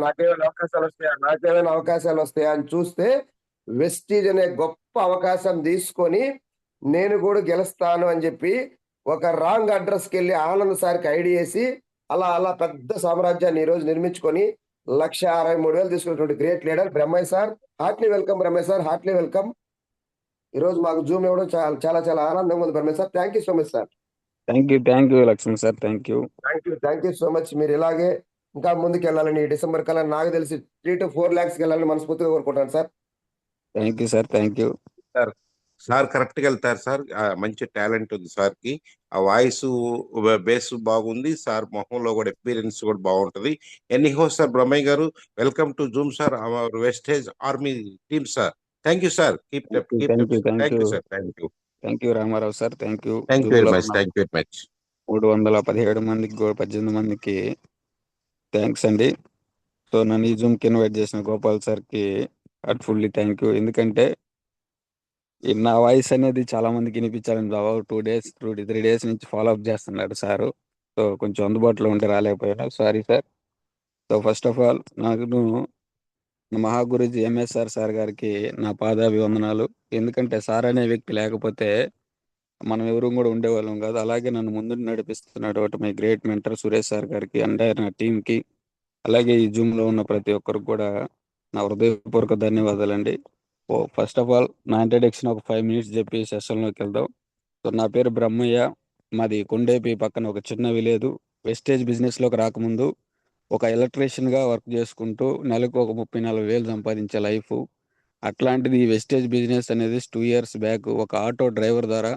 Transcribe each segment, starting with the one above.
నాకేమైనా అవకాశాలు వస్తాయా అని చూస్తే వెస్టీజ్ అనే గొప్ప అవకాశం తీసుకొని నేను కూడా గెలుస్తాను అని చెప్పి ఒక రాంగ్ అడ్రస్కి వెళ్ళి ఆనంద్ సార్కి ఐడియా వేసి అలా అలా పెద్ద సామ్రాజ్యాన్ని ఈరోజు నిర్మించుకొని 1,63,000 తీసుకున్నటువంటి great leader Brahmaiah sir. Heartily welcome Brahmaiah sir, heartily welcome. ఈరోజు మాకు జూమ్ ఇవ్వడం చాలా చాలా చాలా ఆనందంగా ఉంది Brahmaiah sir. Thank you so much sir. Thank you Lakshman sir. Thank you so much. మీరు ఇలాగే ఇంకా ముందుకు వెళ్ళాలని డిసెంబర్ కల్లా నాకు తెలిసి 3 to 4 lakhs వెళ్ళాలని మనస్ఫూర్తిగా కోరుకుంటాను sir. Thank you sir. Thank you sir. Sir కరెక్ట్గా వెళ్తారు సార్. మంచి టాలెంట్ ఉంది సార్కి. ఆ వాయిస్ బేస్ బాగుంది సార్. మొహంలో కూడా ఎక్స్పీరియన్స్ కూడా బాగుంటుంది. ఎనీ హో sir Brahmaiah garu, welcome to Zoom sir, our Vestige army team sir. Thank you sir. Thank you sir. Thank you Ramarao sir. Thank you very much. 317 మందికి 18 మందికి థ్యాంక్స్ అండి. సో నన్ను ఈ జూమ్కి ఇన్వైట్ చేసిన గోపాల్ సార్కి హార్ట్ఫుల్లీ థ్యాంక్ యూ. ఎందుకంటే నా వాయిస్ అనేది చాలా మందికి వినిపించాలని 2 days నుంచి ఫాలో అప్ చేస్తున్నాడు సారు. సో కొంచెం అందుబాటులో ఉంటే రాలేకపోయాను, sorry sir. So first of all నాకు మహాగురుజీ ఎంఎస్ఆర్ సార్ గారికి నా పాదాభివందనాలు. ఎందుకంటే సార్ అనే వ్యక్తి లేకపోతే మనం ఎవరు కూడా ఉండేవాళ్ళం కాదు. అలాగే నన్ను ముందు నడిపిస్తున్నాడు my great mentor Suresh sir గారికి అండ్ నా టీంకి, అలాగే ఈ జూమ్లో ఉన్న ప్రతి ఒక్కరికి కూడా నా హృదయపూర్వక ధన్యవాదాలండి. ఫస్ట్ ఆఫ్ ఆల్ నా ఇంట్రడక్షన్ ఒక 5 minutes చెప్పి సెషన్లోకి వెళ్దాం. సో నా పేరు బ్రహ్మయ్య. మాది కొండేపి పక్కన ఒక చిన్న విలేజ్. వెస్టేజ్ బిజినెస్లోకి రాకముందు ఒక ఎలక్ట్రీషియన్గా వర్క్ చేసుకుంటూ నెలకు ఒక 30-40 వేలు సంపాదించే లైఫ్. అట్లాంటిది ఈ వెస్టేజ్ బిజినెస్ అనేది 2 years బ్యాక్ ఒక ఆటో డ్రైవర్ ద్వారా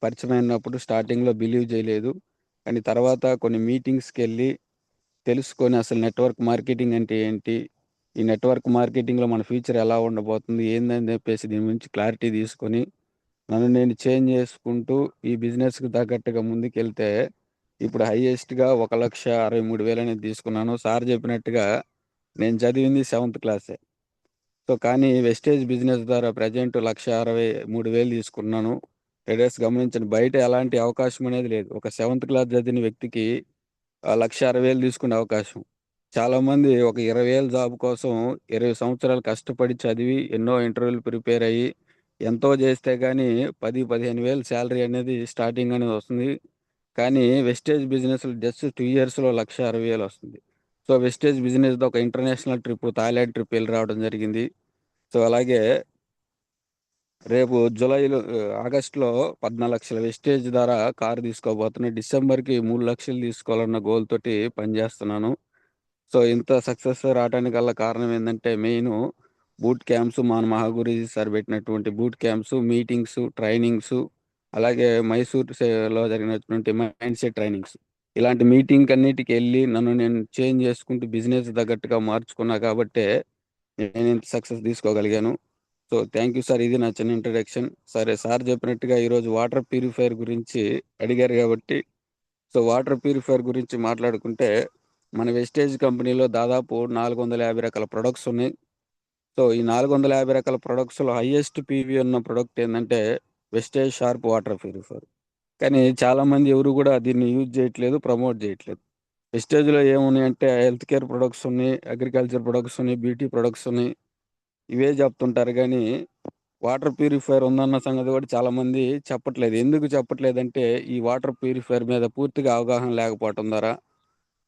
పరిచయం అయినప్పుడు స్టార్టింగ్లో బిలీవ్ చేయలేదు. కానీ తర్వాత కొన్ని మీటింగ్స్కి వెళ్ళి తెలుసుకొని అసలు నెట్వర్క్ మార్కెటింగ్ అంటే ఏంటి, ఈ నెట్వర్క్ మార్కెటింగ్లో మన ఫ్యూచర్ ఎలా ఉండబోతుంది ఏందని చెప్పేసి దీని గురించి క్లారిటీ తీసుకొని నన్ను నేను చేంజ్ చేసుకుంటూ ఈ బిజినెస్కి తగ్గట్టుగా ముందుకెళ్తే ఇప్పుడు హైయెస్ట్గా 1,63,000 అనేది తీసుకున్నాను. సార్ చెప్పినట్టుగా నేను చదివింది 7th క్లాసే. సో కానీ వెస్టేజ్ బిజినెస్ ద్వారా ప్రజెంట్ 1,63,000 తీసుకున్నాను. ట్రేడర్స్ గమనించండి, బయట ఎలాంటి అవకాశం అనేది లేదు. ఒక 7th క్లాస్ చదివిన వ్యక్తికి 1,60,000 తీసుకునే అవకాశం. చాలామంది ఒక 20,000 జాబ్ కోసం 20 సంవత్సరాలు కష్టపడి చదివి ఎన్నో ఇంటర్వ్యూలు ప్రిపేర్ అయ్యి ఎంతో చేస్తే కానీ 10-15,000 శాలరీ అనేది స్టార్టింగ్ అనేది వస్తుంది. కానీ వెస్టేజ్ బిజినెస్ జస్ట్ 2 yearsలో 1,60,000 వస్తుంది. సో వెస్టేజ్ బిజినెస్ ఒక ఇంటర్నేషనల్ ట్రిప్, థాయిలాండ్ ట్రిప్ వెళ్ళి రావడం జరిగింది. సో అలాగే రేపు ఆగస్టులో 14 లక్షల వెస్టేజ్ ద్వారా కారు తీసుకోబోతున్నాను. డిసెంబర్కి 3 లక్షలు తీసుకోవాలన్న గోల్ తోటి పనిచేస్తున్నాను. సో ఇంత సక్సెస్ రావడానికి గల కారణం ఏంటంటే మెయిన్ బూట్ క్యాంప్స్, మన మహాగురుజీ సార్ పెట్టినటువంటి బూట్ క్యాంప్స్, మీటింగ్స్, ట్రైనింగ్స్, అలాగే మైసూర్లో జరిగినటువంటి మైండ్ సెట్ ట్రైనింగ్స్. ఇలాంటి మీటింగ్ అన్నిటికి వెళ్ళి నన్ను నేను చేంజ్ చేసుకుంటూ బిజినెస్ తగ్గట్టుగా మార్చుకున్నా కాబట్టే నేను ఇంత సక్సెస్ తీసుకోగలిగాను. So thank you sir. ఇది నా చిన్న ఇంట్రడక్షన్. సరే, సార్ చెప్పినట్టుగా ఈరోజు వాటర్ ప్యూరిఫైయర్ గురించి అడిగారు కాబట్టి సో వాటర్ ప్యూరిఫైయర్ గురించి మాట్లాడుకుంటే మన వెస్టేజ్ కంపెనీలో దాదాపు 450 రకాల ప్రొడక్ట్స్ ఉన్నాయి. సో ఈ 450 రకాల ప్రొడక్ట్స్లో హైయెస్ట్ పీవీ ఉన్న ప్రొడక్ట్ ఏంటంటే వెస్టేజ్ షార్ప్ వాటర్ ప్యూరిఫైయర్. కానీ చాలామంది ఎవరు కూడా దీన్ని యూజ్ చేయట్లేదు, ప్రమోట్ చేయట్లేదు. వెస్టేజ్లో ఏమున్నాయంటే హెల్త్ కేర్ ప్రొడక్ట్స్ ఉన్నాయి, అగ్రికల్చర్ ప్రొడక్ట్స్ ఉన్నాయి, బ్యూటీ ప్రొడక్ట్స్ ఉన్నాయి, ఇవే చెప్తుంటారు. కానీ వాటర్ ప్యూరిఫైయర్ ఉందన్న సంగతి కూడా చాలామంది చెప్పట్లేదు. ఎందుకు చెప్పట్లేదంటే ఈ వాటర్ ప్యూరిఫైయర్ మీద పూర్తిగా అవగాహన లేకపోవటం ద్వారా.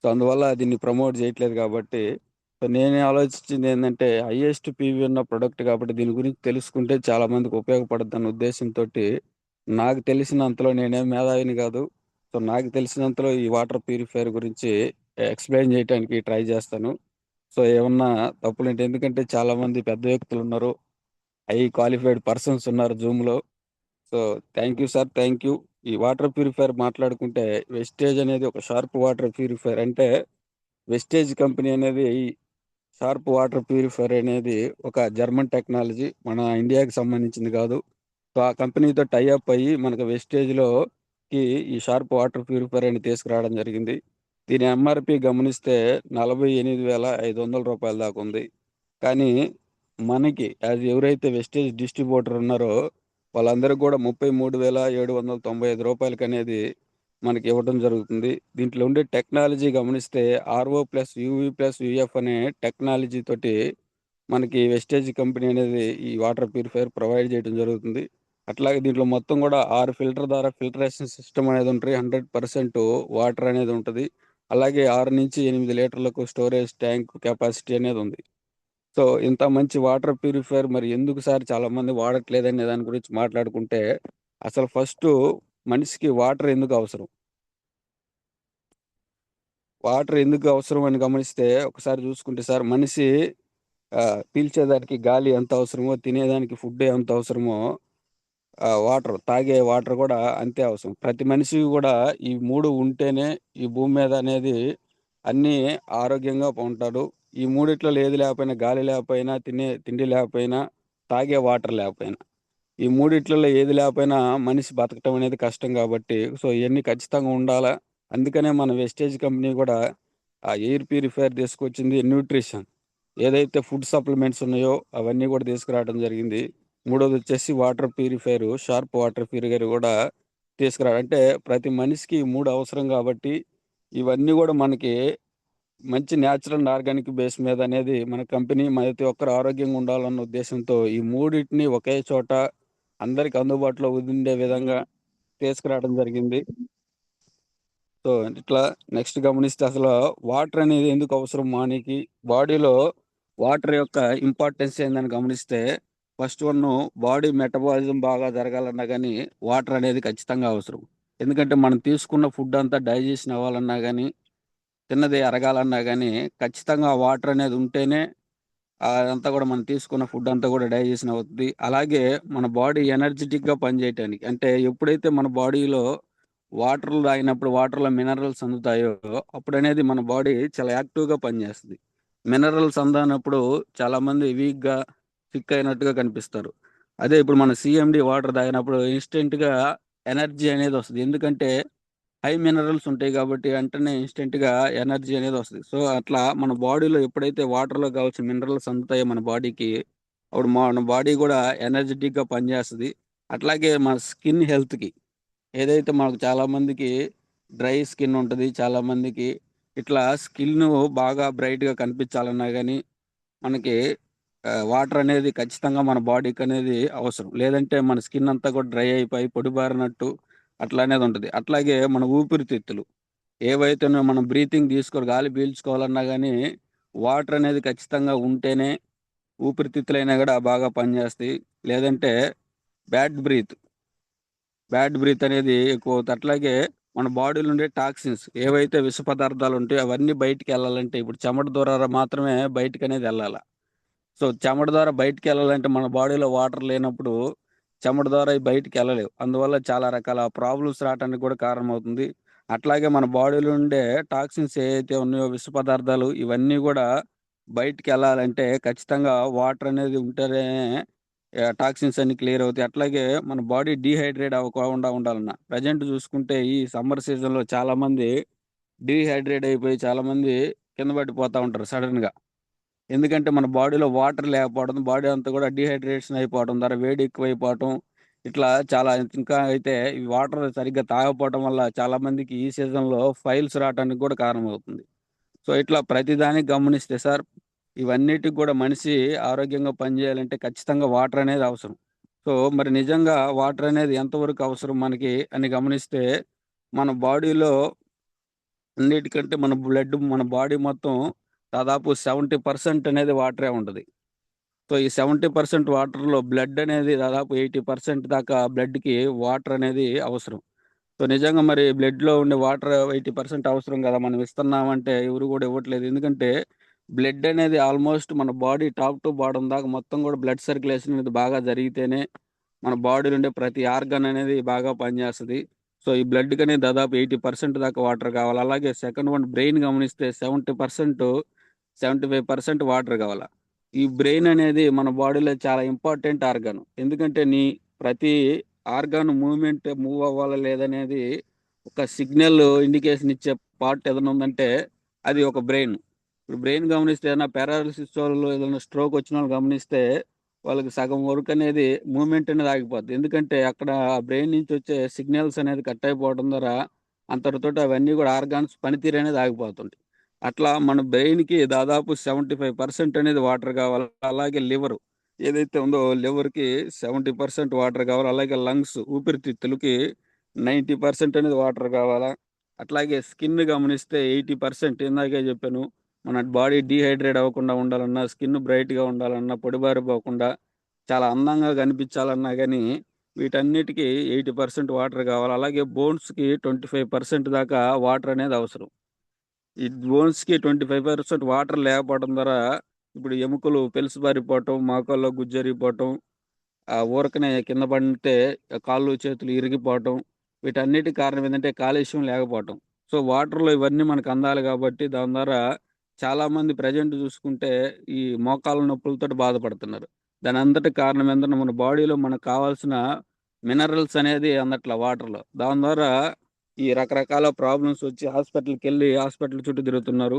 సో అందువల్ల దీన్ని ప్రమోట్ చేయట్లేదు. కాబట్టి సో నేనే ఆలోచించింది ఏంటంటే హైయెస్ట్ పీవీ ఉన్న ప్రొడక్ట్ కాబట్టి దీని గురించి తెలుసుకుంటే చాలామందికి ఉపయోగపడుతుంది అన్న ఉద్దేశంతో నాకు తెలిసినంతలో, నేనేం మేధావిని కాదు, సో నాకు తెలిసినంతలో ఈ వాటర్ ప్యూరిఫైయర్ గురించి ఎక్స్ప్లెయిన్ చేయడానికి ట్రై చేస్తాను. సో ఏమన్నా తప్పులేంటి, ఎందుకంటే చాలామంది పెద్ద వ్యక్తులు ఉన్నారు, క్వాలిఫైడ్ పర్సన్స్ ఉన్నారు జూమ్లో. So thank you sir, thank you. ఈ వాటర్ ప్యూరిఫైయర్ మాట్లాడుకుంటే వెస్టేజ్ అనేది ఒక షార్ప్ వాటర్ ప్యూరిఫైయర్. అంటే వెస్టేజ్ కంపెనీ అనేది షార్ప్ వాటర్ ప్యూరిఫైయర్ అనేది ఒక జర్మన్ టెక్నాలజీ, మన ఇండియాకి సంబంధించింది కాదు. సో ఆ కంపెనీతో టైఅప్ అయ్యి మనకు వెస్టేజ్లోకి ఈ షార్ప్ వాటర్ ప్యూరిఫైయర్ అని తీసుకురావడం జరిగింది. దీని ఎంఆర్పి గమనిస్తే 48,500 రూపాయల దాకా ఉంది. కానీ మనకి ఎవరైతే వెస్టేజ్ డిస్ట్రిబ్యూటర్ ఉన్నారో వాళ్ళందరికీ కూడా 33,795 రూపాయలకి అనేది మనకి ఇవ్వడం జరుగుతుంది. దీంట్లో ఉండే టెక్నాలజీ గమనిస్తే RO plus UV plus UF అనే టెక్నాలజీ తోటి మనకి వెస్టేజ్ కంపెనీ అనేది ఈ వాటర్ ప్యూరిఫైయర్ ప్రొవైడ్ చేయడం జరుగుతుంది. అట్లాగే దీంట్లో మొత్తం కూడా 6 ఫిల్టర్ ద్వారా ఫిల్టరేషన్ సిస్టమ్ అనేది ఉంటది. 100% వాటర్ అనేది ఉంటది. అలాగే 6-8 లీటర్లకు స్టోరేజ్ ట్యాంక్ కెపాసిటీ అనేది ఉంది. సో, ఇంత మంచి వాటర్ ప్యూరిఫైయర్ మరి ఎందుకు సార్ చాలామంది వాడట్లేదనే దాని గురించి మాట్లాడుకుంటే, అసలు ఫస్టు మనిషికి వాటర్ ఎందుకు అవసరం? వాటర్ ఎందుకు అవసరం అని గమనిస్తే ఒకసారి చూసుకుంటే సార్ మనిషి పీల్చేదానికి గాలి ఎంత అవసరమో, తినేదానికి ఫుడ్ ఎంత అవసరమో వాటర్ తాగే వాటర్ కూడా అంతే అవసరం. ప్రతి మనిషికి కూడా ఈ 3 ఉంటేనే ఈ భూమి మీద అనేది అన్నీ ఆరోగ్యంగా ఉంటాడు. ఈ మూడిట్లలో ఏది లేకపోయినా గాలి లేకపోయినా, తినే తిండి లేకపోయినా, తాగే వాటర్ లేకపోయినా, ఈ మూడిట్లలో ఏది లేకపోయినా మనిషి బతకటం అనేది కష్టం కాబట్టి సో, ఇయన్నీ ఖచ్చితంగా ఉండాలా. అందుకనే మన వెస్టేజ్ కంపెనీ కూడా ఆ ఎయిర్ ప్యూరిఫైయర్ తీసుకొచ్చింది. న్యూట్రిషన్ ఏదైతే ఫుడ్ సప్లిమెంట్స్ ఉన్నాయో అవన్నీ కూడా తీసుకురావడం జరిగింది. మూడోదొచ్చేసి water purifier, sharp water purifier కూడా అంటే ప్రతి మనిషికి ఈ 3 అవసరం కాబట్టి, ఇవన్నీ కూడా మనకి మంచి న్యాచురల్ అండ్ ఆర్గానిక్ బేస్ మీద అనేది మన కంపెనీ ప్రతి ఒక్కరు ఆరోగ్యంగా ఉండాలన్న ఉద్దేశంతో ఈ మూడిటిని ఒకే చోట అందరికి అందుబాటులో ఉండే విధంగా తీసుకురావడం జరిగింది. సో, ఇట్లా నెక్స్ట్ గమనిస్తే అసలు వాటర్ అనేది ఎందుకు అవసరం మానవునికి? బాడీలో వాటర్ యొక్క ఇంపార్టెన్స్ ఏందని గమనిస్తే ఫస్ట్ బాడీ మెటబాలిజం బాగా జరగాలన్నా గానీ వాటర్ అనేది ఖచ్చితంగా అవసరం. ఎందుకంటే మనం తీసుకున్న ఫుడ్ అంతా డైజెషన్ అవ్వాలన్నా గానీ, తిన్నది అరగాలన్నా గానీ ఖచ్చితంగా వాటర్ అనేది ఉంటేనే అదంతా కూడా మనం తీసుకున్న ఫుడ్ అంతా కూడా డైజెషన్ అవుద్ది. అలాగే మన బాడీ ఎనర్జిటిక్‌గా పనిచేయటానికి అంటే ఎప్పుడైతే మన బాడీలో వాటర్ తాగినప్పుడు వాటర్‌లో మినరల్స్ అందుతాయో అప్పుడనేది మన బాడీ చాలా యాక్టివ్‌గా పనిచేస్తది. మినరల్స్ అందనప్పుడు చాలామంది వీక్‌గా, సిక్ అయినట్టుగా కనిపిస్తారు. అదే ఇప్పుడు మన సీఎండీ వాటర్ తాగినప్పుడు ఇన్‌స్టంట్‌గా ఎనర్జీ అనేది వస్తది. ఎందుకంటే హై మినరల్స్ ఉంటాయి కాబట్టి వెంటనే ఇన్‌స్టంట్‌గా ఎనర్జీ అనేది వస్తది. సో, అట్లా మన బాడీలో ఎప్పుడైతే వాటర్‌లో కావాల్సిన మినరల్స్ అందుతాయో మన బాడీకి, అప్పుడు మన బాడీ కూడా ఎనర్జిటిక్‌గా పనిచేస్తది. అట్లాగే మన స్కిన్ హెల్త్‌కి ఏదైతే మనకు చాలామందికి డ్రై స్కిన్ ఉంటది. చాలామందికి ఇట్లా స్కిన్ను బాగా బ్రైట్‌గా కనిపించాలన్నా గానీ, మనకి వాటర్ అనేది ఖచ్చితంగా మన బాడీకనేది అవసరం. లేదంటే మన స్కిన్ అంతా కూడా డ్రై అయిపోయి పొడిబారినట్టు అట్లా అనేది ఉంటది. అట్లాగే మన ఊపిరితిత్తులు ఏవైతే మనం బ్రీతింగ్ గాలి పీల్చుకోవాలన్నా గానీ, వాటర్ అనేది ఖచ్చితంగా ఉంటేనే ఊపిరితిత్తులైనా గూడా బాగా పనిచేస్తాయి. లేదంటే బ్యాడ్ బ్రీత్, బ్యాడ్ బ్రీత్ అనేది ఎక్కువవుతది. అట్లాగే మన బాడీలో ఉండే టాక్సిన్స్ ఏవైతే విష పదార్థాలు ఉంటాయో అవన్నీ బయటికెళ్ళాలంటే ఇప్పుడు చెమట ద్వారా మాత్రమే బయటికనేది ఎళ్ళాల. సో, చెమట ద్వారా బయటికెళ్ళాలంటే మన బాడీలో వాటర్ లేనప్పుడు చెమట ద్వారా అయి బయటికెళ్ళలేవు. అందువల్ల చాలా రకాల ప్రాబ్లమ్స్ రావటానికి కూడా కారణమవుతుంది. అట్లాగే మన బాడీలో ఉండే టాక్సిన్స్ ఏయైతే ఉన్నాయో విష పదార్థాలు ఇవన్నీ గూడా బయటికెళ్ళాలంటే ఖచ్చితంగా వాటర్ అనేది ఉంటేనే టాక్సిన్స్ అన్నీ క్లియర్ అవుతాయి. అట్లాగే మన బాడీ డీహైడ్రేట్ అవ్వకుండా ఉండాలన్న. ప్రెజెంట్ చూసుకుంటే ఈ సమ్మర్ సీజన్‌లో చాలామంది డీహైడ్రేట్ అయిపోయి చాలామంది కింద పడిపోతా ఉంటారు సడెన్‌గా. ఎందుకంటే మన బాడీలో వాటర్ లేకపోవడం, బాడీ అంతా కూడా డీహైడ్రేషన్ అయిపోవడం ద్వారా వేడి ఎక్కువైపోవటం, ఇట్లా చాలా ఇంకా అయితే ఈ వాటర్ సరిగ్గా తాగకపోవటం వల్ల చాలామందికి ఈ సీజన్‌లో ఫైల్స్ రావటానికి కూడా కారణమవుతుంది. సో, ఇట్లా ప్రతిదానికి గమనిస్తే సార్, ఇవన్నిటికి కూడా మనిషి ఆరోగ్యంగా పనిచేయాలంటే ఖచ్చితంగా వాటర్ అనేది అవసరం. సో, మరి నిజంగా వాటర్ అనేది ఎంతవరకు అవసరం మనకి అని గమనిస్తే, మన బాడీలో అన్నిటికంటే మన బాడీ మొత్తం దాదాపు 70% అనేది వాటరే ఉంటది. సో, ఈ 70% వాటర్‌లో బ్లడ్ అనేది దాదాపు 80% దాకా బ్లడ్‌కి వాటర్ అనేది అవసరం. సో, నిజంగా మరి బ్లడ్‌లో ఉండే వాటర్ 80% అవసరం గదా! మనం ఇస్తున్నామంటే ఎవరు గూడా ఇవ్వట్లేదు. ఎందుకంటే బ్లడ్ అనేది ఆల్‌మోస్ట్ మన బాడీ టాప్ టు బాటమ్ దాకా మొత్తం గూడా బ్లడ్ సర్క్యులేషన్ అనేది బాగా జరిగితేనే మన బాడీలో ఉండే ప్రతి ఆర్గాన్ అనేది బాగా పనిచేస్తది. సో, ఈ బ్లడ్‌కనేది దాదాపు 80% దాకా వాటర్ కావాలి. అలాగే సెకండ్ బ్రెయిన్ గమనిస్తే 75% వాటర్ కావాల. ఈ బ్రెయిన్ అనేది మన బాడీలో చాలా ఇంపార్టెంట్ ఆర్గాన్. ఎందుకంటే ప్రతి ఆర్గాన్ మూవ్ అవ్వాలా లేదనేది ఒక సిగ్నల్ ఇండికేషన్ ఇచ్చే పార్ట్ ఏదైనా ఉందంటే అది ఒక బ్రెయిన్. ఇప్పుడు బ్రెయిన్ గమనిస్తే ఏదైనా పారాలిసిస్ వోళ్ళు ఏదైనా స్ట్రోక్ వచ్చినోళ్ళు గమనిస్తే వాళ్ళకి సగం వరకు అనేది మూవ్‌మెంట్ అనేది ఆగిపోద్ది. ఎందుకంటే అక్కడ బ్రెయిన్ నుంచి వచ్చే సిగ్నల్స్ అనేది కట్ అయిపోవడం ద్వారా అంతటితోటి అవన్నీ కూడా ఆర్గాన్స్ పనితీరు అనేది ఆగిపోతుంది. అట్లా మన బ్రెయిన్కి దాదాపు 75% అనేది వాటర్ కావాలి. అలాగే లివర్ ఏదైతే ఉందో లివర్కి 70% వాటర్ కావాలి. అలాగే లంగ్స్ ఊపిరితిత్తులకి 90% అనేది వాటర్ కావాలా. అట్లాగే స్కిన్ గమనిస్తే 80%, ఇందాకే చెప్పాను. మన బాడీ డీహైడ్రేట్ అవ్వకుండా ఉండాలన్నా, స్కిన్ బ్రైట్గా ఉండాలన్నా, పొడిబారిపోకుండా చాలా అందంగా కనిపించాలన్నా కానీ వీటన్నిటికీ 80% వాటర్ కావాలి. అలాగే బోన్స్కి 25% దాకా వాటర్ అనేది అవసరం. ఈ బోన్స్కి 25% వాటర్ లేకపోవడం ద్వారా ఇప్పుడు ఎముకలు పెలుసుబారిపోవటం, మోకాల్లో గుజ్జరిగిపోవటం, ఊరకనే కింద పడితే కాళ్ళు చేతులు ఇరిగిపోవటం, వీటన్నిటి కారణం ఏంటంటే కాలుష్యం లేకపోవటం. సో వాటర్లో ఇవన్నీ మనకు అందాలి కాబట్టి దాని ద్వారా చాలామంది ప్రజెంట్ చూసుకుంటే ఈ మోకాళ్ళ నొప్పులతో బాధపడుతున్నారు. దాని అంతటి కారణం ఏంటంటే మన బాడీలో మనకు కావాల్సిన మినరల్స్ అనేది అందట్ల వాటర్లో. దాని ద్వారా ఈ రకరకాల ప్రాబ్లమ్స్ వచ్చి హాస్పిటల్కి వెళ్ళి హాస్పిటల్ చుట్టూ తిరుగుతున్నారు.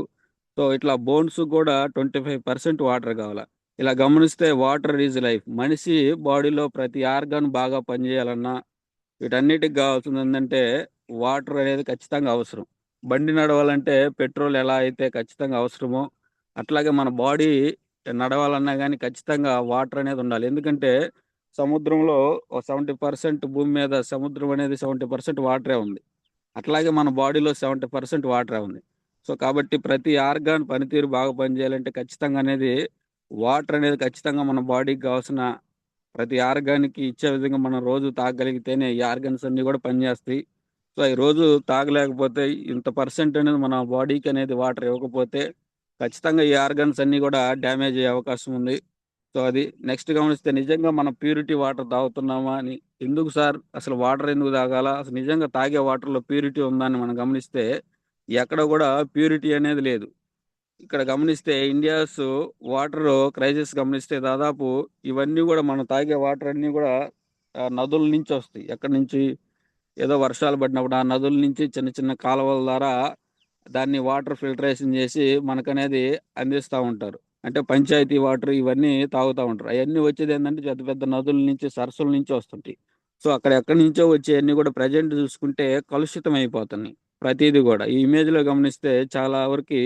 సో ఇట్లా బోన్స్ కూడా 25% వాటర్ కావాలి. ఇలా గమనిస్తే వాటర్ ఈజ్ లైఫ్. మనిషి బాడీలో ప్రతి ఆర్గాన్ బాగా పనిచేయాలన్నా వీటన్నిటికి కావాల్సింది ఏంటంటే వాటర్ అనేది ఖచ్చితంగా అవసరం. బండి నడవాలంటే పెట్రోల్ ఎలా అయితే ఖచ్చితంగా అవసరమో అట్లాగే మన బాడీ నడవాలన్నా కానీ ఖచ్చితంగా వాటర్ అనేది ఉండాలి. ఎందుకంటే సముద్రంలో 70% భూమి మీద సముద్రం అనేది 70% వాటరే ఉంది. అట్లాగే మన బాడీలో 70% వాటరే ఉంది. సో కాబట్టి ప్రతి ఆర్గాన్ పనితీరు బాగా పనిచేయాలంటే ఖచ్చితంగా అనేది వాటర్ అనేది ఖచ్చితంగా మన బాడీకి కావాల్సిన ప్రతి ఆర్గాన్‌కి ఇచ్చే విధంగా మనం రోజు తాగగలిగితేనే ఈ ఆర్గాన్స్ అన్నీ కూడా పనిచేస్తాయి. సో, ఈ రోజు తాగలేకపోతే ఇంత పర్సెంట్ అనేది మన బాడీకి అనేది వాటర్ ఇవ్వకపోతే ఖచ్చితంగా ఈ ఆర్గాన్స్ అన్నీ కూడా డ్యామేజ్ అయ్యే అవకాశం ఉంది. సో, అది నెక్స్ట్ గమనిస్తే నిజంగా మనం ప్యూరిటీ వాటర్ తాగుతున్నామా అని, ఎందుకు సార్ అసలు వాటర్ ఎందుకు తాగాలా? అసలు నిజంగా తాగే వాటర్‌లో ప్యూరిటీ ఉందా అని మనం గమనిస్తే ఎక్కడ కూడా ప్యూరిటీ అనేది లేదు. ఇక్కడ గమనిస్తే ఇండియాస్ వాటర్ క్రైసిస్ గమనిస్తే దాదాపు ఇవన్నీ కూడా మనం తాగే వాటర్ అన్నీ కూడా నదుల నుంచి వస్తాయి. ఎక్కడి నుంచి? ఏదో వర్షాలు పడినప్పుడు ఆ నదుల నుంచి చిన్న చిన్న కాలువల ద్వారా దాన్ని వాటర్ ఫిల్టరేషన్ చేసి మనకనేది అందిస్తూ ఉంటారు. అంటే పంచాయతీ వాటర్ ఇవన్నీ తాగుతూ ఉంటారు. అవన్నీ వచ్చేది ఏంటంటే పెద్ద పెద్ద నదుల నుంచి, సరస్సుల నుంచి వస్తుంటాయి. సో అక్కడ ఎక్కడి నుంచో వచ్చేవన్నీ కూడా ప్రజెంట్ చూసుకుంటే కలుషితం అయిపోతున్నాయి. ప్రతిదీ కూడా ఈ ఇమేజ్‌లో గమనిస్తే చాలా వరకి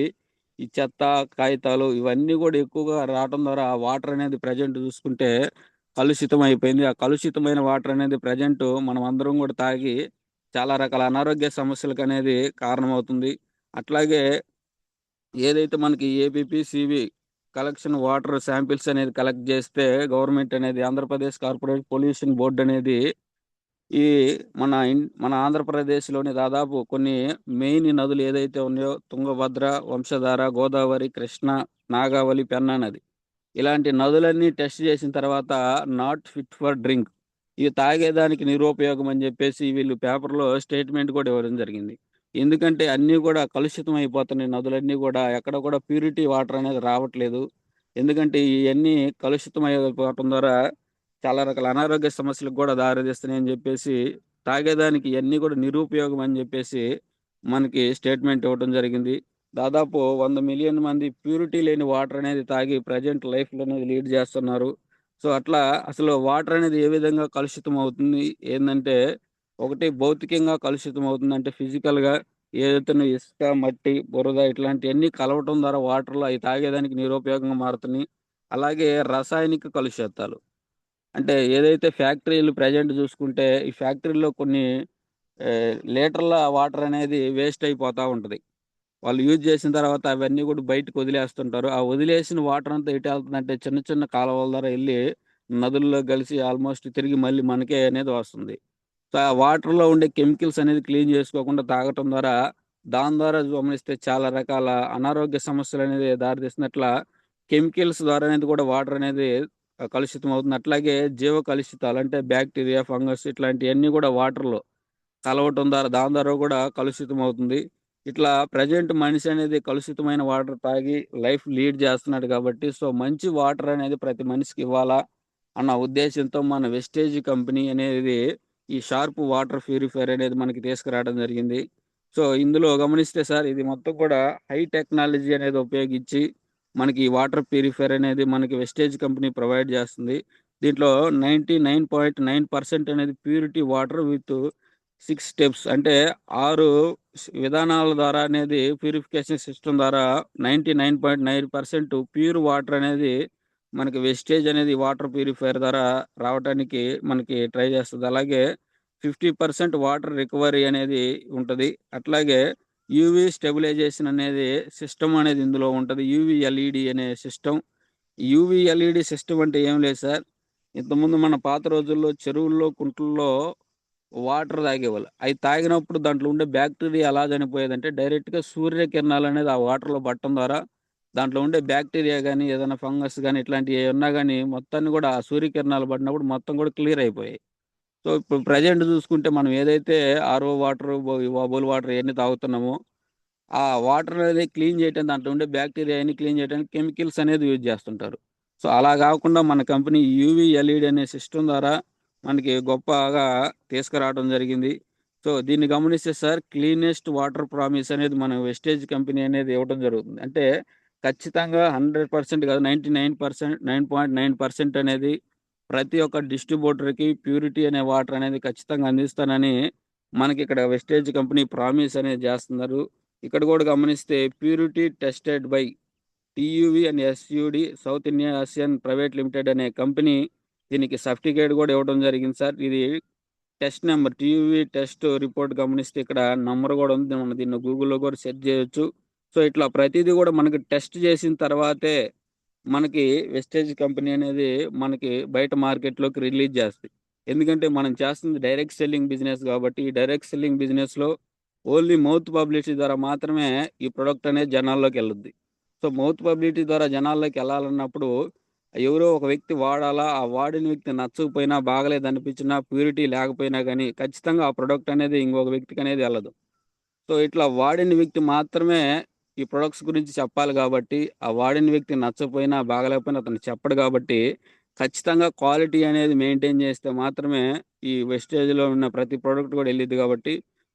ఈ చెత్త, కాగితాలు ఇవన్నీ కూడా ఎక్కువగా రావటం ద్వారా ఆ వాటర్ అనేది ప్రెజెంట్ చూసుకుంటే కలుషితం అయిపోయింది. ఆ కలుషితమైన వాటర్ అనేది ప్రెజెంట్ మనం అందరం కూడా తాగి చాలా రకాల అనారోగ్య సమస్యలకనేది కారణమవుతుంది. అట్లాగే ఏదైతే మనకి ABP, CB collection water samples అనేది కలెక్ట్ చేస్తే గవర్నమెంట్ అనేది ఆంధ్రప్రదేశ్ కార్పొరేట్ పొల్యూషన్ బోర్డ్ అనేది ఈ మన ఆంధ్రప్రదేశ్‌లోని దాదాపు కొన్ని మెయిన్ నదులు ఏదైతే ఉన్నాయో తుంగభద్ర, వంశధార, గోదావరి, కృష్ణ, నాగావళి, పెన్నా నది. ఇలాంటి నదులన్నీ టెస్ట్ చేసిన తర్వాత నాట్ ఫిట్ ఫర్ డ్రింక్. ఇవి తాగేదానికి నిరుపయోగం అని చెప్పేసి వీళ్ళు పేపర్‌లో స్టేట్మెంట్ కూడా ఇవ్వడం జరిగింది. ఎందుకంటే అన్నీ కూడా కలుషితం అయిపోతున్నాయి నదులన్నీ కూడా. ఎక్కడ కూడా ప్యూరిటీ వాటర్ అనేది రావట్లేదు. ఎందుకంటే ఇయన్నీ కలుషితం అయిపోవటం ద్వారా చాలా రకాల అనారోగ్య సమస్యలకు కూడా దారితీస్తున్నాయని చెప్పేసి తాగేదానికి ఇయన్నీ కూడా నిరుపయోగం అని చెప్పేసి మనకి స్టేట్మెంట్ ఇవ్వడం జరిగింది. దాదాపు 100,000,000 మంది ప్యూరిటీ లేని వాటర్ అనేది తాగి ప్రెజెంట్ లైఫ్‌లో అనేది లీడ్ చేస్తున్నారు. సో, అట్లా అసలు వాటర్ అనేది ఏ విధంగా కలుషితం అవుతుంది? ఏందంటే, ఒకటి భౌతికంగా కలుషితం అవుతుంది. అంటే ఫిజికల్‌గా ఏదైతే ఇసుక, మట్టి, బురద ఇట్లాంటియన్నీ కలవటం ద్వారా వాటర్‌లో అయి తాగేదానికి నిరుపయోగంగా మారుతున్నాయి. అలాగే రసాయనిక కలుషితాలు. అంటే ఏదైతే ఫ్యాక్టరీలు ప్రెజెంట్ చూసుకుంటే, ఈ ఫ్యాక్టరీలో కొన్ని లీటర్ల వాటర్ అనేది వేస్ట్ అయిపోతా ఉంటది. వాళ్ళు యూజ్ చేసిన తర్వాత అవన్నీ కూడా బయటకు వదిలేస్తుంటారు. ఆ వదిలేసిన వాటర్ అంతా ఎటెళ్తుందంటే చిన్న చిన్న కాలువల ద్వారా ఎళ్లి నదుల్లో కలిసి ఆల్మోస్ట్ తిరిగి మళ్ళీ మనకే అనేది వస్తుంది. సో, ఆ వాటర్‌లో ఉండే కెమికల్స్ అనేది క్లీన్ చేసుకోకుండా తాగటం ద్వారా, దాని ద్వారా గమనిస్తే చాలా రకాల అనారోగ్య సమస్యలనేది దారితీస్తుంది. అట్లా కెమికల్స్ ద్వారా అనేది కూడా వాటర్ అనేది కలుషితం అవుతుంది. అట్లాగే జీవ కలుషితాలు అంటే బాక్టీరియా, ఫంగస్ ఇట్లాంటియన్నీ కూడా వాటర్‌లో కలవటం ద్వారా దాని ద్వారా కూడా కలుషితం అవుతుంది. ఇట్లా ప్రెజెంట్ మనిషి అనేది కలుషితమైన వాటర్ తాగి లైఫ్ లీడ్ చేస్తున్నాడు కాబట్టి, సో, మంచి వాటర్ అనేది ప్రతి మనిషికి ఇవ్వాలా అన్న ఉద్దేశ్యంతో మన వెస్టేజ్ కంపెనీ అనేది ఈ షార్ప్ వాటర్ ప్యూరిఫైయర్ అనేది మనకి తీసుకురావడం జరిగింది. సో, ఇందులో గమనిస్తే సార్ ఇది మొత్తం కూడా హై టెక్నాలజీ అనేది ఉపయోగించి మనకి ఈ వాటర్ ప్యూరిఫైయర్ అనేది మనకి వెస్టేజ్ కంపెనీ ప్రొవైడ్ చేస్తుంది. దీంట్లో 99.9% అనేది ప్యూరిటీ వాటర్ విత్ 6 స్టెప్స్ అంటే 6 విధానాల ద్వారా అనేది ప్యూరిఫికేషన్ సిస్టమ్ ద్వారా 99.9% ప్యూర్ వాటర్ అనేది మనకి వెస్టేజ్ అనేది వాటర్ ప్యూరిఫైయర్ ద్వారా రావడానికి మనకి ట్రై చేస్తుంది. అలాగే 50% వాటర్ రికవరీ అనేది ఉంటుంది. అట్లాగే యూవి స్టెబిలైజేషన్ అనేది సిస్టమ్ అనేది ఇందులో ఉంటుంది. యూవి ఎల్ఈడి అనే సిస్టమ్. యూవి ఎల్ఈడి సిస్టమ్ అంటే ఏం లేదు సార్. ఇంతకుముందు మన పాత రోజుల్లో చెరువుల్లో, కుంటల్లో వాటర్ తాగేవాళ్ళు. అవి తాగినప్పుడు దాంట్లో ఉండే బ్యాక్టీరియా ఎలా చనిపోయేదంటే డైరెక్ట్‌గా సూర్యకిరణాలు అనేది ఆ వాటర్‌లో పడటం ద్వారా దాంట్లో ఉండే బ్యాక్టీరియా గాని, ఏదైనా ఫంగస్ గాని ఇట్లాంటివి ఏమన్నా గాని మొత్తాన్ని కూడా ఆ సూర్యకిరణాలు పడినప్పుడు మొత్తం కూడా క్లియర్ అయిపోయాయి. సో, ఇప్పుడు ప్రెజెంట్ చూసుకుంటే మనం ఏదైతే ఆర్‌ఓ వాటర్, బోల్ వాటర్ ఇయన్నీ తాగుతున్నామో ఆ వాటర్ అనేది క్లీన్ చేయటం దాంట్లో ఉండే బ్యాక్టీరియా అన్ని క్లీన్ చేయడానికి కెమికల్స్ అనేది యూజ్ చేస్తుంటారు. సో, అలా కాకుండా మన కంపెనీ యూవీ ఎల్ఈడి అనే సిస్టమ్ ద్వారా మనకి గొప్పగా తీసుకురావడం జరిగింది. సో, దీన్ని గమనిస్తే సార్ క్లీనెస్ట్ వాటర్ ప్రామిస్ అనేది మన వెస్టేజ్ కంపెనీ అనేది ఇవ్వడం జరుగుతుంది. అంటే ఖచ్చితంగా 100% కాదు 99% 9.9% అనేది ప్రతి ఒక్క డిస్ట్రిబ్యూటర్‌కి ప్యూరిటీ అనే వాటర్ అనేది ఖచ్చితంగా అందిస్తానని మనకిక్కడ వెస్టేజ్ కంపెనీ ప్రామిస్ అనేది చేస్తున్నారు. ఇక్కడ కూడా గమనిస్తే purity tested by TUV and SUD South India Asian private limited అనే కంపెనీ దీనికి సర్టిఫికేట్ కూడా ఇవ్వడం జరిగింది సార్. ఇది test number TUV test report గమనిస్తే ఇక్కడ నంబర్ కూడా ఉంది. మనం దీన్ని గూగుల్‌లో కూడా సెర్చ్ చేయొచ్చు. సో, ఇట్లా ప్రతీదీ కూడా మనకి టెస్ట్ చేసిన తర్వాతే మనకి వెస్టేజ్ కంపెనీ అనేది మనకి బయట మార్కెట్‌లోకి రిలీజ్ చేస్తది. ఎందుకంటే మనం చేస్తుంది డైరెక్ట్ సెల్లింగ్ బిజినెస్ కాబట్టి ఈ డైరెక్ట్ సెల్లింగ్ బిజినెస్‌లో ఓన్లీ మౌత్ పబ్లిసిటీ ద్వారా మాత్రమే ఈ ప్రొడక్ట్ అనేది జనాల్లోకి వెళ్ళుద్ది. సో, మౌత్ పబ్లిసిటీ ద్వారా జనాల్లోకి వెళ్ళాలన్నప్పుడు ఎవరో ఒక వ్యక్తి వాడాలా, ఆ వాడిన వ్యక్తి నచ్చకపోయినా, బాగలేదనిపించినా, ప్యూరిటీ లేకపోయినా గానీ ఖచ్చితంగా ఆ ప్రొడక్ట్ అనేది ఇంకొక వ్యక్తికనేది ఎళ్ళదు. సో, ఇట్లా వాడిన వ్యక్తి మాత్రమే ఈ ప్రొడక్ట్స్ గురించి చెప్పాలి గాబట్టి, ఆ వాడిన వ్యక్తి నచ్చకపోయినా, బాగాలేకపోయినా అతను చెప్పడు గాబట్టి, ఖచ్చితంగా క్వాలిటీ అనేది మెయింటైన్ చేస్తే మాత్రమే ఈ వెస్టేజ్‌లో ఉన్న ప్రతి ప్రొడక్ట్ గూడా ఎళ్ళిద్ది గాబట్టి,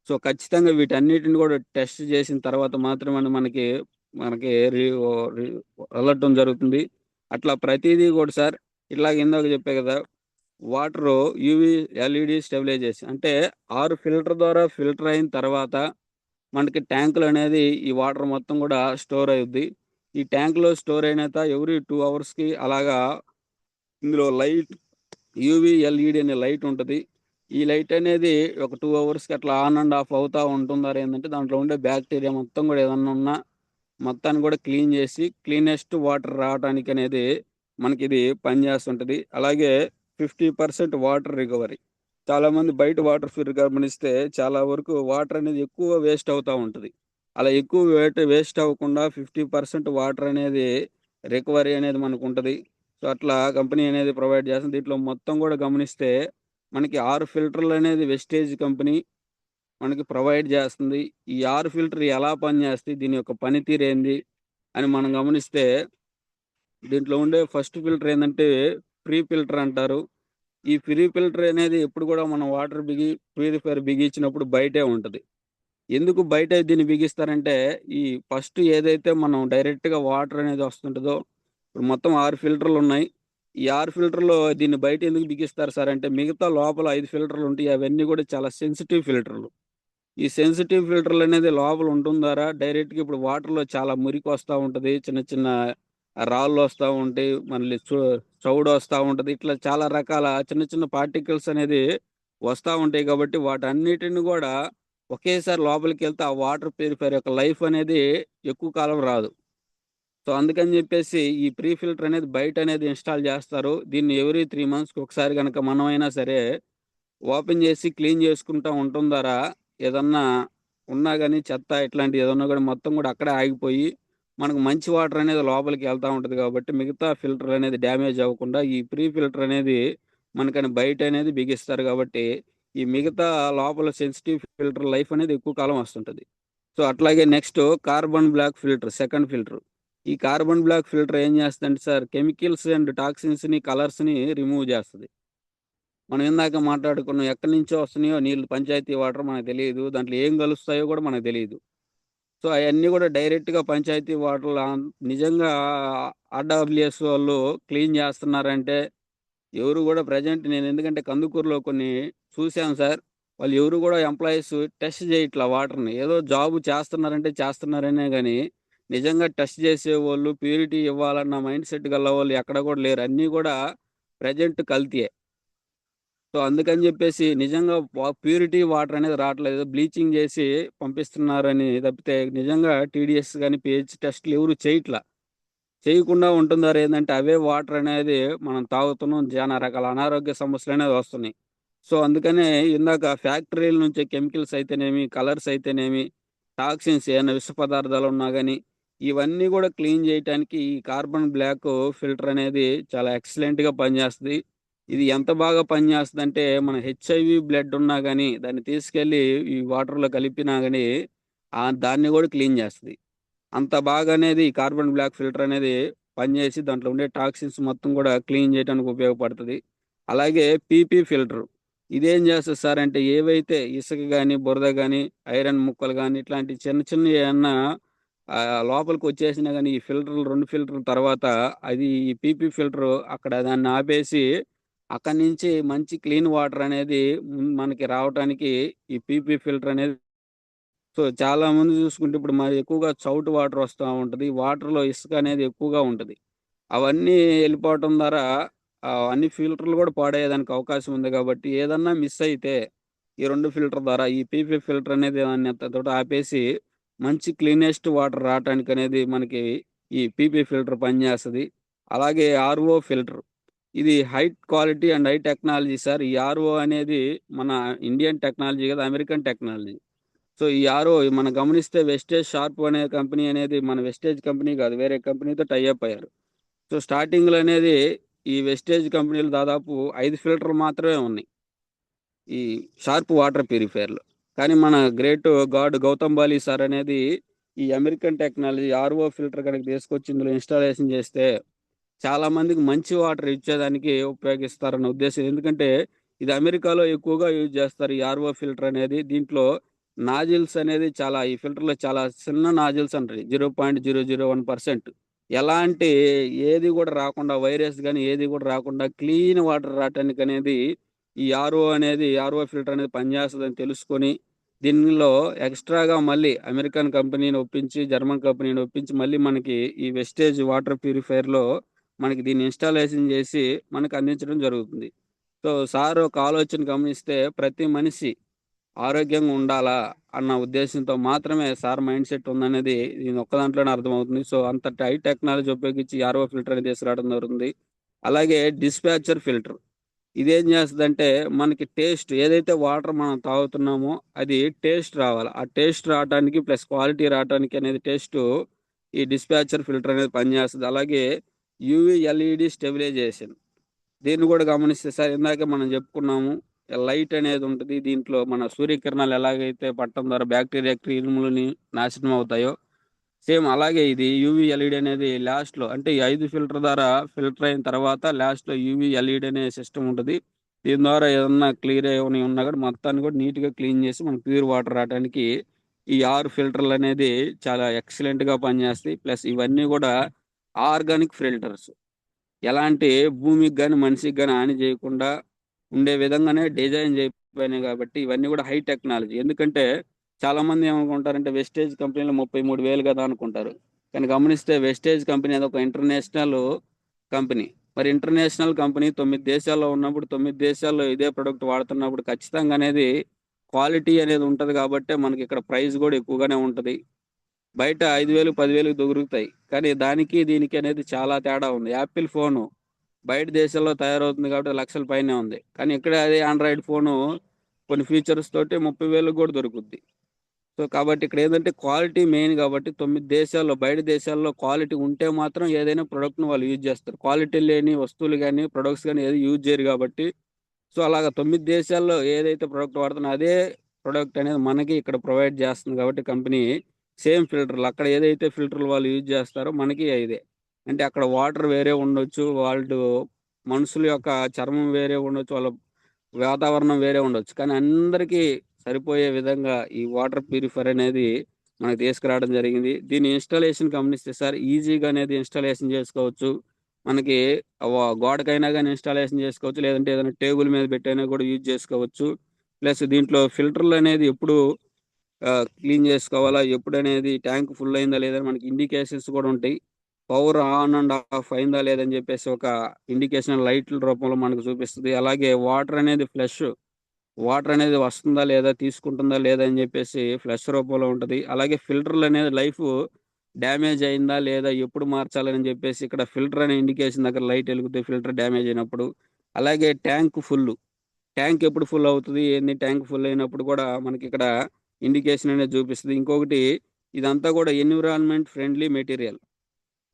సో, ఖచ్చితంగా వీటన్నిటిని గూడా టెస్ట్ చేసిన తర్వాత మాత్రమే మనకి, మనకి రి ఓ రి వెళ్ళటం జరుగుతుంది. అట్లా ప్రతీదీ గూడా సార్ ఇట్లాగ ఇందాక చెప్పా గదా! వాటరు యూవీ ఎల్ఈడీ స్టెబిలైజేషన్ అంటే 6 ఫిల్టర్ ద్వారా ఫిల్టర్ అయిన తర్వాత మనకి ట్యాంకులనేది ఈ వాటర్ మొత్తం గూడా స్టోర్ అవుద్ది. ఈ ట్యాంక్‌లో స్టోర్ అయినాక ఎవ్రీ 2 అవర్స్‌కి అలాగా ఇందులో లైట్ యూవీ ఎల్ఈడీ అనే లైట్ ఉంటది. ఈ లైట్ అనేది ఒక 2 అవర్స్‌కి అట్లా ఆన్ అండ్ ఆఫ్ అవుతా ఉంటుంది. ఏందంటే దాంట్లో ఉండే బ్యాక్టీరియా మొత్తం గూడా ఏదన్నా ఉన్నా మొత్తాన్ని గూడా క్లీన్ జేసి క్లీనెస్ట్ వాటర్ రావటానికనేది మనకిది పనిజేస్తుంటది. అలాగే 50% వాటర్ రికవరీ. చాలామంది బయట వాటర్ ఫిల్టర్ గమనిస్తే చాలా వరకు వాటర్ అనేది ఎక్కువ వేస్ట్ అవుతా ఉంటది. అలా ఎక్కువ వేస్ట్ అవ్వకుండా 50% వాటర్ అనేది రికవరీ అనేది మనకుంటది. సో, అట్లా కంపెనీ అనేది ప్రొవైడ్ చేస్తుంది. దీంట్లో మొత్తం గూడా గమనిస్తే మనకి 6 ఫిల్టర్‌లనేది వెస్టేజ్ కంపెనీ మనకి ప్రొవైడ్ చేస్తుంది. ఈ 6 ఫిల్టర్ ఎలా పనిచేస్తాయి? దీని యొక్క పనితీరేంది? అని మనం గమనిస్తే దీంట్లో ఉండే ఫస్ట్ ఫిల్టర్ ఏందంటే ప్రీ ఫిల్టర్ అంటారు. ఈ ప్రీ ఫిల్టర్ అనేది ఎప్పుడు కూడా మనం వాటర్ ప్యూరిఫైయర్ బిగించినప్పుడు బయటే ఉంటది. ఎందుకు బయట దీన్ని బిగిస్తారంటే ఈ ఫస్ట్ ఏదైతే మనం డైరెక్ట్‌గా వాటర్ అనేది వస్తుంటదో ఇప్పుడు మొత్తం 6 ఫిల్టర్‌లున్నాయి. ఈ 6 ఫిల్టర్‌లో దీన్ని బయట ఎందుకు బిగిస్తారు సార్ అంటే మిగతా లోపల 5 ఫిల్టర్‌లుంటాయి. అవన్నీ కూడా చాలా సెన్సిటివ్ ఫిల్టర్‌లు. ఈ సెన్సిటివ్ ఫిల్టర్‌లనేది లోపల ఉండటం ద్వారా డైరెక్ట్‌గా ఇప్పుడు వాటర్‌లో చాలా మురికొస్తా ఉంటది. చిన్న చిన్న రాళ్ళొస్తా ఉంటాయి. మళ్ళీ చౌడొస్తా ఉంటది. ఇట్లా చాలా రకాల చిన్న చిన్న పార్టికల్స్ అనేది వస్తా ఉంటాయి కాబట్టి వాటన్నిటిని గూడా ఒకేసారి లోపలికెళ్తే ఆ వాటర్ ప్యూరిఫైయర్ యొక్క లైఫ్ అనేది ఎక్కువ కాలం రాదు. సో, అందుకని జెప్పేసి ఈ ప్రీ ఫిల్టర్ అనేది బయటనేది ఇన్‌స్టాల్ జేస్తారు. దీన్ని ఎవ్రీ 3 మంత్స్‌కి ఒకసారి గనక మనమైనా సరే ఓపెన్ జేసి క్లీన్ జేసుకుంటా ఉండటం ద్వారా ఏదన్నా ఉన్నా గాని చెత్త ఇట్లాంటివి ఏదన్నా గూడా మొత్తం గూడా అక్కడే ఆగిపోయి, మనకు మంచి వాటర్ అనేది లోపలికి ఎళ్తా ఉంటది గాబట్టి, మిగతా ఫిల్టర్ అనేది డ్యామేజ్ అవ్వకుండా ఈ ప్రీ ఫిల్టర్ అనేది మనకని బయటనేది బిగిస్తారు గాబట్టి, ఈ మిగతా లోపల సెన్సిటివ్ ఫిల్టర్ లైఫ్ అనేది ఎక్కువ కాలం వస్తుంటది. సో, అట్లాగే next carbon black filter second filter. ఈ కార్బన్ బ్లాక్ ఫిల్టర్ ఏం జేస్తదంటే సార్ కెమికల్స్ అండ్ టాక్సిన్స్‌ని, కలర్స్‌ని రిమూవ్ జేస్తది. మనం ఇందాక మాట్లాడుకున్నాం. ఎక్కడి నుంచో వస్తున్నాయో నీళ్ళు పంచాయతీ వాటర్ మనకు తెలీదు. దాంట్లో ఏం కలుస్తాయో గూడా మనకు తెలీదు. సో, అయన్నీ గూడా డైరెక్ట్‌గా పంచాయతీ వాటర్‌లో నిజంగా ఆర్‌డబ్ల్యూఎస్ వాళ్ళు క్లీన్ జేస్తున్నారంటే ఎవరు గూడా ప్రెజెంట్ నేను ఎందుకంటే కందుకూరులో కొన్ని చూసాను సార్. వాళ్ళు ఎవరు కూడా ఎంప్లాయీస్ టెస్ట్ చేయట్లా వాటర్ని. ఏదో జాబ్ చేస్తున్నారంటే చేస్తున్నారనే కానీ నిజంగా టెస్ట్ చేసేవాళ్ళు, ప్యూరిటీ ఇవ్వాలన్న మైండ్ సెట్ గల వాళ్ళు ఎక్కడ కూడా లేరు. అన్నీ కూడా ప్రజెంట్ కల్తీయే. సో అందుకని చెప్పేసి నిజంగా ప్యూరిటీ వాటర్ అనేది రావట్లేదు. బ్లీచింగ్ చేసి పంపిస్తున్నారని తప్పితే నిజంగా టీడీఎస్ కానీ పిహెచ్ టెస్ట్లు ఎవరు చేయట్లా. చేయకుండా ఉంటుందారు ఏంటంటే అవే వాటర్ అనేది మనం తాగుతున్నాం. చాలా రకాల అనారోగ్య సమస్యలు అనేది వస్తున్నాయి. సో అందుకనే ఇందాక ఫ్యాక్టరీల నుంచి కెమికల్స్ అయితేనేమి, కలర్స్ అయితేనేమి, టాక్సిన్స్ ఏమైనా విష పదార్థాలు ఉన్నా కానీ ఇవన్నీ కూడా క్లీన్ చేయడానికి ఈ కార్బన్ బ్లాక్ ఫిల్టర్ అనేది చాలా ఎక్సలెంట్గా పనిచేస్తుంది. ఇది ఎంత బాగా పనిచేస్తుందంటే మన హెచ్ఐవి బ్లడ్ ఉన్నా కానీ దాన్ని తీసుకెళ్ళి ఈ వాటర్లో కలిపినా కానీ దాన్ని కూడా క్లీన్ చేస్తుంది. అంత బాగా అనేది ఈ కార్బన్ బ్లాక్ ఫిల్టర్ అనేది పనిచేసి దాంట్లో ఉండే టాక్సిన్స్ మొత్తం కూడా క్లీన్ చేయడానికి ఉపయోగపడుతుంది. అలాగే పీపీ ఫిల్టర్ ఇదేం చేస్తుంది సార్ అంటే ఏవైతే ఇసుక కానీ, బురద కానీ, ఐరన్ ముక్కలు కానీ ఇట్లాంటి చిన్న చిన్న ఏమన్నా లోపలికి వచ్చేసినా కానీ ఈ ఫిల్టర్లు 2 ఫిల్టర్ల తర్వాత అది ఈ పీపీ ఫిల్టర్ అక్కడ దాన్ని ఆపేసి అక్కడి నుంచి మంచి క్లీన్ వాటర్ అనేది మనకి రావటానికి ఈ పీపీ ఫిల్టర్ అనేది. సో చాలా మంది చూసుకుంటే ఇప్పుడు మరి ఎక్కువగా చౌటు వాటర్ వస్తూ ఉంటుంది. వాటర్లో ఇసుక అనేది ఎక్కువగా ఉంటుంది. అవన్నీ వెళ్ళిపోవటం ద్వారా అన్ని ఫిల్టర్లు కూడా పాడయ్యేదానికి అవకాశం ఉంది. కాబట్టి ఏదన్నా మిస్ అయితే ఈ 2 ఫిల్టర్ ద్వారా ఈ పీపీ ఫిల్టర్ అనేది దాన్ని అంతతోటి ఆపేసి మంచి క్లీనెస్ట్ వాటర్ రావటానికి అనేది మనకి ఈ పీపీ ఫిల్టర్ పనిచేస్తుంది. అలాగే ఆర్ఓ ఫిల్టర్ ఇది high quality and high technology sir. ఈ ఆర్ఓ అనేది మన ఇండియన్ టెక్నాలజీ కదా, అమెరికన్ టెక్నాలజీ. సో ఈ ఆర్ఓ మనం గమనిస్తే వెస్టేజ్ షార్ప్ అనే కంపెనీ అనేది మన వెస్టేజ్ కంపెనీ కాదు, వేరే కంపెనీతో టైఅప్ అయ్యారు. సో స్టార్టింగ్లో అనేది ఈ వెస్టేజ్ కంపెనీలు దాదాపు 5 ఫిల్టర్లు మాత్రమే ఉన్నాయి ఈ షార్ప్ వాటర్ ప్యూరిఫైయర్లు. కానీ మన great god Gautam Bali sir అనేది ఈ అమెరికన్ టెక్నాలజీ ఆర్ఓ ఫిల్టర్ కనుక తీసుకొచ్చి ఇందులో ఇన్స్టాలేషన్ చేస్తే చాలా మందికి మంచి వాటర్ ఇచ్చేదానికి ఉపయోగిస్తారన్న ఉద్దేశం. ఎందుకంటే ఇది అమెరికాలో ఎక్కువగా యూజ్ చేస్తారు ఈ ఆర్ఓ ఫిల్టర్ అనేది. దీంట్లో నాజిల్స్ అనేది చాలా ఈ ఫిల్టర్లో చాలా చిన్న నాజిల్స్ అంటాయి, 0.001%. ఎలాంటి ఏది కూడా రాకుండా వైరస్ కానీ ఏది కూడా రాకుండా క్లీన్ వాటర్ రావటానికి అనేది ఈ ఆర్ఓ ఫిల్టర్ అనేది పనిచేస్తుందని తెలుసుకొని దీనిలో ఎక్స్ట్రాగా మళ్ళీ అమెరికన్ కంపెనీని ఒప్పించి, జర్మన్ కంపెనీని ఒప్పించి మళ్ళీ మనకి ఈ వెస్టేజ్ వాటర్ ప్యూరిఫైయర్లో మనకి దీన్ని ఇన్స్టాలేషన్ చేసి మనకు అందించడం జరుగుతుంది. సో సార్ ఒక ఆలోచన గమనిస్తే ప్రతి మనిషి ఆరోగ్యంగా ఉండాలా అన్న ఉద్దేశంతో మాత్రమే సార్ మైండ్ సెట్ ఉందనేది దీని ఒక్క దాంట్లోనే అర్థమవుతుంది. సో అంత హై టెక్నాలజీ ఉపయోగించి ఆర్ఓ ఫిల్టర్ అనేది తీసుకురావడం జరుగుతుంది. అలాగే డిస్పాచర్ ఫిల్టర్ ఇదేం చేస్తుందంటే మనకి టేస్ట్ ఏదైతే వాటర్ మనం తాగుతున్నామో అది టేస్ట్ రావాలి. ఆ టేస్ట్ రావడానికి ప్లస్ క్వాలిటీ రావడానికి అనేది టేస్ట్ ఈ డిస్పాచర్ ఫిల్టర్ అనేది పనిచేస్తుంది. అలాగే యూవి ఎల్ఈడి స్టెబిలైజేషన్ దీన్ని కూడా గమనిస్తే సార్ ఇందాక మనం చెప్పుకున్నాము లైట్ అనేది ఉంటుంది. దీంట్లో మన సూర్యకిరణాలు ఎలాగైతే పట్టడం ద్వారా బ్యాక్టీరియా క్రిములని నాశనం అవుతాయో సేమ్ అలాగే ఇది యూవి ఎల్ఈడి అనేది లాస్ట్లో అంటే ఈ 5 ఫిల్టర్ ద్వారా ఫిల్టర్ అయిన తర్వాత లాస్ట్లో యూవి ఎల్ఈడి అనే సిస్టమ్ ఉంటుంది. దీని ద్వారా ఏదన్నా క్లియర్ ఏమైనా ఉన్నా కూడా మొత్తాన్ని కూడా నీట్గా క్లీన్ చేసి మనకు ప్యూర్ వాటర్ రావడానికి ఈ 6 ఫిల్టర్లు అనేది చాలా ఎక్సలెంట్గా పనిచేస్తాయి. ప్లస్ ఇవన్నీ కూడా ఆర్గానిక్ ఫిల్టర్స్, ఎలాంటి భూమికి కానీ మనిషికి కానీ హాని చేయకుండా ఉండే విధంగానే డిజైన్ చేయబడినాయి. కాబట్టి ఇవన్నీ కూడా హై టెక్నాలజీ. ఎందుకంటే చాలా మంది ఏమనుకుంటారంటే వెస్టేజ్ కంపెనీలో 33,000 కదా అనుకుంటారు. కానీ గమనిస్తే వెస్టేజ్ కంపెనీ అది ఒక ఇంటర్నేషనల్ కంపెనీ. మరి ఇంటర్నేషనల్ కంపెనీ 9 దేశాల్లో ఉన్నప్పుడు 9 దేశాల్లో ఇదే ప్రొడక్ట్ వాడుతున్నప్పుడు ఖచ్చితంగా అనేది క్వాలిటీ అనేది ఉంటుంది. కాబట్టి మనకి ఇక్కడ ప్రైస్ కూడా ఎక్కువగానే ఉంటుంది. బయట 5,000 10,000 దొరుకుతాయి. కానీ దానికి దీనికి అనేది చాలా తేడా ఉంది. యాపిల్ ఫోను బయట దేశాల్లో తయారవుతుంది కాబట్టి లక్షల పైనే ఉంది. కానీ ఇక్కడ అదే ఆండ్రాయిడ్ ఫోను కొన్ని ఫీచర్స్ తోటి 30,000 కూడా దొరుకుద్ది. సో కాబట్టి ఇక్కడ ఏంటంటే క్వాలిటీ మెయిన్. కాబట్టి 9 దేశాల్లో బయట దేశాల్లో క్వాలిటీ ఉంటే మాత్రం ఏదైనా ప్రొడక్ట్ని వాళ్ళు యూజ్ చేస్తారు. క్వాలిటీ లేని వస్తువులు కానీ ప్రొడక్ట్స్ కానీ ఏది యూజ్ చేయరు. కాబట్టి సో అలాగ 9 దేశాల్లో ఏదైతే ప్రొడక్ట్ వాడుతున్నా అదే ప్రొడక్ట్ అనేది మనకి ఇక్కడ ప్రొవైడ్ చేస్తుంది. కాబట్టి కంపెనీ సేమ్ ఫిల్టర్లు అక్కడ ఏదైతే ఫిల్టర్లు వాళ్ళు యూజ్ చేస్తారో మనకి ఇదే. అంటే అక్కడ వాటర్ వేరే ఉండొచ్చు, వాళ్ళు మనుషుల యొక్క చర్మం వేరే ఉండొచ్చు, వాళ్ళ వాతావరణం వేరే ఉండొచ్చు. కానీ అందరికీ సరిపోయే విధంగా ఈ వాటర్ ప్యూరిఫైయర్ అనేది మనకు తీసుకురావడం జరిగింది. దీని ఇన్స్టాలేషన్ గమనిస్తే సార్ ఈజీగా అనేది ఇన్స్టాలేషన్ చేసుకోవచ్చు. మనకి గోడకైనా కానీ ఇన్స్టాలేషన్ చేసుకోవచ్చు, లేదంటే ఏదైనా టేబుల్ మీద పెట్టైనా కూడా యూజ్ చేసుకోవచ్చు. ప్లస్ దీంట్లో ఫిల్టర్లు అనేది ఎప్పుడు క్లీన్ చేసుకోవాలా, ఎప్పుడు అనేది ట్యాంక్ ఫుల్ అయిందా లేదని మనకి ఇండికేషన్స్ కూడా ఉంటాయి. పవర్ ఆన్ అండ్ ఆఫ్ అయిందా లేదని చెప్పేసి ఒక ఇండికేషన్ లైట్ల రూపంలో మనకు చూపిస్తుంది. అలాగే వాటర్ అనేది వస్తుందా లేదా, తీసుకుంటుందా లేదా అని చెప్పేసి ఫ్లష్ రూపంలో ఉంటుంది. అలాగే ఫిల్టర్లు అనేది లైఫ్ డ్యామేజ్ అయిందా లేదా, ఎప్పుడు మార్చాలని చెప్పేసి ఇక్కడ ఫిల్టర్ అనే ఇండికేషన్ దగ్గర లైట్ వెలుగుతుంది ఫిల్టర్ డ్యామేజ్ అయినప్పుడు. అలాగే ట్యాంక్ ఎప్పుడు ఫుల్ అవుతుంది ఏంది, ట్యాంక్ ఫుల్ అయినప్పుడు కూడా మనకి ఇక్కడ ఇండికేషన్ అనేది చూపిస్తుంది. ఇంకొకటి, ఇదంతా కూడా ఎన్విరాన్మెంట్ ఫ్రెండ్లీ మెటీరియల్.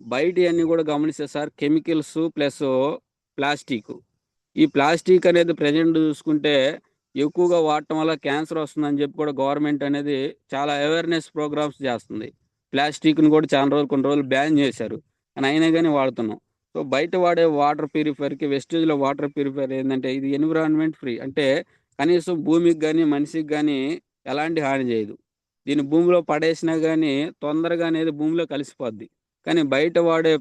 బయట అన్ని కూడా గమనిస్తే సార్ కెమికల్స్ ప్లస్ ప్లాస్టిక్. ఈ ప్లాస్టిక్ అనేది ప్రజెంట్ చూసుకుంటే ఎక్కువగా వాడటం వల్ల క్యాన్సర్ వస్తుందని చెప్పి కూడా గవర్నమెంట్ అనేది చాలా అవేర్నెస్ ప్రోగ్రామ్స్ చేస్తుంది. ప్లాస్టిక్ని కూడా కొన్ని రోజులు బ్యాన్ చేశారు, కానీ అయినా కానీ వాడుతున్నాం. సో బయట వాడే వాటర్ ప్యూరిఫైర్కి, వెస్టేజ్లో వాటర్ ప్యూరిఫైర్ ఏంటంటే ఇది ఎన్విరాన్మెంట్ ఫ్రీ, అంటే కనీసం భూమికి కానీ మనిషికి కానీ ఎలాంటి హాని చేయదు. దీన్ని భూమిలో పడేసినా కానీ తొందరగా అనేది భూమిలో కలిసిపోద్ది. కానీ బయట వాడే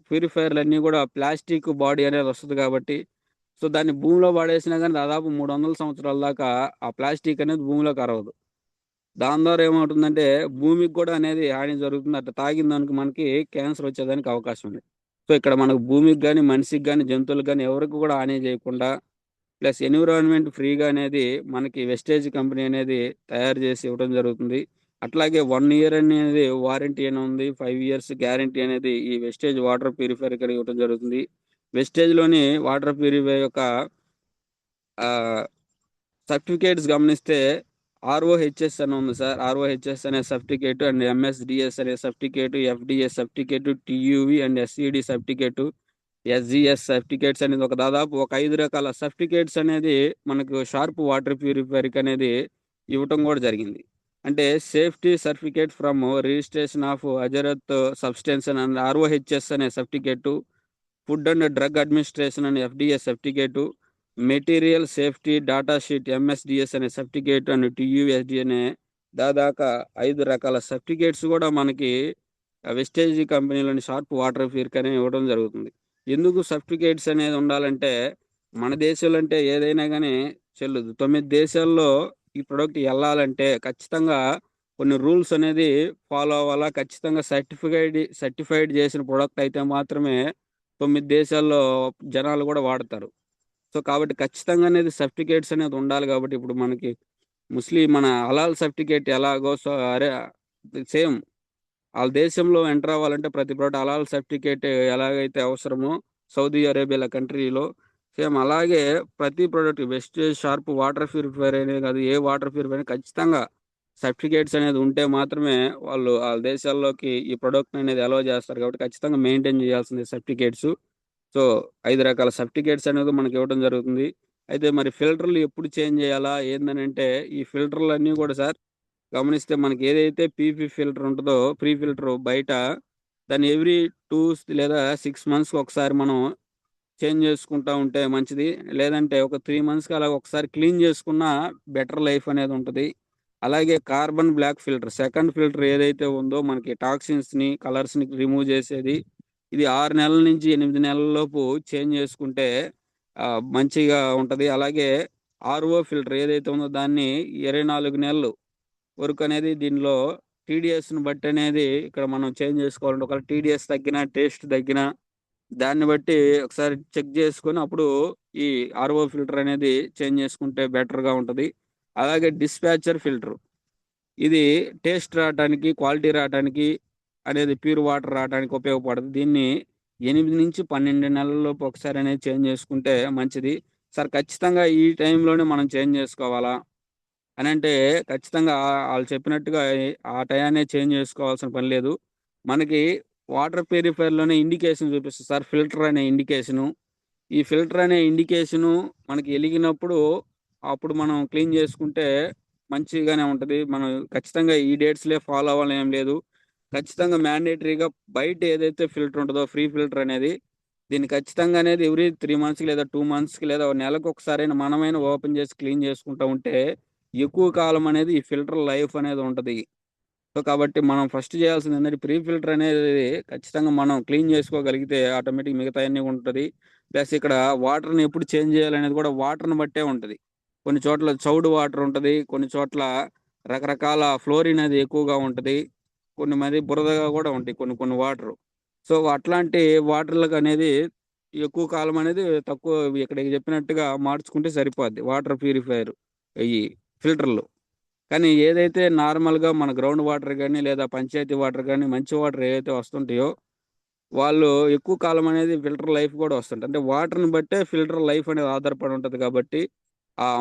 ప్యూరిఫైర్లు అన్నీ కూడా ప్లాస్టిక్ బాడీ అనేది వస్తుంది కాబట్టి, సో దాన్ని భూమిలో పడేసినా కానీ దాదాపు 300 సంవత్సరాల దాకా ఆ ప్లాస్టిక్ అనేది భూమిలో కరవదు. దాని ద్వారా ఏమవుతుందంటే భూమికి కూడా అనేది హాని జరుగుతుంది. అట్లా తాగిన దానికి మనకి క్యాన్సర్ వచ్చేదానికి అవకాశం ఉంది. సో ఇక్కడ మనకు భూమికి కానీ మనిషికి కానీ జంతువులకు కానీ ఎవరికి కూడా హాని చేయకుండా, ప్లస్ ఎన్విరాన్మెంట్ ఫ్రీగా అనేది మనకి వెస్టేజ్ కంపెనీ అనేది తయారు చేసి ఇవ్వడం జరుగుతుంది. అట్లాగే 1 ఇయర్ అనేది వారంటీ అని ఉంది, 5 ఇయర్స్ గ్యారంటీ అనేది ఈ వెస్టేజ్ వాటర్ ప్యూరిఫైర్ ఇక్కడ ఇవ్వడం జరుగుతుంది. వెస్టేజ్లోని వాటర్ ప్యూరిఫైర్ యొక్క సర్టిఫికేట్స్ గమనిస్తే ఆర్ఓహెచ్ఎస్ అని ఉంది సార్. ఆర్ఓహెచ్ఎస్ అనే సర్టిఫికేట్ అండ్ ఎంఎస్డిఎస్ అనే certificate, FDS certificate, TUV and SED certificate, SGS certificates అనేది దాదాపు ఒక 5 రకాల సర్టిఫికేట్స్ అనేది మనకు షార్ప్ వాటర్ ప్యూరిఫైర్కి అనేది ఇవ్వటం కూడా జరిగింది. అంటే safety certificate from registration of hazardous substance and ROHS అనే certificate, food and drug administration and FDS certificate, material safety data sheet MSDS అనే సర్టిఫికేట్ అండ్ టియుఎస్డి అనే దాదాపు 5 రకాల సర్టిఫికేట్స్ కూడా మనకి వెస్టేజ్ కంపెనీలోని షార్ప్ వాటర్ ప్యూరిఫైర్ అనేది ఇవ్వడం జరుగుతుంది. ఎందుకు సర్టిఫికేట్స్ అనేది ఉండాలంటే, మన దేశంలో అంటే ఏదైనా కానీ చెల్లదు. 9 దేశాల్లో ఈ ప్రొడక్ట్ వెళ్ళాలంటే ఖచ్చితంగా కొన్ని రూల్స్ అనేది ఫాలో అవ్వాలా. ఖచ్చితంగా సర్టిఫైడ్ చేసిన ప్రొడక్ట్ అయితే మాత్రమే 9 దేశాల్లో జనాలు కూడా వాడతారు. సో కాబట్టి ఖచ్చితంగా అనేది సర్టిఫికేట్స్ అనేది ఉండాలి. కాబట్టి ఇప్పుడు మనకి మన హలాల్ సర్టిఫికేట్ ఎలాగో, సో సేమ్ వాళ్ళ దేశంలో ఎంటర్ అవ్వాలంటే ప్రతి ప్రోడక్ట్ హలాల్ సర్టిఫికేట్ ఎలాగైతే అవసరమో సౌదీ అరేబియా కంట్రీలో, సేమ్ అలాగే ప్రతి product Vestige sharp water purifier అనేది కాదు, ఏ వాటర్ ప్యూరిఫైర్ ఖచ్చితంగా సర్టిఫికేట్స్ అనేది ఉంటే మాత్రమే వాళ్ళ దేశాల్లోకి ఈ ప్రోడక్ట్ అనేది అలౌ చేస్తారు. కాబట్టి ఖచ్చితంగా మెయింటైన్ చేయాల్సింది సర్టిఫికేట్స్. సో 5 రకాల సర్టిఫికేట్స్ అనేది మనకి ఇవ్వడం జరుగుతుంది. అయితే మరి ఫిల్టర్లు ఎప్పుడు చేంజ్ చేయాలా ఏందని అంటే, ఈ ఫిల్టర్లు అన్నీ కూడా సార్ గమనిస్తే మనకి ఏదైతే పీపీ ఫిల్టర్ ఉంటుందో, ప్రీ ఫిల్టర్ బయట, దాన్ని ఎవ్రీ 2 లేదా 6 మంత్స్కి ఒకసారి మనం చేంజ్ చేసుకుంటా ఉంటే మంచిది. లేదంటే ఒక 3 మంత్స్కి అలా ఒకసారి క్లీన్ చేసుకున్న బెటర్ లైఫ్ అనేది ఉంటుంది. అలాగే carbon black filter, second filter ఏదైతే ఉందో మనకి టాక్సిన్స్ని కలర్స్ని రిమూవ్ చేసేది, ఇది 6 నెలల నుంచి 8 నెలల లోపు చేంజ్ చేసుకుంటే మంచిగా ఉంటుంది. అలాగే ఆర్ఓ ఫిల్టర్ ఏదైతే ఉందో దాన్ని 24 నెలలు వరకు అనేది దీనిలో టీడీఎస్ని బట్టి అనేది ఇక్కడ మనం చేంజ్ చేసుకోవాలంటే, ఒకవేళ టీడీఎస్ తగ్గిన, టేస్ట్ తగ్గిన దాన్ని బట్టి ఒకసారి చెక్ చేసుకొని అప్పుడు ఈ ఆర్ఓ ఫిల్టర్ అనేది చేంజ్ చేసుకుంటే బెటర్గా ఉంటుంది. అలాగే డిస్పాచర్ ఫిల్టర్, ఇది టేస్ట్ రావడానికి, క్వాలిటీ రావడానికి అనేది, ప్యూర్ వాటర్ రావడానికి ఉపయోగపడుతుంది. దీన్ని 8 నుంచి 12 నెలల్లోపు ఒకసారి అనేది చేంజ్ చేసుకుంటే మంచిది. సార్ ఖచ్చితంగా ఈ టైంలోనే మనం చేంజ్ చేసుకోవాలా అని అంటే, ఖచ్చితంగా వాళ్ళు చెప్పినట్టుగా ఆ టయాన్నే చేంజ్ చేసుకోవాల్సిన పని లేదు. మనకి వాటర్ ప్యూరిఫైర్లోనే ఇండికేషన్ చూపిస్తుంది సార్, ఫిల్టర్ అనే ఇండికేషను. ఈ ఫిల్టర్ అనే ఇండికేషను మనకి వెలిగినప్పుడు అప్పుడు మనం క్లీన్ చేసుకుంటే మంచిగానే ఉంటుంది. మనం ఖచ్చితంగా ఈ డేట్స్లే ఫాలో అవ్వాలని ఏం లేదు. ఖచ్చితంగా మ్యాండేటరీగా బయట ఏదైతే ఫిల్టర్ ఉంటుందో ఫ్రీ ఫిల్టర్ అనేది, దీన్ని ఖచ్చితంగా అనేది ఎవ్రీ 3 మంత్స్కి లేదా 2 మంత్స్కి లేదా నెలకు ఒకసారైనా మనమైనా ఓపెన్ చేసి క్లీన్ చేసుకుంటూ ఉంటే ఎక్కువ కాలం అనేది ఈ ఫిల్టర్ లైఫ్ అనేది ఉంటుంది. సో కాబట్టి మనం ఫస్ట్ చేయాల్సింది ఏంటంటే, ప్రీ ఫిల్టర్ అనేది ఖచ్చితంగా మనం క్లీన్ చేసుకోగలిగితే ఆటోమేటిక్ మిగతా అన్నీ ఉంటుంది. ప్లస్ ఇక్కడ వాటర్ని ఎప్పుడు చేంజ్ చేయాలనేది కూడా వాటర్ని బట్టే ఉంటుంది. కొన్ని చోట్ల చౌడు వాటర్ ఉంటుంది, కొన్ని చోట్ల రకరకాల ఫ్లోరిన్ అది ఎక్కువగా ఉంటుంది, కొన్ని మరి బురదగా కూడా ఉంటాయి కొన్ని కొన్ని వాటర్. సో అట్లాంటి వాటర్లకు అనేది ఎక్కువ కాలం అనేది తక్కువ ఇక్కడ చెప్పినట్టుగా మార్చుకుంటే సరిపోద్ది వాటర్ ప్యూరిఫైయర్ ఈ ఫిల్టర్లు. కానీ ఏదైతే నార్మల్గా మన గ్రౌండ్ వాటర్ కానీ లేదా పంచాయతీ వాటర్ కానీ మంచి వాటర్ ఏవైతే వస్తుంటాయో వాళ్ళు ఎక్కువ కాలం అనేది ఫిల్టర్ లైఫ్ కూడా వస్తుంటాయి. అంటే వాటర్ని బట్టే ఫిల్టర్ లైఫ్ అనేది ఆధారపడి ఉంటుంది కాబట్టి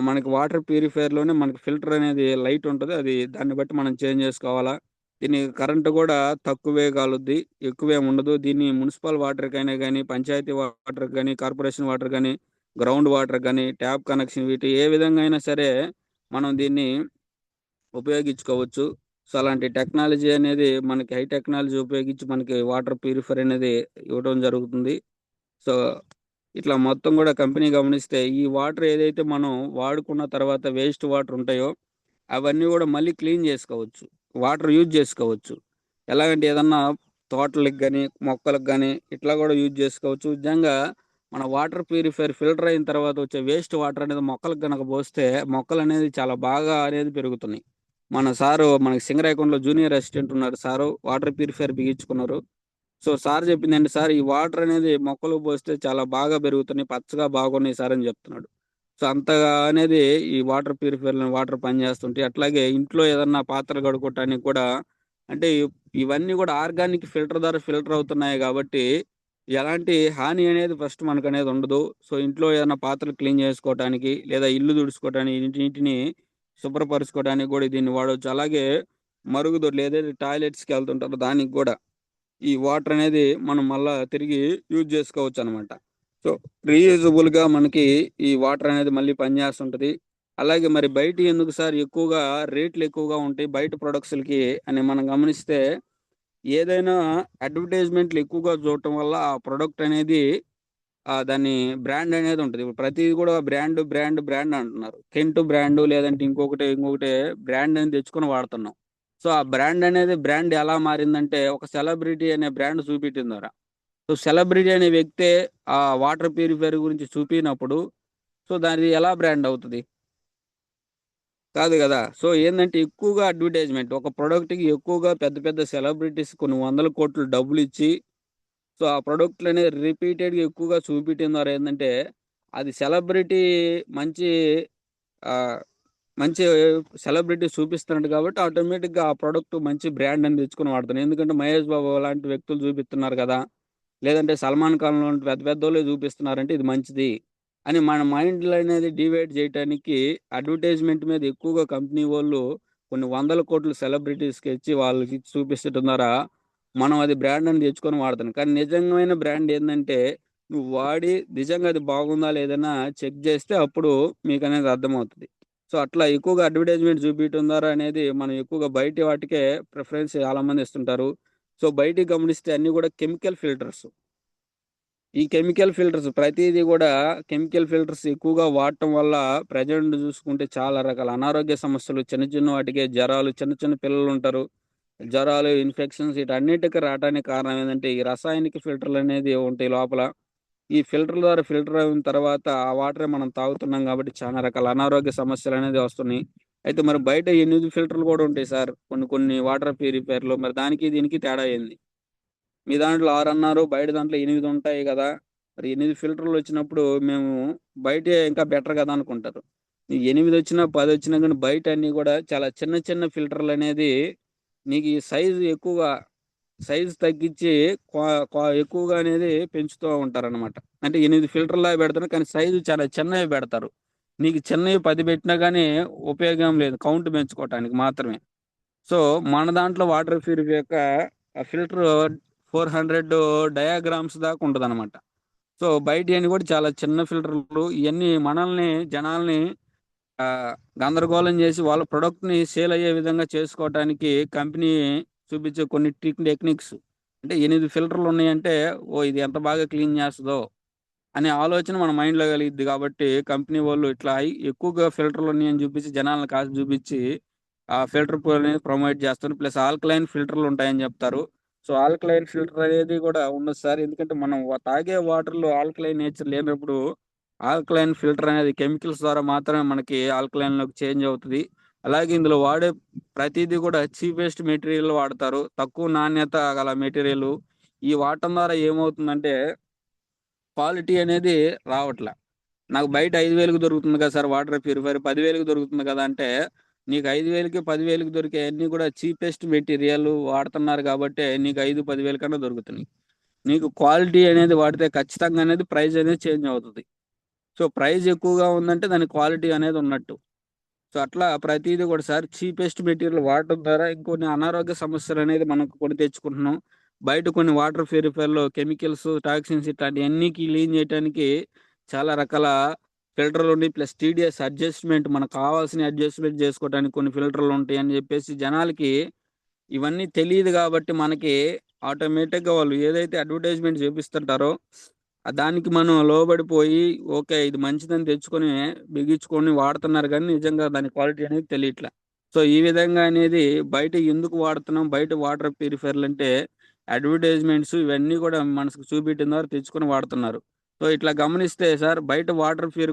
మనకి వాటర్ ప్యూరిఫైయర్లోనే మనకి ఫిల్టర్ అనేది లైట్ ఉంటుంది, అది దాన్ని బట్టి మనం చేంజ్ చేసుకోవాలా. దీని కరెంటు కూడా తక్కువే కాలుద్ది, ఎక్కువే ఉండదు. దీన్ని మున్సిపల్ వాటర్కైనా కానీ పంచాయతీ వాటర్ కానీ కార్పొరేషన్ వాటర్ కానీ గ్రౌండ్ వాటర్ కానీ ట్యాప్ కనెక్షన్ వీటి ఏ విధంగా అయినా సరే మనం దీన్ని ఉపయోగించుకోవచ్చు. సో అలాంటి టెక్నాలజీ అనేది మనకి హై టెక్నాలజీ ఉపయోగించి మనకి వాటర్ ప్యూరిఫైయర్ అనేది ఇవ్వడం జరుగుతుంది. సో ఇట్లా మొత్తం కూడా కంపెనీ గమనిస్తే ఈ వాటర్ ఏదైతే మనం వాడుకున్న తర్వాత వేస్ట్ వాటర్ ఉంటాయో అవన్నీ కూడా మళ్ళీ క్లీన్ చేసుకోవచ్చు, వాటర్ యూజ్ చేసుకోవచ్చు. ఎలాగంటే ఏదన్నా తోటలకు కానీ మొక్కలకు కానీ ఇట్లా కూడా యూజ్ చేసుకోవచ్చు. నిజంగా మన వాటర్ ప్యూరిఫైయర్ ఫిల్టర్ అయిన తర్వాత వచ్చే వేస్ట్ వాటర్ అనేది మొక్కలకు కనుక పోస్తే మొక్కలు అనేది చాలా బాగా అనేది పెరుగుతున్నాయి. మన సారు మనకి సింగరాయకొండలో జూనియర్ అసిస్టెంట్ ఉన్నారు, సారు వాటర్ ప్యూరిఫైయర్ బిగించుకున్నారు. సో సార్ చెప్పిందండి, సార్ ఈ వాటర్ అనేది మొక్కలు పోస్తే చాలా బాగా పెరుగుతున్నాయి, పచ్చగా బాగున్నాయి సార్ అని చెప్తున్నాడు. సో అంతగా అనేది ఈ వాటర్ ప్యూరిఫైయర్ వాటర్ పనిచేస్తుంటాయి. అట్లాగే ఇంట్లో ఏదన్నా పాత్రలు కడుక్కోవటానికి కూడా అంటే ఇవన్నీ కూడా ఆర్గానిక్ ఫిల్టర్ ద్వారా ఫిల్టర్ అవుతున్నాయి కాబట్టి ఎలాంటి హాని అనేది ఫస్ట్ మనకు అనేది ఉండదు. సో ఇంట్లో ఏదైనా పాత్రలు క్లీన్ చేసుకోవడానికి లేదా ఇల్లు తుడుచుకోవడానికి నీటిని శుభ్రపరచుకోవడానికి కూడా దీన్ని వాడవచ్చు. అలాగే మరుగుదొడ్లు ఏదైతే టాయిలెట్స్కి వెళ్తుంటారో దానికి కూడా ఈ వాటర్ అనేది మనం మళ్ళా తిరిగి యూజ్ చేసుకోవచ్చు అనమాట. సో రీయూజబుల్ గా మనకి ఈ వాటర్ అనేది మళ్ళీ పనిచేస్తుంటది. అలాగే మరి బయట ఎందుకు సార్ ఎక్కువగా రేట్లు ఎక్కువగా ఉంటాయి బయట ప్రొడక్ట్స్లకి అని మనం గమనిస్తే, ఏదైనా అడ్వర్టైజ్మెంట్లు ఎక్కువగా చూడటం వల్ల ఆ ప్రొడక్ట్ అనేది దాని బ్రాండ్ అనేది ఉంటుంది. ఇప్పుడు ప్రతిది కూడా బ్రాండ్ బ్రాండ్ బ్రాండ్ అంటున్నారు. కెంట్ బ్రాండ్ లేదంటే ఇంకొకటి బ్రాండ్ అని తెచ్చుకొని వాడుతున్నాం. సో ఆ బ్రాండ్ అనేది బ్రాండ్ ఎలా మారిందంటే ఒక సెలబ్రిటీ అనే బ్రాండ్ చూపించిన ద్వారా. సో సెలబ్రిటీ అనే వ్యక్తే ఆ వాటర్ ప్యూరిఫైయర్ గురించి చూపినప్పుడు సో దాని ఎలా బ్రాండ్ అవుతుంది? కాదు కదా. సో ఏంటంటే ఎక్కువగా అడ్వర్టైజ్మెంట్ ఒక ప్రోడక్ట్కి ఎక్కువగా పెద్ద పెద్ద సెలబ్రిటీస్ కొన్ని వందల కోట్లు డబ్బులు ఇచ్చి సో ఆ ప్రోడక్ట్లు అనేది రిపీటెడ్గా ఎక్కువగా చూపించడం ద్వారా ఏంటంటే అది సెలబ్రిటీ మంచి ఆ, మంచి సెలబ్రిటీ చూపిస్తున్నాడు కాబట్టి ఆటోమేటిక్గా ఆ ప్రోడక్ట్ మంచి బ్రాండ్ అని తెచ్చుకొని వాడుతున్నాను. ఎందుకంటే మహేష్ బాబు లాంటి వ్యక్తులు చూపిస్తున్నారు కదా, లేదంటే సల్మాన్ ఖాన్ లాంటి పెద్ద పెద్ద వాళ్ళే చూపిస్తున్నారంటే ఇది మంచిది అని మన మైండ్లో అనేది డివైడ్ చేయడానికి అడ్వర్టైజ్మెంట్ మీద ఎక్కువగా కంపెనీ వాళ్ళు కొన్ని వందల కోట్లు సెలబ్రిటీస్కి ఇచ్చి వాళ్ళకి చూపిస్తడం ద్వారా మనం అది బ్రాండ్ అని తెచ్చుకొని వాడుతున్నాం. కానీ నిజమైన బ్రాండ్ ఏంటంటే నువ్వు వాడి నిజంగా అది బాగుందా లేదన్నా చెక్ చేస్తే అప్పుడు మీకు అనేది అర్థమవుతుంది. సో అట్లా ఎక్కువగా అడ్వర్టైజ్మెంట్ చూపించడం ద్వారా అనేది మనం ఎక్కువగా బయట వాటికే ప్రిఫరెన్స్ చాలా మంది ఇస్తుంటారు. సో బయటికి గమనిస్తే అన్ని కూడా కెమికల్ ఫిల్టర్స్. ఈ కెమికల్ ఫిల్టర్స్ ప్రతిదీ కూడా కెమికల్ ఫిల్టర్స్ ఎక్కువగా వాడటం వల్ల ప్రజెంట్ చూసుకుంటే చాలా రకాల అనారోగ్య సమస్యలు, చిన్న చిన్న వాటికే జ్వరాలు, చిన్న చిన్న పిల్లలు ఉంటారు, జ్వరాలు, ఇన్ఫెక్షన్స్ వీటన్నిటికీ రావడానికి కారణం ఏంటంటే ఈ రసాయనిక ఫిల్టర్లు అనేది ఉంటాయి లోపల. ఈ ఫిల్టర్ ద్వారా ఫిల్టర్ అయిన తర్వాత ఆ వాటరే మనం తాగుతున్నాం కాబట్టి చాలా రకాల అనారోగ్య సమస్యలు అనేది వస్తున్నాయి. అయితే మరి బయట 8 ఫిల్టర్లు కూడా ఉంటాయి సార్ కొన్ని కొన్ని వాటర్ ప్యూరిఫైయర్లు. మరి దానికి దీనికి తేడా ఏంది? మీ దాంట్లో 6 అన్నారు, బయట దాంట్లో 8 ఉంటాయి కదా. మరి 8 ఫిల్టర్లు వచ్చినప్పుడు మేము బయటే ఇంకా బెటర్ కదా అనుకుంటారు. ఈ 8 వచ్చినా 10 వచ్చినా కానీ బయట అన్ని కూడా చాలా చిన్న చిన్న ఫిల్టర్లు అనేది నీకు ఈ సైజు తగ్గించి ఎక్కువగా అనేది పెంచుతూ ఉంటారన్నమాట. అంటే 8 ఫిల్టర్లా పెడతారు కానీ సైజు చాలా చిన్నవి పెడతారు. నీకు చిన్నవి 10 పెట్టినా కానీ ఉపయోగం లేదు, కౌంట్ పెంచుకోవటానికి మాత్రమే. సో మన దాంట్లో వాటర్ ప్యూరిఫై యొక్క ఫిల్టర్ 400 డయాగ్రామ్స్ దాకా ఉంటుంది అనమాట. సో బయట అన్ని కూడా చాలా చిన్న ఫిల్టర్లు. ఇవన్నీ జనాల్ని ఆ, గందరగోళం చేసి వాళ్ళ ప్రొడక్ట్ ని సేల్ అయ్యే విధంగా చేసుకోవటానికి కంపెనీ చూపించే కొన్ని టెక్నిక్స్. అంటే 8 ఫిల్టర్లు ఉన్నాయంటే ఓ ఇది ఎంత బాగా క్లీన్ చేస్తుందో అనే ఆలోచన మన మైండ్ లో కలిగిద్ది కాబట్టి కంపెనీ వాళ్ళు ఇట్లా ఎక్కువగా ఫిల్టర్లు ఉన్నాయని చూపించి జనాలను కాసి చూపించి ఆ ఫిల్టర్ ప్రమోట్ చేస్తారు. ప్లస్ ఆల్కలైన్ ఫిల్టర్లు ఉంటాయని చెప్తారు. సో ఆల్కలైన్ ఫిల్టర్ అనేది కూడా ఉండదు సార్, ఎందుకంటే మనం తాగే వాటర్ లో ఆల్కలైన్ నేచర్ లేనప్పుడు ఆల్కలైన్ ఫిల్టర్ అనేది కెమికల్స్ ద్వారా మాత్రమే మనకి ఆల్కలైన్ లోకి చేంజ్ అవుతుంది. అలాగే ఇందులో వాడే ప్రతిదీ కూడా చీపెస్ట్ మెటీరియల్ వాడతారు, తక్కువ నాణ్యత గల మెటీరియల్. ఈ వాడటం ద్వారా ఏమవుతుందంటే క్వాలిటీ అనేది రావట్లే. నాకు బయట 5,000కి దొరుకుతుంది కదా సార్ వాటర్ ప్యూరిఫైర్, 10,000కి దొరుకుతుంది కదా అంటే, నీకు 5,000కి 10,000కి దొరికే అన్ని కూడా చీపెస్ట్ మెటీరియల్ వాడుతున్నారు కాబట్టి నీకు 5-10,000 కన్నా దొరుకుతున్నాయి. నీకు క్వాలిటీ అనేది వాడితే ఖచ్చితంగా అనేది ప్రైస్ అనేది చేంజ్ అవుతుంది. సో ప్రైస్ ఎక్కువగా ఉందంటే దాని క్వాలిటీ అనేది ఉన్నట్టు. సో అట్లా ప్రతిదీ కూడా సార్ చీపెస్ట్ మెటీరియల్ వాడటం ద్వారా ఇంకొన్ని అనారోగ్య సమస్యలు అనేది మనకు కొని తెచ్చుకుంటున్నాం. బయట కొన్ని వాటర్ ప్యూరిఫైర్లో కెమికల్స్, టాక్సిన్స్ ఇట్లాంటివన్నీ క్లీన్ చేయడానికి చాలా రకాల ఫిల్టర్లు ఉన్నాయి. ప్లస్ టీడీఎస్ అడ్జస్ట్మెంట్, మనకు కావాల్సిన అడ్జస్ట్మెంట్ చేసుకోవడానికి కొన్ని ఫిల్టర్లు ఉంటాయి అని చెప్పేసి జనాలకి ఇవన్నీ తెలియదు కాబట్టి మనకి ఆటోమేటిక్గా వాళ్ళు ఏదైతే అడ్వర్టైజ్మెంట్ చూపిస్తుంటారో దానికి మనం లోబడిపోయి ఓకే ఇది మంచిదని తెచ్చుకొని బిగించుకొని వాడుతున్నారు, కానీ నిజంగా దాని క్వాలిటీ అనేది తెలియట్లే. సో ఈ విధంగా అనేది బయట ఎందుకు వాడుతున్నాం, బయట వాటర్ ప్యూరిఫైర్లు అంటే అడ్వర్టైజ్మెంట్స్ ఇవన్నీ కూడా మనసుకు చూపించిన ద్వారా తెచ్చుకొని వాడుతున్నారు. సో ఇట్లా గమనిస్తే సార్ బయట వాటర్ ప్యూరి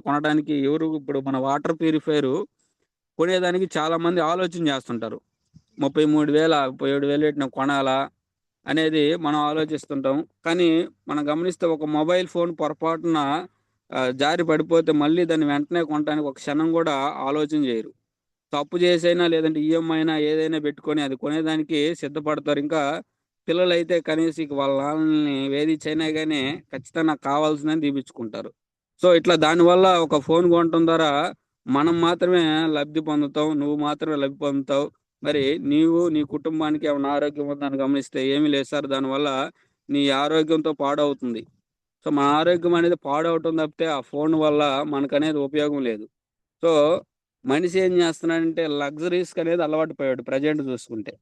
కొనడానికి ఎవరు ఇప్పుడు మన వాటర్ ప్యూరిఫైర్ కొనేదానికి చాలా మంది ఆలోచన చేస్తుంటారు. 33,000 37,000 పెట్టిన కొనాలా అనేది మనం ఆలోచిస్తుంటాం. కానీ మనం గమనిస్తే ఒక మొబైల్ ఫోన్ పొరపాటున జారి పడిపోతే మళ్ళీ దాన్ని వెంటనే కొనడానికి ఒక క్షణం కూడా ఆలోచన చేయరు. తప్పు చేసైనా లేదంటే ఈఎంఐ అయినా ఏదైనా పెట్టుకొని అది కొనేదానికి సిద్ధపడతారు. ఇంకా పిల్లలైతే కనీసం ఇక వాళ్ళ నాన్నల్ని వేధించైనా కానీ ఖచ్చితంగా నాకు కావాల్సిందని తీపిచ్చుకుంటారు. సో ఇట్లా దానివల్ల ఒక ఫోన్ కొనటం ద్వారా మనం మాత్రమే లబ్ధి పొందుతాం, నువ్వు మాత్రమే లబ్ధి పొందుతావు. మరి నీవు నీ కుటుంబానికి ఏమైనా ఆరోగ్యం ఉందని గమనిస్తే ఏమీ లేదు సార్. దానివల్ల నీ ఆరోగ్యంతో పాడవుతుంది. సో మన ఆరోగ్యం అనేది పాడవటం తప్పితే ఆ ఫోన్ వల్ల మనకనేది ఉపయోగం లేదు. సో మనిషి ఏం చేస్తున్నాడంటే లగ్జరీస్కి అనేది అలవాటు పోయాడు ప్రజెంట్ చూసుకుంటే.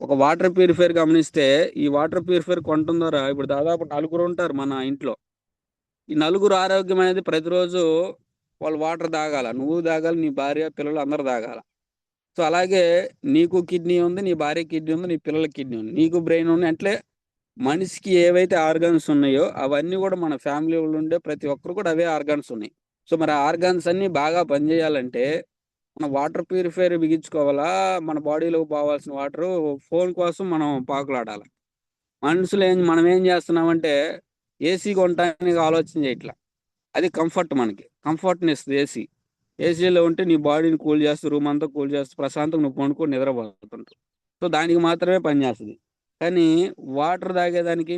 ఒక వాటర్ ప్యూరిఫైర్ గమనిస్తే ఈ వాటర్ ప్యూరిఫైర్ కొనటం ద్వారా ఇప్పుడు దాదాపు 4 ఉంటారు మన ఇంట్లో. ఈ 4 ఆరోగ్యం అనేది ప్రతిరోజు వాళ్ళు వాటర్ తాగాల, నువ్వు తాగాలి, నీ భార్య పిల్లలు అందరు తాగాల. సో అలాగే నీకు కిడ్నీ ఉంది, నీ భార్య కిడ్నీ ఉంది, నీ పిల్లల కిడ్నీ ఉంది, నీకు బ్రెయిన్ ఉంది. అంటే మనిషికి ఏవైతే ఆర్గాన్స్ ఉన్నాయో అవన్నీ కూడా మన ఫ్యామిలీలో ఉండే ప్రతి ఒక్కరు కూడా అవే ఆర్గాన్స్ ఉన్నాయి. సో మరి ఆ ఆర్గాన్స్ అన్ని బాగా పనిచేయాలంటే మన వాటర్ ప్యూరిఫైర్ బిగించుకోవాలా, మన బాడీలో పోవాల్సిన వాటర్ ఫోన్ కోసం మనం పాకులాడాలి. మనం ఏం చేస్తున్నామంటే ఏసీ కొనడానికి ఆలోచన చేయట్లా. అది కంఫర్ట్, మనకి కంఫర్ట్ని ఇస్తుంది ఏసీ. ఏసీలో ఉంటే నీ బాడీని కూల్ చేస్తూ రూమ్ అంతా కూల్ చేస్తూ ప్రశాంతంగా నువ్వు పండుకొని నిద్రపోతుంటావు. సో దానికి మాత్రమే పనిచేస్తుంది. కానీ వాటర్ తాగేదానికి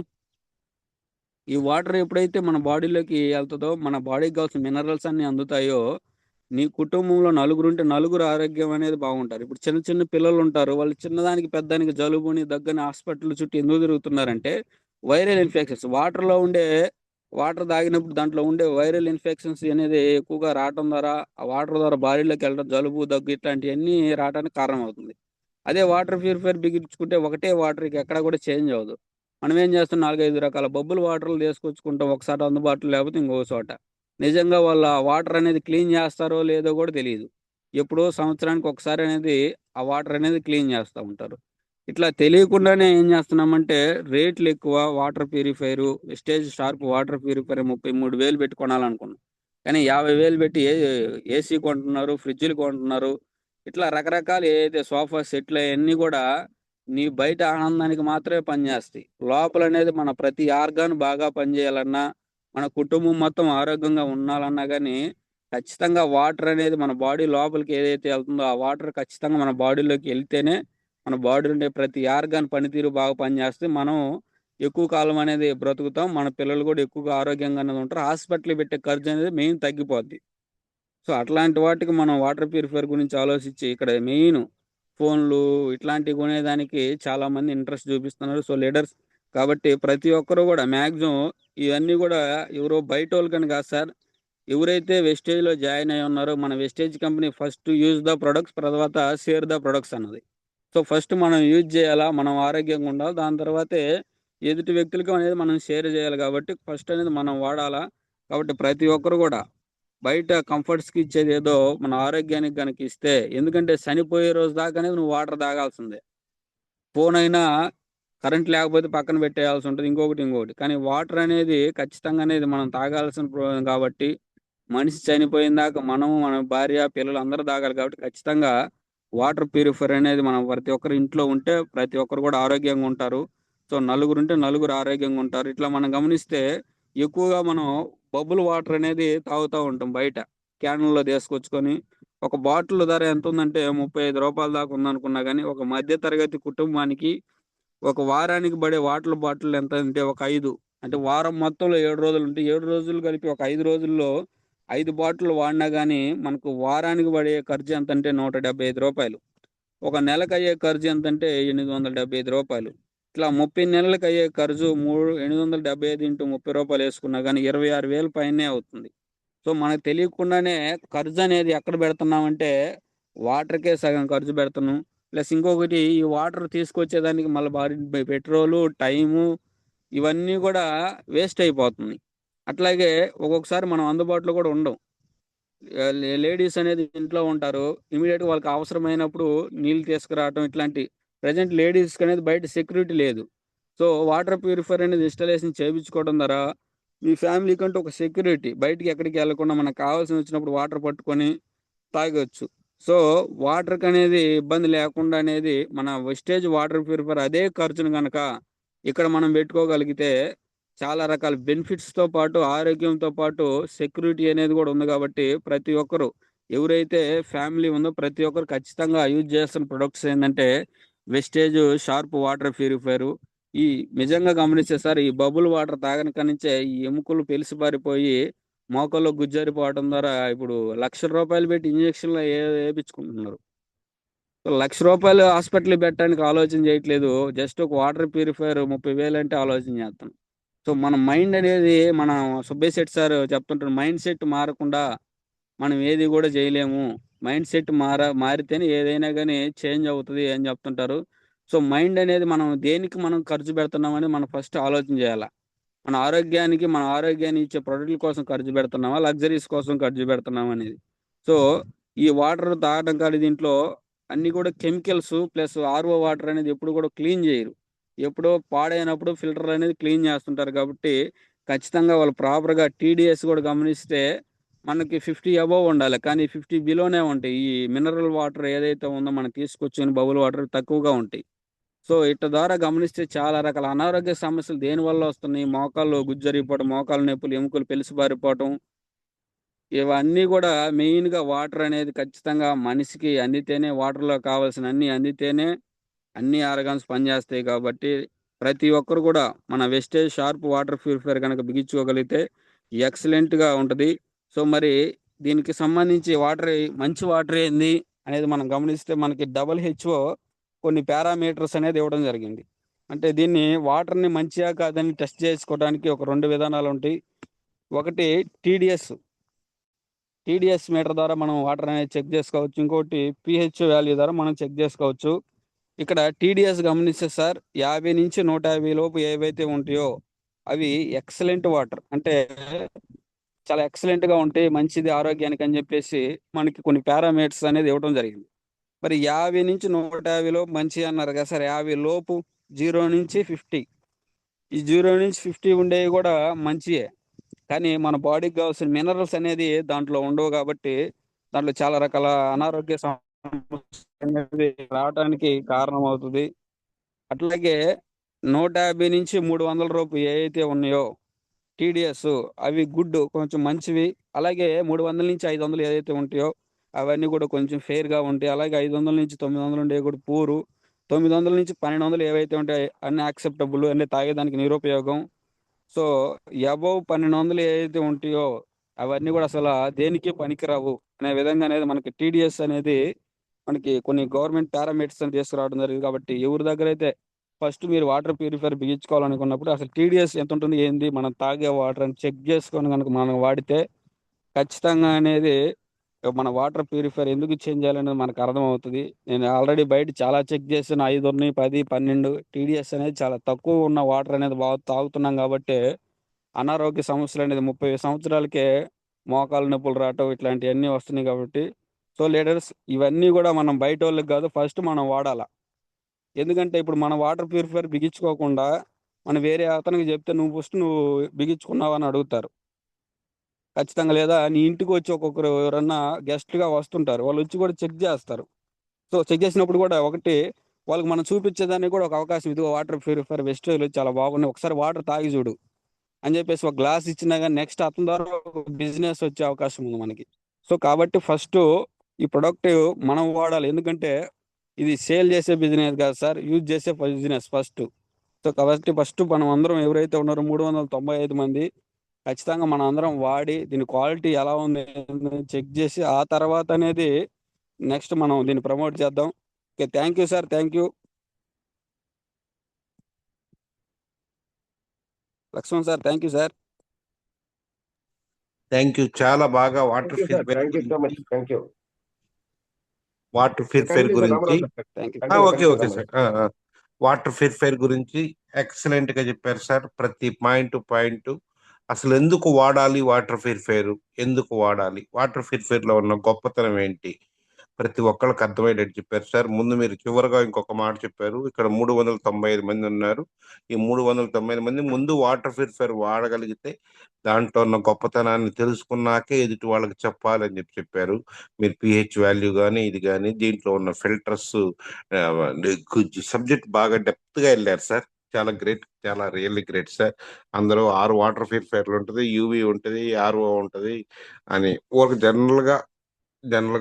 ఈ వాటర్ ఎప్పుడైతే మన బాడీలోకి వెళ్తుందో మన బాడీకి కావాల్సిన మినరల్స్ అన్ని అందుతాయో నీ కుటుంబంలో నలుగురు నలుగురు ఆరోగ్యం అనేది బాగుంటారు. ఇప్పుడు చిన్న చిన్న పిల్లలు ఉంటారు, వాళ్ళు చిన్నదానికి పెద్దానికి జలుబుని దగ్గని హాస్పిటల్ చుట్టూ ఎందుకు తిరుగుతున్నారంటే వైరల్ ఇన్ఫెక్షన్స్. వాటర్ తాగినప్పుడు దాంట్లో ఉండే వైరల్ ఇన్ఫెక్షన్స్ అనేది ఎక్కువగా రావటం ద్వారా ఆ వాటర్ ద్వారా బాడీలోకి వెళ్ళడం, జలుబు దగ్గు ఇట్లాంటివన్నీ రావడానికి కారణం అవుతుంది. అదే వాటర్ ప్యూరిఫైర్ బిగించుకుంటే ఒకటే వాటర్కి ఎక్కడ కూడా చేంజ్ అవ్వదు. మనం ఏం చేస్తాం, 4-5 రకాల బొబ్బులు వాటర్లు తీసుకొచ్చుకుంటాం, ఒకసారి అందుబాటులో లేకపోతే ఇంకో చోట. నిజంగా వాళ్ళ వాటర్ అనేది క్లీన్ చేస్తారో లేదో కూడా తెలియదు. ఎప్పుడో సంవత్సరానికి ఒకసారి అనేది ఆ వాటర్ అనేది క్లీన్ చేస్తూ ఉంటారు. ఇట్లా తెలియకుండానే ఏం చేస్తున్నామంటే రేట్లు ఎక్కువ water purifier, Vestige sharp water purifier 33,000 పెట్టి కొనాలనుకున్నాం. కానీ 50,000 పెట్టి ఏసీ కొంటున్నారు, ఫ్రిడ్జ్లు కొంటున్నారు. ఇట్లా రకరకాలు ఏదైతే సోఫా సెట్లు అవన్నీ కూడా నీ బయట ఆనందానికి మాత్రమే పనిచేస్తాయి. లోపల అనేది మన ప్రతి ఆర్గాన్ బాగా పనిచేయాలన్నా, మన కుటుంబం మొత్తం ఆరోగ్యంగా ఉండాలన్నా కానీ ఖచ్చితంగా వాటర్ అనేది మన బాడీ లోపలికి ఏదైతే వెళ్తుందో ఆ వాటర్ ఖచ్చితంగా మన బాడీలోకి వెళ్తేనే మన బాడీలో ఉండే ప్రతి ఆర్గాన్ పనితీరు బాగా పనిచేస్తే మనం ఎక్కువ కాలం అనేది బ్రతుకుతాం. మన పిల్లలు కూడా ఎక్కువగా ఆరోగ్యంగా అనేది ఉంటారు. హాస్పిటల్ పెట్టే ఖర్చు అనేది మెయిన్ తగ్గిపోద్ది. సో అట్లాంటి వాటికి మనం వాటర్ ప్యూరిఫైర్ గురించి ఆలోచించి ఇక్కడ మెయిన్ ఫోన్లు ఇట్లాంటివి కొనేదానికి చాలా మంది ఇంట్రెస్ట్ చూపిస్తున్నారు. సో లీడర్స్ కాబట్టి ప్రతి ఒక్కరు కూడా మ్యాక్సిమం ఇవన్నీ కూడా ఎవరో బయట వాళ్ళు కానీ కాదు సార్. ఎవరైతే వెస్టేజ్లో జాయిన్ అయి ఉన్నారో మన Vestige company first use the products, తర్వాత షేర్ ద ప్రొడక్ట్స్ అన్నది. సో ఫస్ట్ మనం యూజ్ చేయాలా, మనం ఆరోగ్యంగా ఉండాలి, దాని తర్వాతే ఎదుటి వ్యక్తులకి అనేది మనం షేర్ చేయాలి. కాబట్టి ఫస్ట్ అనేది మనం వాడాలా. కాబట్టి ప్రతి ఒక్కరు కూడా బయట కంఫర్ట్స్కి ఇచ్చేది ఏదో మన ఆరోగ్యానికి కనుక ఇస్తే, ఎందుకంటే చనిపోయే రోజు దాకా అనేది నువ్వు వాటర్ తాగాల్సిందే. ఫోన్ అయినా కరెంట్ లేకపోతే పక్కన పెట్టేయాల్సి ఉంటుంది, ఇంకొకటి. కానీ వాటర్ అనేది ఖచ్చితంగా అనేది మనం తాగాల్సిన కాబట్టి మనిషి పోయిన దాకా మనము, మన భార్య, పిల్లలు అందరూ తాగాలి కాబట్టి ఖచ్చితంగా వాటర్ ప్యూరిఫైయర్ అనేది మనం ప్రతి ఒక్కరి ఇంట్లో ఉంటే ప్రతి ఒక్కరు కూడా ఆరోగ్యంగా ఉంటారు. సో నలుగురు ఉంటే నలుగురు ఆరోగ్యంగా ఉంటారు. ఇట్లా మనం గమనిస్తే ఎక్కువగా మనం బబుల్ వాటర్ అనేది తాగుతూ ఉంటాం బయట క్యాన్లలో తీసుకొచ్చుకొని. ఒక బాటిల్ ధర ఎంత ఉందంటే రూ. 35 దాకా ఉందనుకున్నా కానీ ఒక మధ్య తరగతి కుటుంబానికి ఒక వారానికి పడే వాటర్ బాటిల్ ఎంత అంటే ఒక 5, అంటే వారం మొత్తంలో 7 రోజులు ఉంటే 7 రోజులు కలిపి ఒక 5 రోజుల్లో 5 బాటిల్ వాడినా కానీ మనకు వారానికి పడే ఖర్చు ఎంత అంటే రూ. 175. ఒక నెలకు అయ్యే ఖర్చు ఎంతంటే రూ. 875. ఇట్లా 30 నెలలకు అయ్యే ఖర్చు 875 ఇంటూ రూ. 30 వేసుకున్నా కానీ 26,000 పైనే అవుతుంది. సో మనకు తెలియకుండానే ఖర్చు అనేది ఎక్కడ పెడుతున్నామంటే వాటర్కే సగం ఖర్చు పెడుతున్నాం. ప్లస్ ఇంకొకటి ఈ వాటర్ తీసుకొచ్చేదానికి మళ్ళీ పెట్రోలు, టైము ఇవన్నీ కూడా వేస్ట్ అయిపోతుంది. అట్లాగే ఒక్కొక్కసారి మనం అందుబాటులో కూడా ఉండం. లేడీస్ అనేది ఇంట్లో ఉంటారు, ఇమీడియట్గా వాళ్ళకి అవసరమైనప్పుడు నీళ్ళు తీసుకురావటం ఇట్లాంటి. ప్రజెంట్ లేడీస్కి అనేది బయట సెక్యూరిటీ లేదు. సో వాటర్ ప్యూరిఫైయర్ అనేది ఇన్స్టాలేషన్ చేయించుకోవడం ద్వారా మీ ఫ్యామిలీ కంటూ ఒక సెక్యూరిటీ, బయటికి ఎక్కడికి వెళ్ళకుండా మనకు కావాల్సి వచ్చినప్పుడు వాటర్ పట్టుకొని తాగొచ్చు. సో వాటర్కి అనేది ఇబ్బంది లేకుండా అనేది మన వెస్టేజ్ వాటర్ ప్యూరిఫైయర్ అదే ఖర్చును కనుక ఇక్కడ మనం పెట్టుకోగలిగితే చాలా రకాల బెనిఫిట్స్తో పాటు ఆరోగ్యంతో పాటు సెక్యూరిటీ అనేది కూడా ఉంది. కాబట్టి ప్రతి ఒక్కరు ఎవరైతే ఫ్యామిలీ ఉందో ప్రతి ఒక్కరు ఖచ్చితంగా యూజ్ చేస్తున్న ప్రొడక్ట్స్ ఏంటంటే వెస్టేజ్ షార్ప్ వాటర్ ప్యూరిఫైయర్. ఈ నిజంగా గమనిస్తే సార్, ఈ బబుల్ వాటర్ తాగని నుంచే ఈ ఎముకలు పెలిసిపారిపోయి మోకాల్లో గుజ్జారిపోవడం ద్వారా ఇప్పుడు రూ. 1,00,000 పెట్టి ఇంజక్షన్లు వేయించుకుంటున్నారు. రూ. 1,00,000 హాస్పిటల్ పెట్టడానికి ఆలోచన చేయట్లేదు, జస్ట్ ఒక వాటర్ ప్యూరిఫైయర్ 30,000 అంటే ఆలోచన చేస్తాం. సో మన మైండ్ అనేది, మన సుబ్బయ్య శెట్టి సార్ చెప్తుంటారు, మైండ్ సెట్ మారకుండా మనం ఏది కూడా చేయలేము. మైండ్ సెట్ మారితేనే ఏదైనా కానీ చేంజ్ అవుతుంది అని చెప్తుంటారు. సో మైండ్ అనేది మనం దేనికి మనం ఖర్చు పెడుతున్నామని మనం ఫస్ట్ ఆలోచన చేయాలి. మన ఆరోగ్యాన్ని ఇచ్చే ప్రొడక్ట్ల కోసం ఖర్చు పెడుతున్నామా, లగ్జరీస్ కోసం ఖర్చు పెడుతున్నామా అనేది. సో ఈ వాటర్ తాగడం కానీ దీంట్లో అన్ని కూడా కెమికల్స్ ప్లస్ ఆర్ఓ వాటర్ అనేది ఎప్పుడు కూడా క్లీన్ చేయరు. ఎప్పుడో పాడైనప్పుడు ఫిల్టర్ అనేది క్లీన్ చేస్తుంటారు. కాబట్టి ఖచ్చితంగా వాళ్ళు ప్రాపర్గా టీడీఎస్ కూడా గమనిస్తే మనకి 50 అబోవ్ ఉండాలి, కానీ 50 బిలోనే ఉంటాయి. ఈ మినరల్ వాటర్ ఏదైతే ఉందో మనం తీసుకొచ్చిన బబుల్ వాటర్ తక్కువగా ఉంటాయి. సో ఇట్ట ద్వారా గమనిస్తే చాలా రకాల అనారోగ్య సమస్యలు దేనివల్ల వస్తున్నాయి, మోకాళ్ళు గుజ్జరిపోవడం, మోకాళ్ళ నొప్పులు, ఎముకలు పెలిసిపారిపోవటం, ఇవన్నీ కూడా మెయిన్గా వాటర్ అనేది ఖచ్చితంగా మనిషికి అందితేనే, వాటర్లో కావాల్సిన అన్ని అందితేనే అన్ని ఆర్గాన్స్ పనిచేస్తాయి. కాబట్టి ప్రతి ఒక్కరు కూడా మన వెస్టేజ్ షార్ప్ వాటర్ ప్యూరిఫైయర్ కనుక బిగించుకోగలిగితే ఎక్సలెంట్గా ఉంటుంది. సో మరి దీనికి సంబంధించి మంచి వాటర్ ఏంది అనేది మనం గమనిస్తే మనకి WHO కొన్ని పారామీటర్స్ అనేది ఇవ్వడం జరిగింది. అంటే దీన్ని వాటర్ని మంచిగా కాదని టెస్ట్ చేసుకోవడానికి ఒక 2 విధానాలు ఉంటాయి. ఒకటి టీడీఎస్ మీటర్ ద్వారా మనం వాటర్ అనేది చెక్ చేసుకోవచ్చు. ఇంకోటి pH వాల్యూ ద్వారా మనం చెక్ చేసుకోవచ్చు. ఇక్కడ టీడీఎస్ గమనిస్తే సార్ 50 నుంచి 150 లోపు ఏవైతే ఉంటాయో అవి ఎక్సలెంట్ వాటర్, అంటే చాలా ఎక్సలెంట్గా ఉంటాయి, మంచిది ఆరోగ్యానికి అని చెప్పేసి మనకి కొన్ని పారామీటర్స్ అనేది ఇవ్వడం జరిగింది. మరి 50 నుంచి 150 లోపు మంచి అన్నారు కదా సార్. 50 లోపు 0 నుంచి 50, ఈ 0 నుంచి 50 ఉండేవి కూడా మంచియే. కానీ మన బాడీకి కావాల్సిన మినరల్స్ అనేది దాంట్లో ఉండవు. కాబట్టి దాంట్లో చాలా రకాల అనారోగ్య సమస్యలు అనేది రావడానికి కారణం అవుతుంది. అట్లాగే 150 నుంచి 300 రూపు ఏవైతే ఉన్నాయో టీడీఎస్ అవి గుడ్, కొంచెం మంచివి. అలాగే 300 నుంచి 500 ఏదైతే ఉంటాయో అవన్నీ కూడా కొంచెం ఫెయిర్గా ఉంటాయి. అలాగే 500 నుంచి 900 ఉండేవి కూడా పూరు, 900 నుంచి 1200 ఏవైతే ఉంటాయో అన్ని యాక్సెప్టబుల్, అంటే తాగేదానికి నిరుపయోగం. సో అబౌవ్ 1200 ఏవైతే ఉంటాయో అవన్నీ కూడా అసలు దేనికి పనికిరావు అనే విధంగా అనేది మనకి టీడీఎస్ అనేది మనకి కొన్ని గవర్నమెంట్ పారామీటర్స్ అని తీసుకురావడం జరిగింది. కాబట్టి ఎవరి దగ్గర అయితే ఫస్ట్ మీరు వాటర్ ప్యూరిఫైయర్ బిగించుకోవాలనుకున్నప్పుడు అసలు టీడీఎస్ ఎంత ఉంటుంది, ఏంది, మనం తాగే వాటర్ అని చెక్ చేసుకొని కనుక మనం వాడితే ఖచ్చితంగా అనేది మన వాటర్ ప్యూరిఫైయర్ ఎందుకు చేంజ్ చేయాలనేది మనకు అర్థమవుతుంది. నేను ఆల్రెడీ బయట చాలా చెక్ చేసిన 5 ఉన్నాయి, 10, 12 టీడీఎస్ అనేది చాలా తక్కువ ఉన్న వాటర్ అనేది బాగా తాగుతున్నాం. కాబట్టి అనారోగ్య సమస్యలు అనేది 30 సంవత్సరాలకే మోకాలు నొప్పులు రావటం ఇట్లాంటివన్నీ వస్తున్నాయి. కాబట్టి సో లీడర్స్ ఇవన్నీ కూడా మనం బయట వాళ్ళకి కాదు, ఫస్ట్ మనం వాడాలా. ఎందుకంటే ఇప్పుడు మన వాటర్ ప్యూరిఫైయర్ బిగించుకోకుండా మనం వేరే అతనికి చెప్తే నువ్వు ఫస్ట్ నువ్వు బిగించుకున్నావు అని అడుగుతారు ఖచ్చితంగా. లేదా నీ ఇంటికి వచ్చి ఒక్కొక్కరు ఎవరన్నా గెస్ట్‌గా వస్తుంటారు. వాళ్ళు వచ్చి కూడా చెక్ చేస్తారు. సో, చెక్ చేసినప్పుడు కూడా ఒకటి వాళ్ళకి మనం చూపించేదానికి కూడా ఒక అవకాశం, ఇదిగో వాటర్ ప్యూరిఫైయర్ వెస్టేజ్‌లు చాలా బాగున్నాయి. ఒకసారి వాటర్ తాగి చూడు అని చెప్పేసి ఒక గ్లాస్ ఇచ్చినా గాని నెక్స్ట్ అతని ద్వారా ఒక బిజినెస్ వచ్చే అవకాశం ఉంది మనకి. సో, కాబట్టి ఫస్టు ఈ ప్రొడక్ట్ మనం వాడాలి. ఎందుకంటే ఇది సేల్ చేసే బిజినెస్ కాదు సార్. యూజ్ చేసే బిజినెస్ ఫస్ట్. సో, కాబట్టి ఫస్ట్ మనం అందరం ఎవరైతే ఉన్నారో 395 మంది ఖచ్చితంగా మనం అందరం వాడి దీని క్వాలిటీ ఎలా ఉంది అని చెక్ చేసి ఆ తర్వాత అనేది నెక్స్ట్ మనం దీన్ని ప్రమోట్ చేద్దాం. Okay. Thank you sir. Thank you. Lakshman sir. Thank you sir. Thank you. చాలా బాగా thank you sir, thank you so much, thank you. Water purifier continue sir, గురించి Ramarao sir. Thank you. Continue, okay continue okay Ramarao. Sir. Water purifier గురించి excellent గా చెప్పారు sir. ప్రతి point అసలు ఎందుకు వాడాలి వాటర్ ప్యూరిఫైర్, ఎందుకు వాడాలి, వాటర్ ప్యూరిఫైర్ లో ఉన్న గొప్పతనం ఏంటి, ప్రతి ఒక్కళ్ళకి అర్థమయ్యేటట్టు చెప్పారు సార్. ముందు మీరు చివరిగా ఇంకొక మాట చెప్పారు, ఇక్కడ 395 మంది ఉన్నారు. ఈ 395 మంది ముందు వాటర్ ప్యూరిఫైర్ వాడగలిగితే దాంట్లో ఉన్న గొప్పతనాన్ని తెలుసుకున్నాకే ఎదుటి వాళ్ళకి చెప్పాలని చెప్పారు. మీరు పిహెచ్ వాల్యూ కానీ ఇది కానీ దీంట్లో ఉన్న ఫిల్టర్స్ సబ్జెక్ట్ బాగా డెప్త్ గా వెళ్ళారు సార్. చాలా గ్రేట్, చాలా రియల్లీ గ్రేట్ సార్. అందరూ 6 వాటర్ ప్యూరిఫైర్లు ఉంటుంది, యూవి ఉంటుంది, ఆర్ఓ ఉంటుంది అని ఒక జనరల్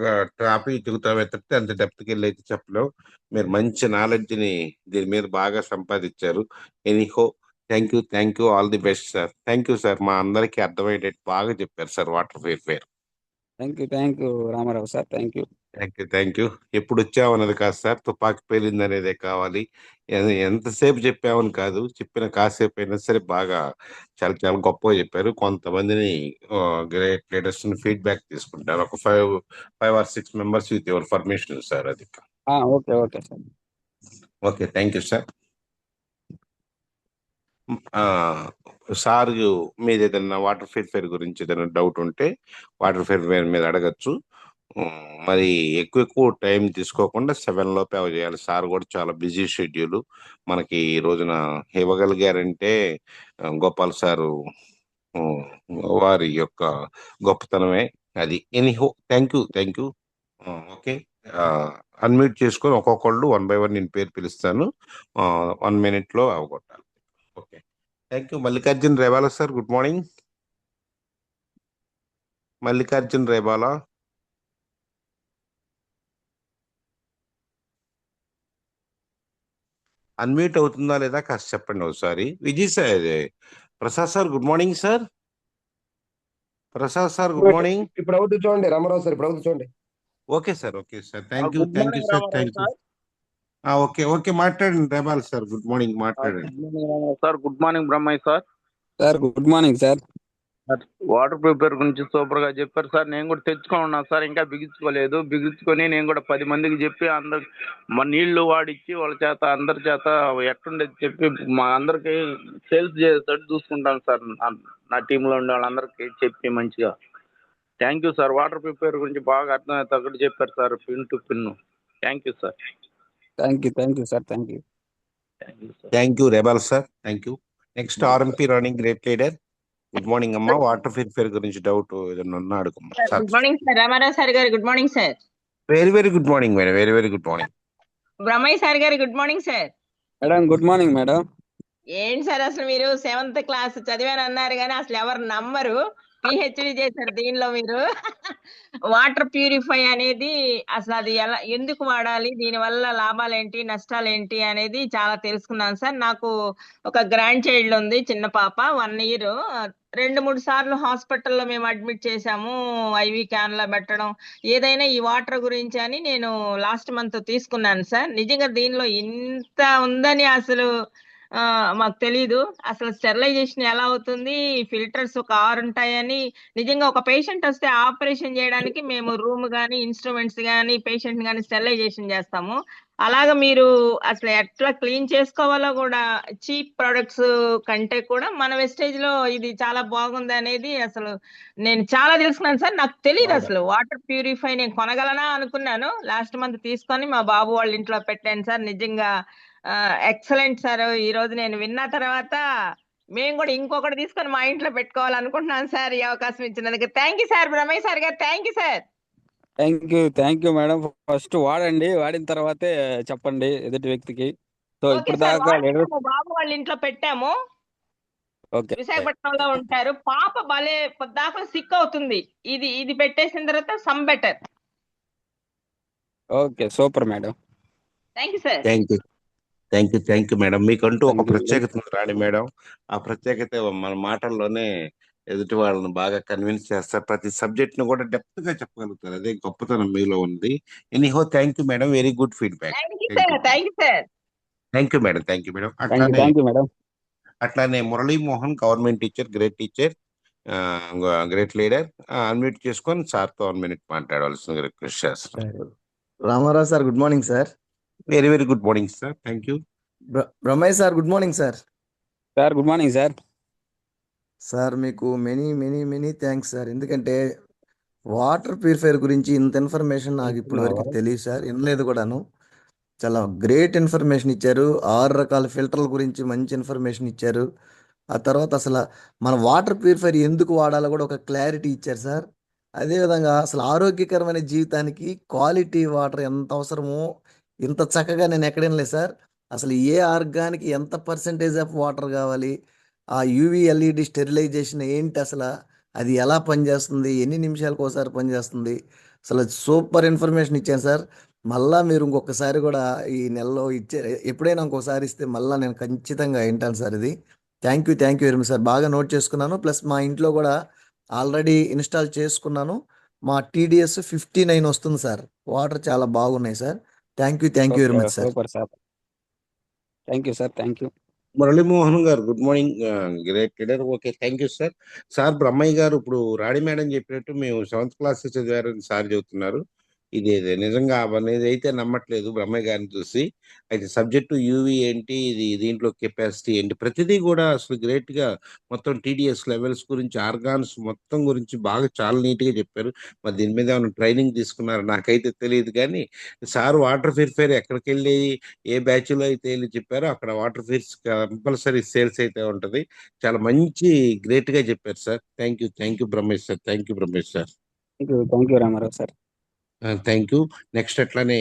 గా టాపిక్ దిగుతామే తప్పితే అంత డెప్త్ కి వెళ్ళి అయితే చెప్పలేం. మీరు మంచి నాలెడ్జ్ ని దీని మీద బాగా సంపాదించారు. Anyhow, thank you, all the best sir. Thank you sir. మా అందరికీ అర్థమయ్యేటట్టు బాగా చెప్పారు sir water purifier. Thank you Ramarao sir. Thank you. Thank you. ఎప్పుడు వచ్చామన్నది కాదు సార్, తుపాకి పేలింది అనేదే కావాలి. ఎంతసేపు చెప్పామని కాదు, చెప్పిన కాసేపు అయినా సరే బాగా చాలా చాలా గొప్పగా చెప్పారు. కొంతమందిని గ్రేట్ లీడర్స్ ఫీడ్బ్యాక్ తీసుకుంటారు. ఒక 5 or 6 members with your permission sir. అది okay okay sir. Okay. Thank you sir. Sir మీద ఏదైనా వాటర్ ప్యూరిఫైర్ గురించి ఏదైనా డౌట్ ఉంటే వాటర్ ప్యూరిఫైర్ మీద అడగచ్చు. మరి ఎక్కువ టైం తీసుకోకుండా 7 లోపే అవి చేయాలి. సార్ కూడా చాలా బిజీ షెడ్యూల్ మనకి ఈ రోజున ఇవ్వగలిగారంటే గోపాల్ సారు వారి యొక్క గొప్పతనమే అది. Anyhow, thank you. Okay. Unmute చేసుకొని ఒక్కొక్కళ్ళు 1 by 1 నేను పేరు పిలుస్తాను. 1 minute లో అవగొట్టాలి. Okay. Thank you. Mallikarjun Revala sir, good morning. Mallikarjun Revala. Unmute అవుతుందా లేదా కాస్త చెప్పండి ఒకసారి. Vijay sir, Prasad sir good morning sir. Prasad sir good morning. ఇప్పుడు అవుతుంది చూడండి రామారావు సార్, ఇప్పుడు అవుతుంది చూడండి. Okay sir. Thank you good morning sir. Ramarao thank you. Sir. Okay మాట్లాడండి రేవాల్ సార్. గుడ్ మార్నింగ్, మాట్లాడండి. Good morning Ramarao sir. Good morning Brahmaiah sir. Sir good morning sir. Water purifier గురించి super గా చెప్పారు సార్. నేను కూడా తెచ్చుకొని ఉన్నా సార్, ఇంకా బిగించుకొని నేను కూడా 10 మందికి చెప్పి అందరు మా నీళ్లు వాడిచ్చి వాళ్ళ చేత అందరి చేత ఎట్టుండేది చెప్పి మా అందరికి సేల్స్ చేసేటట్టు చూసుకుంటాను సార్. నా టీంలో ఉండే వాళ్ళందరికీ చెప్పి మంచిగా. Thank you sir. Water purifier గురించి బాగా అర్థమయ్యేటట్టు చెప్పారు sir, pin to pin. Thank you sir. Thank you sir. Thank you. Thank you Reval sir. Thank you. Next RMP running great leader. Good morning అమ్మా. వాటర్ ప్యూరిఫైర్ గురించి doubt ఏదైనా ఉన్నా అడుగుమ్మా. Good morning sir. Ramarao sir గారు good morning sir. Very good morning madam. Very good morning. Brahmaiah sir గారు good morning sir. Madam good morning madam. ఏంటి sir అసలు మీరు 7th క్లాస్ చదివాను అన్నారు కానీ అసలు ఎవరు నమ్మరు. పిహెచ్డి చేశారు దీనిలో మీరు. వాటర్ ప్యూరిఫై అనేది అసలు అది ఎందుకు వాడాలి, దీని వల్ల లాభాలు ఏంటి నష్టాలు ఏంటి అనేది చాలా తెలుసుకున్నాను సార్. నాకు ఒక గ్రాండ్ చైల్డ్ ఉంది, చిన్న పాప, 1 year. 2-3 సార్లు హాస్పిటల్లో మేము అడ్మిట్ చేశాము, ఐవి క్యాన్లో పెట్టడం, ఏదైనా ఈ వాటర్ గురించి అని నేను లాస్ట్ మంత్ తీసుకున్నాను సార్. నిజంగా దీనిలో ఇంత ఉందని అసలు మాకు తెలీదు. అసలు స్టెరిలైజేషన్ ఎలా అవుతుంది, ఫిల్టర్స్ ఒక 6 ఉంటాయని. నిజంగా ఒక పేషెంట్ వస్తే ఆపరేషన్ చేయడానికి మేము రూమ్ కానీ ఇన్స్ట్రుమెంట్స్ కానీ పేషెంట్ కానీ స్టెరిలైజేషన్ చేస్తాము. అలాగా మీరు అసలు ఎట్లా క్లీన్ చేసుకోవాలో కూడా చీప్ ప్రొడక్ట్స్ కంటే కూడా మన వెస్టేజ్ లో ఇది చాలా బాగుంది అనేది అసలు నేను చాలా తెలుసుకున్నాను సార్. నాకు తెలియదు అసలు వాటర్ ప్యూరిఫై నేను కొనగలనా అనుకున్నాను. లాస్ట్ మంత్ తీసుకొని మా బాబు వాళ్ళ ఇంట్లో పెట్టాను సార్. నిజంగా ఎక్సలెంట్ సార్. ఈ రోజు నేను విన్న తర్వాత మేము కూడా ఇంకొకటి తీసుకొని మా ఇంట్లో పెట్టుకోవాలనుకుంటున్నాను సార్. ఈ అవకాశం ఇచ్చినందుకు thank you sir. Brahmaiah sir గారు thank you sir. Thank you madam. First వాడండి, వాడిన తర్వాతే చెప్పండి ఎదుటి వ్యక్తికి. సో ఓకే ఇప్పుడు సార్, దాకా వాడి మా బాబు వాళ్ళ ఇంట్లో పెట్టాము. ఓకే విశాఖపట్నంలో ఉంటారు. పాప భలే పొద్దాక సిక్ అవుతుంది. ఇది ఇది పెట్టేసిన తర్వాత some better. Okay super madam. Thank you sir. Thank you madam. మీకంటూ ఒక Thank you. ప్రత్యేకత ఉంది రాణి మేడం. ఆ ప్రత్యేకత మన మాటల్లోనే ఎదుటి వాళ్ళని బాగా కన్విన్స్ చేస్తారు. ప్రతి సబ్జెక్ట్ ను కూడా డెప్త్ గా చెప్పగలుగుతారు. అదే గొప్పతనం మీలో ఉంది. Anyhow thank you madam. Very good feedback. Thank you sir. Thank you sir. Thank you madam. Thank you madam. అట్లానే Muralimohan government teacher, great teacher, great leader. Unmute చేసుకొని సార్తో 1 minute మాట్లాడవలసిందిగా రిక్వెస్ట్ చేస్తున్నాను. Ramarao sir, good morning sir. Very good morning sir. Thank you. Brahmaiah sir, good morning sir. Sir good morning sir. Sir మీకు many thanks sir. ఎందుకంటే water purifier గురించి ఇంత information నాకు ఇప్పటి వరకు తెలియదు సార్, వినలేదు కూడాను. చాలా గ్రేట్ ఇన్ఫర్మేషన్ ఇచ్చారు. 6 రకాల ఫిల్టర్ల గురించి మంచి ఇన్ఫర్మేషన్ ఇచ్చారు. ఆ తర్వాత అసలు మన వాటర్ ప్యూరిఫైయర్ ఎందుకు వాడాలో కూడా ఒక క్లారిటీ ఇచ్చారు సార్. అదేవిధంగా అసలు ఆరోగ్యకరమైన జీవితానికి క్వాలిటీ వాటర్ ఎంత అవసరమో ఇంత చక్కగా నేను ఎక్కడ వినలేదు సార్. అసలు ఏ ఆర్గానికి ఎంత పర్సెంటేజ్ ఆఫ్ వాటర్ కావాలి, ఆ యూవీ ఎల్ఈడి స్టెరిలైజేషన్ ఏంటి, అసలు అది ఎలా పనిచేస్తుంది, ఎన్ని నిమిషాలకు ఒకసారి పనిచేస్తుంది, అసలు సూపర్ ఇన్ఫర్మేషన్ ఇచ్చాను సార్. మళ్ళా మీరు ఇంకొకసారి కూడా ఈ నెలలో ఇచ్చే, ఎప్పుడైనా ఇంకోసారి ఇస్తే మళ్ళీ నేను ఖచ్చితంగా వింటాను సార్. ఇది thank you very much sir. బాగా నోట్ చేసుకున్నాను. ప్లస్ మా ఇంట్లో కూడా ఆల్రెడీ ఇన్స్టాల్ చేసుకున్నాను. మా TDS 59 వస్తుంది సార్. వాటర్ చాలా బాగున్నాయి sir. Thank you very much sir. Super sir. Thank you sir. Thank you. Muralimohan గారు good morning, great leader. Okay thank you sir. Sir Brahmaiah గారు ఇప్పుడు రాణి మేడం చెప్పినట్టు మేము 7th క్లాస్ చదివారని సార్ చెబుతున్నారు. ఇది నిజంగా అనేది అయితే నమ్మట్లేదు బ్రహ్మయ్య గారిని చూసి. అయితే సబ్జెక్టు యూవి ఏంటి, ఇది దీంట్లో కెపాసిటీ ఏంటి, ప్రతిదీ కూడా అసలు గ్రేట్ గా మొత్తం TDS లెవెల్స్ గురించి, ఆర్గాన్స్ మొత్తం గురించి బాగా చాలా నీట్ గా చెప్పారు. మరి దీని మీద ఏమైనా ట్రైనింగ్ తీసుకున్నారు నాకైతే తెలియదు. కానీ సార్ వాటర్ ప్యూరిఫైయర్ ఎక్కడికి వెళ్ళి ఏ బ్యాచ్ లో అయితే వెళ్ళి చెప్పారో అక్కడ వాటర్ ప్యూరిఫైర్స్ కంపల్సరీ సేల్స్ అయితే ఉంటది. చాలా మంచి గ్రేట్ గా చెప్పారు sir. Thank you Brahmesh sir. Thank you Ramarao sir. Thank you. Next అట్లానే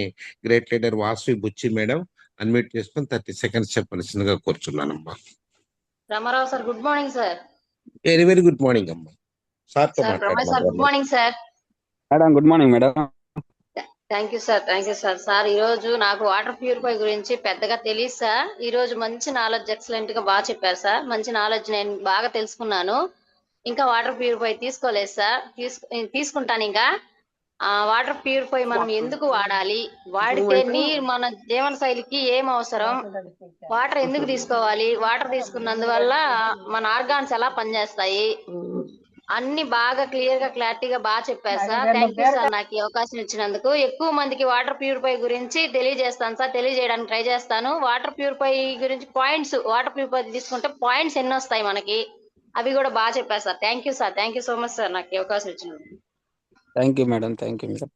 great leader Vasavi Buchi madam unmute చేసుకొని 30 seconds చెప్పాల్సిందిగా కూర్చున్నానమ్మా. Ramarao sir, good morning sir. Very good morning అమ్మా. సార్తో sir Brahmaiah sir, good morning sir. Madam good morning madam. Thank you sir. Sir ఈ రోజు నాకు water purify గురించి పెద్దగా తెలియదు సార్. ఈ రోజు మంచి నాలెడ్జ్, ఎక్సలెంట్ గా బాగా చెప్పారు సార్. మంచి నాలెడ్జ్ నేను బాగా తెలుసుకున్నాను. ఇంకా వాటర్ ప్యూరిఫై తీసుకోలేదు సార్. తీసుకుంటాను. ఇంకా వాటర్ ప్యూరిఫై మనం ఎందుకు వాడాలి, వాడితే నీరు మన జీవన శైలికి ఏం అవసరం, వాటర్ ఎందుకు తీసుకోవాలి, వాటర్ తీసుకున్నందువల్ల మన ఆర్గాన్స్ ఎలా పనిచేస్తాయి, అన్ని బాగా క్లియర్ గా క్లారిటీగా బాగా చెప్పారు సార్. థ్యాంక్ యూ సార్ నాకు ఈ అవకాశం ఇచ్చినందుకు. ఎక్కువ మందికి వాటర్ ప్యూరిఫై గురించి తెలియజేస్తాను సార్, తెలియజేయడానికి ట్రై చేస్తాను. వాటర్ ప్యూరిఫై గురించి పాయింట్స్, వాటర్ ప్యూరిఫై తీసుకుంటే పాయింట్స్ ఎన్ని వస్తాయి మనకి, అవి కూడా బాగా చెప్పారు sir. Thank you so much sir నాకు ఈ అవకాశం ఇచ్చినందుకు. Thank you madam. Thank you madam.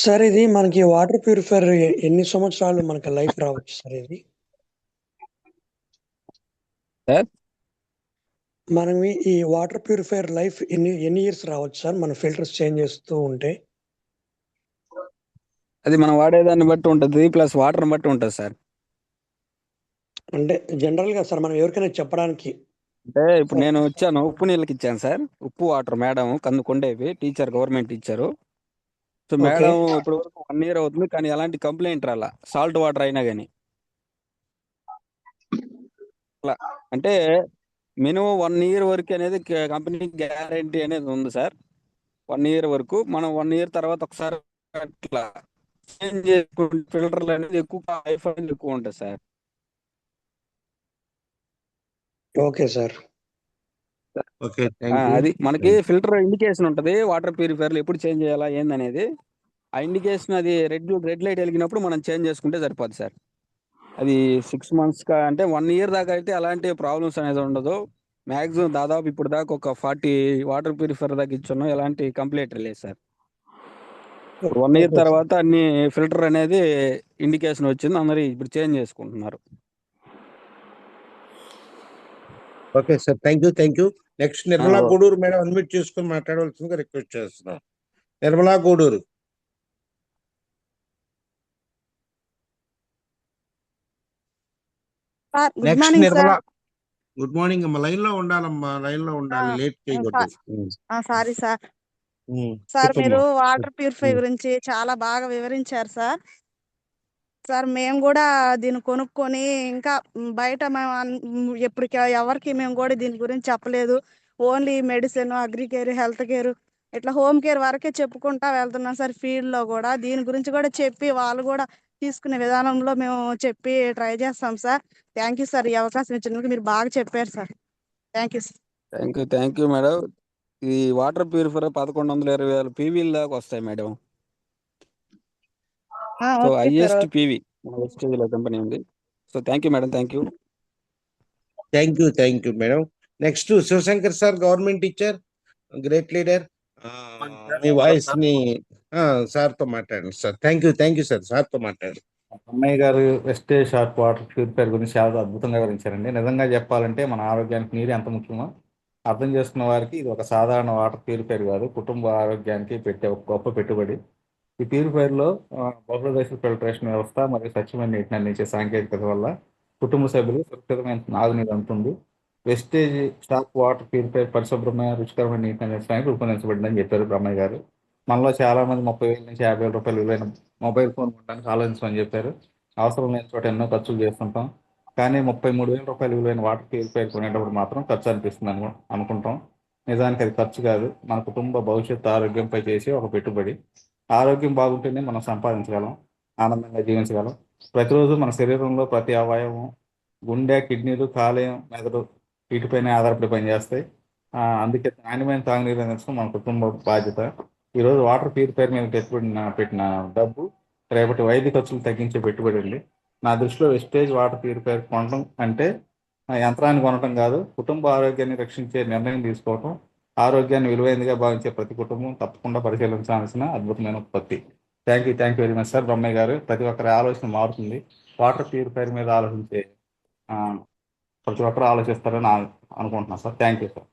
Sir ఇది మనకి వాటర్ ప్యూరిఫైయర్ ఎన్ని సంవత్సరాలు మనకి లైఫ్ రావచ్చు సార్? ఇది సార్ మనం ఈ వాటర్ ప్యూరిఫైయర్ లైఫ్ ఎన్ని ఇయర్స్ రావచ్చు సార్, మన ఫిల్టర్స్ చేంజ్ చేస్తూ ఉంటే? అది మనం వాడేదాన్ని బట్టి ఉంటుంది, ప్లస్ వాటర్ బట్టి ఉంటుంది సార్. అంటే జనరల్ గా సార్ మనం ఎవరికైనా చెప్పడానికి, అంటే ఇప్పుడు నేను వచ్చాను, ఉప్పు నీళ్ళకి ఇచ్చాను సార్. ఉప్పు వాటర్ మేడం కందుకుండేవి, teacher, government teacher. So madam ఇప్పుడు వరకు 1 year అవుతుంది, కానీ ఎలాంటి కంప్లైంట్ రాలా, సాల్ట్ వాటర్ అయినా కానీ. అట్లా అంటే మినిమం 1 year వరకు అనేది కంపెనీ గ్యారంటీ అనేది ఉంది సార్. 1 year వరకు. మనం 1 year తర్వాత ఒకసారి అట్లా చేంజ్ చేసుకుంటే ఫిల్టర్లు అనేది ఎక్కువ లైఫ్ అనేది ఎక్కువ ఉంటుంది sir. Okay sir. Okay, thank you. అది మనకి ఫిల్టర్ ఇండికేషన్ ఉంటది వాటర్ ప్యూరిఫైయర్లు ఎప్పుడు చేంజ్ చేయాలా ఏందనేది. ఆ ఇండికేషన్ అది రెడ్ లైట్ వెలిగినప్పుడు మనం చేంజ్ చేసుకుంటే సరిపోద్ది సార్. అది 6 మంత్స్ అంటే 1 ఇయర్ దాకా అయితే అలాంటి ప్రాబ్లమ్స్ అనేది ఉండదు. మాక్సిమం దాదాపు ఇప్పుడు దాకా ఒక 40 వాటర్ ప్యూరిఫైయర్ దాకా ఇచ్చున్నాం, ఎలాంటి కంప్లైంట్ లేదు సార్. 1 year okay sir. తర్వాత అన్ని ఫిల్టర్ అనేది ఇండికేషన్ వచ్చింది, అందరూ ఇప్పుడు చేంజ్ చేసుకుంటున్నారు. Okay sir, thank you. Next Nirmala ఓ- గూడూరు మేడం అన్మ్యూట్ చేసుకుని మాట్లాడవలసిందిగా రిక్వెస్ట్ చేస్తున్నాం. Nirmala Guduru. Sir good next morning Nirmala. Sir. Good morning అమ్మా. లైన్ లో ఉండాలమ్మా, లైన్ లో ఉండాలి, లేట్ చేయకూడదు. Sorry sir. సార్ చెప్పమ్మా. మీరు వాటర్ ప్యూరిఫై గురించి చాలా బాగా వివరించారు సార్. సార్ మేము కూడా దీన్ని కొనుక్కొని ఇంకా బయట మేము ఎప్పటికి ఎవరికి మేము కూడా దీని గురించి చెప్పలేదు. Only medicine, Agricare, health care ఇట్లా హోమ్ కేర్ వరకే చెప్పుకుంటా వెళ్తున్నాం సార్. ఫీల్డ్ లో కూడా దీని గురించి కూడా చెప్పి వాళ్ళు కూడా తీసుకునే విధానంలో మేము చెప్పి ట్రై చేస్తాం సార్. థ్యాంక్ యూ సార్, ఈ అవకాశం ఇచ్చినందుకు. మీరు బాగా చెప్పారు sir. Thank you sir. Thank you madam. ఈ వాటర్ ప్యూరిఫైయర్ 1120 పీవీల దాకా వస్తాయి madam. So okay sir. Highest PV మన వెస్టేజ్ లో కంపెనీ ఉంది. So thank you madam, thank you. Thank you madam. Next Shivashankar sir, government teacher, great leader. మీ voice ని sir తో మాట్లాడండి sir. Thank you sir. Sir తో మాట్లాడండి. అన్నయ్య గారు వెస్టేజ్ షార్ప్ వాటర్ ప్యూరిఫైర్ గురించి చాలా అద్భుతంగా వివరించారండి. నిజంగా చెప్పాలంటే మన ఆరోగ్యానికి నీరు ఎంత ముఖ్యమో అర్థం చేసుకున్న వారికి ఇది ఒక సాధారణ వాటర్ ప్యూరిఫైర్ కాదు, కుటుంబ ఆరోగ్యానికి పెట్టే ఒక గొప్ప పెట్టుబడి. ఈ ప్యూరిఫైర్లో బహుళదశ ఫిల్టరేషన్ వ్యవస్థ మరియు స్వచ్ఛమైన నీటిని అందించే సాంకేతికత వల్ల కుటుంబ సభ్యులు సురక్షితమైన తాగునీరు అందుతుంది. వెస్టేజ్ స్టాక్ వాటర్ ప్యూరిఫైర్ పరిశుభ్రమైన రుచికరమైన నీటిని అందించడానికి రూపొందించబడిందని చెప్పారు బ్రహ్మయ్య గారు. మనలో చాలా మంది 30,000 నుంచి 50,000 రూపాయలు విలువైన మొబైల్ ఫోన్ కొనడానికి ఆలోచించమని చెప్పారు. అవసరం లేని చోట ఎన్నో ఖర్చులు చేస్తుంటాం, కానీ 33,000 రూపాయలు విలువైన వాటర్ ప్యూరిఫైర్ కొనేటప్పుడు మాత్రం ఖర్చు అనిపిస్తుంది అనుకుంటాం. నిజానికి అది ఖర్చు కాదు, మన కుటుంబ భవిష్యత్తు ఆరోగ్యంపై చేసే ఒక పెట్టుబడి. ఆరోగ్యం బాగుంటేనే మనం సంపాదించగలం, ఆనందంగా జీవించగలం. ప్రతిరోజు మన శరీరంలో ప్రతి అవయవం, గుండె, కిడ్నీలు, కాలేయం, మెదడు వీటిపైనే ఆధారపడి పనిచేస్తాయి. అందుకే నాణ్యమైన తాగునీరు అందించడం మన కుటుంబ బాధ్యత. ఈరోజు వాటర్ ప్యూరిఫైర్ మీద పెట్టిన డబ్బు రేపటి వైద్య ఖర్చులు తగ్గించే పెట్టుబడి అండి. నా దృష్టిలో వెస్టేజ్ వాటర్ ప్యూరిఫైర్ కొనడం అంటే యంత్రాన్ని కొనడం కాదు, కుటుంబ ఆరోగ్యాన్ని రక్షించే నిర్ణయం తీసుకోవటం. ఆరోగ్యాన్ని విలువైనదిగా భావించే ప్రతి కుటుంబం తప్పకుండా పరిశీలించాల్సిన అద్భుతమైన ఉత్పత్తి. Thank you very much sir. Brahmaiah garu, ప్రతి ఒక్కరి ఆలోచన మారుతుంది. వాటర్ ప్యూరిఫైర్ మీద ఆలోచించే ప్రతి ఒక్కరు ఆలోచిస్తారని అనుకుంటున్నాను sir. Thank you sir.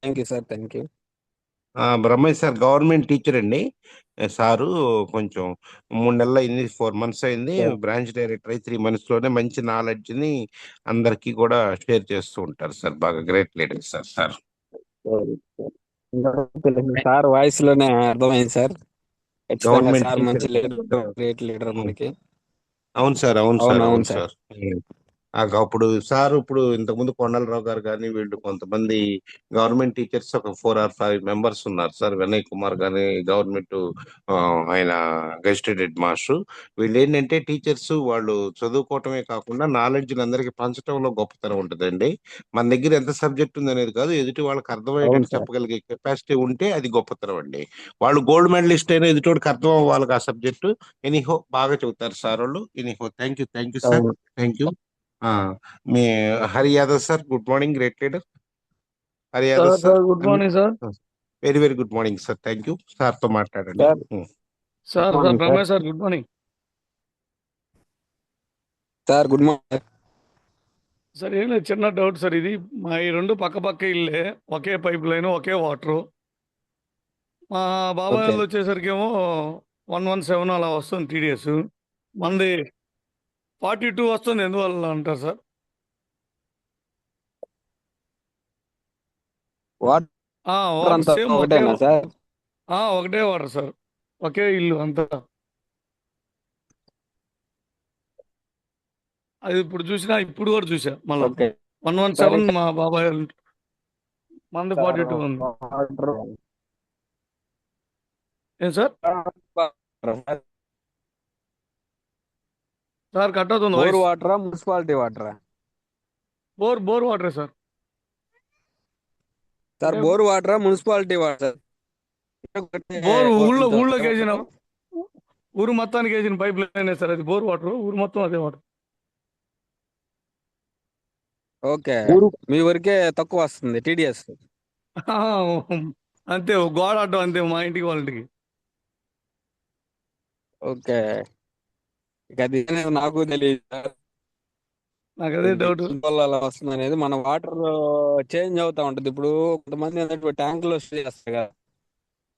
Thank you sir, thank you. Brahmaiah sir government teacher అండి. సారు కొంచెం 3 నెలలు అయింది, 4 months అయింది. బ్రాంచ్ డైరెక్టర్ అయి 3 months లోనే మంచి నాలెడ్జ్ ని అందరికీ కూడా షేర్ చేస్తూ ఉంటారు సార్. బాగా great leader sir. Sir voice లోనే అర్థమైంది సార్. ఖచ్చితంగా గవర్నమెంట్ సార్ మంచి టీచర్. లీడర్, గ్రేట్ లీడర్ మనకి. అవును సార్. అవును సార్. అప్పుడు సార్, ఇప్పుడు ఇంతకుముందు కొండలరావు గారు కానీ వీళ్ళు కొంతమంది గవర్నమెంట్ టీచర్స్ ఒక 4 or 5 members ఉన్నారు సార్. వినయ్ కుమార్ గాని గవర్నమెంట్ ఆయన గెస్టెడ్ హెడ్ మాస్టర్. వీళ్ళు ఏంటంటే టీచర్స్, వాళ్ళు చదువుకోవటమే కాకుండా నాలెడ్జ్ అందరికి పంచడంలో గొప్పతనం ఉంటుందండి. మన దగ్గర ఎంత సబ్జెక్ట్ ఉంది అనేది కాదు, ఎదుటి వాళ్ళకి అర్థమయ్యేటట్టు చెప్పగలిగే కెపాసిటీ ఉంటే అది గొప్పతనం అండి. వాళ్ళు గోల్డ్ మెడలిస్ట్ అయినా ఎదుటివాడికి అర్థం అవ్వాలి ఆ సబ్జెక్టు. ఎనీహో బాగా చెబుతారు సార్ వాళ్ళు. Anyhow thank you sir. Thank you. మీ Hari Yadav sir, good morning, great leader. Hari Yadav sir, good morning sir. Very good morning sir. Thank you. Sir తో మాట్లాడండి. Sir Brahmaiah sir, good morning sir. Good morning sir. ఏం లేదు, చిన్న doubt sir. ఇది మా ఈ 2 పక్క ఇల్లే, ఒకే పైప్ లైన్, ఒకే వాటరు. మా బాబాయ్ వాళ్ళు వచ్చేసరికి ఏమో 117 అలా వస్తుంది TDS. మంది 42 వస్తుంది. ఎందువల్ల అంటారు సార్? సేమ్ ఒకటే వాటర్ సార్, ఒకే ఇల్లు అంతా. అది ఇప్పుడు కూడా చూసా మళ్ళీ 117 మా బాబాయ్ మంది 42 ఉంది. ఏం సార్? సార్ కట్ అవుతుంది. వాటరా, మున్సిపాలిటీ వాటరా? బోర్ వాటరే సార్. సార్ అంటే బోర్ వాటరా మున్సిపాలిటీ వాటర్ బోర్ ఊళ్ళోకి సార్ వేసిన ఊరు మొత్తానికి వేసిన పైప్ లైన్ సార్, అది బోర్ వాటర్, ఊరు మొత్తం అదే వాటర్. ఓకే, మీ ఊరికే తక్కువ వస్తుంది టీడీఎస్. అంతే, గోడ అడ్డం అంతే మా ఇంటికి వాళ్ళ ఇంటికి. ఓకే, ఇక అది అనేది నాకు తెలియదు సార్. నాకు అదే డౌట్. వల్ల అలా వస్తుంది అనేది, మన వాటర్ చేంజ్ అవుతా ఉంటది. ఇప్పుడు కొంతమంది ఏంటంటే ట్యాంక్ లో స్టోర్ చేస్తారు కదా,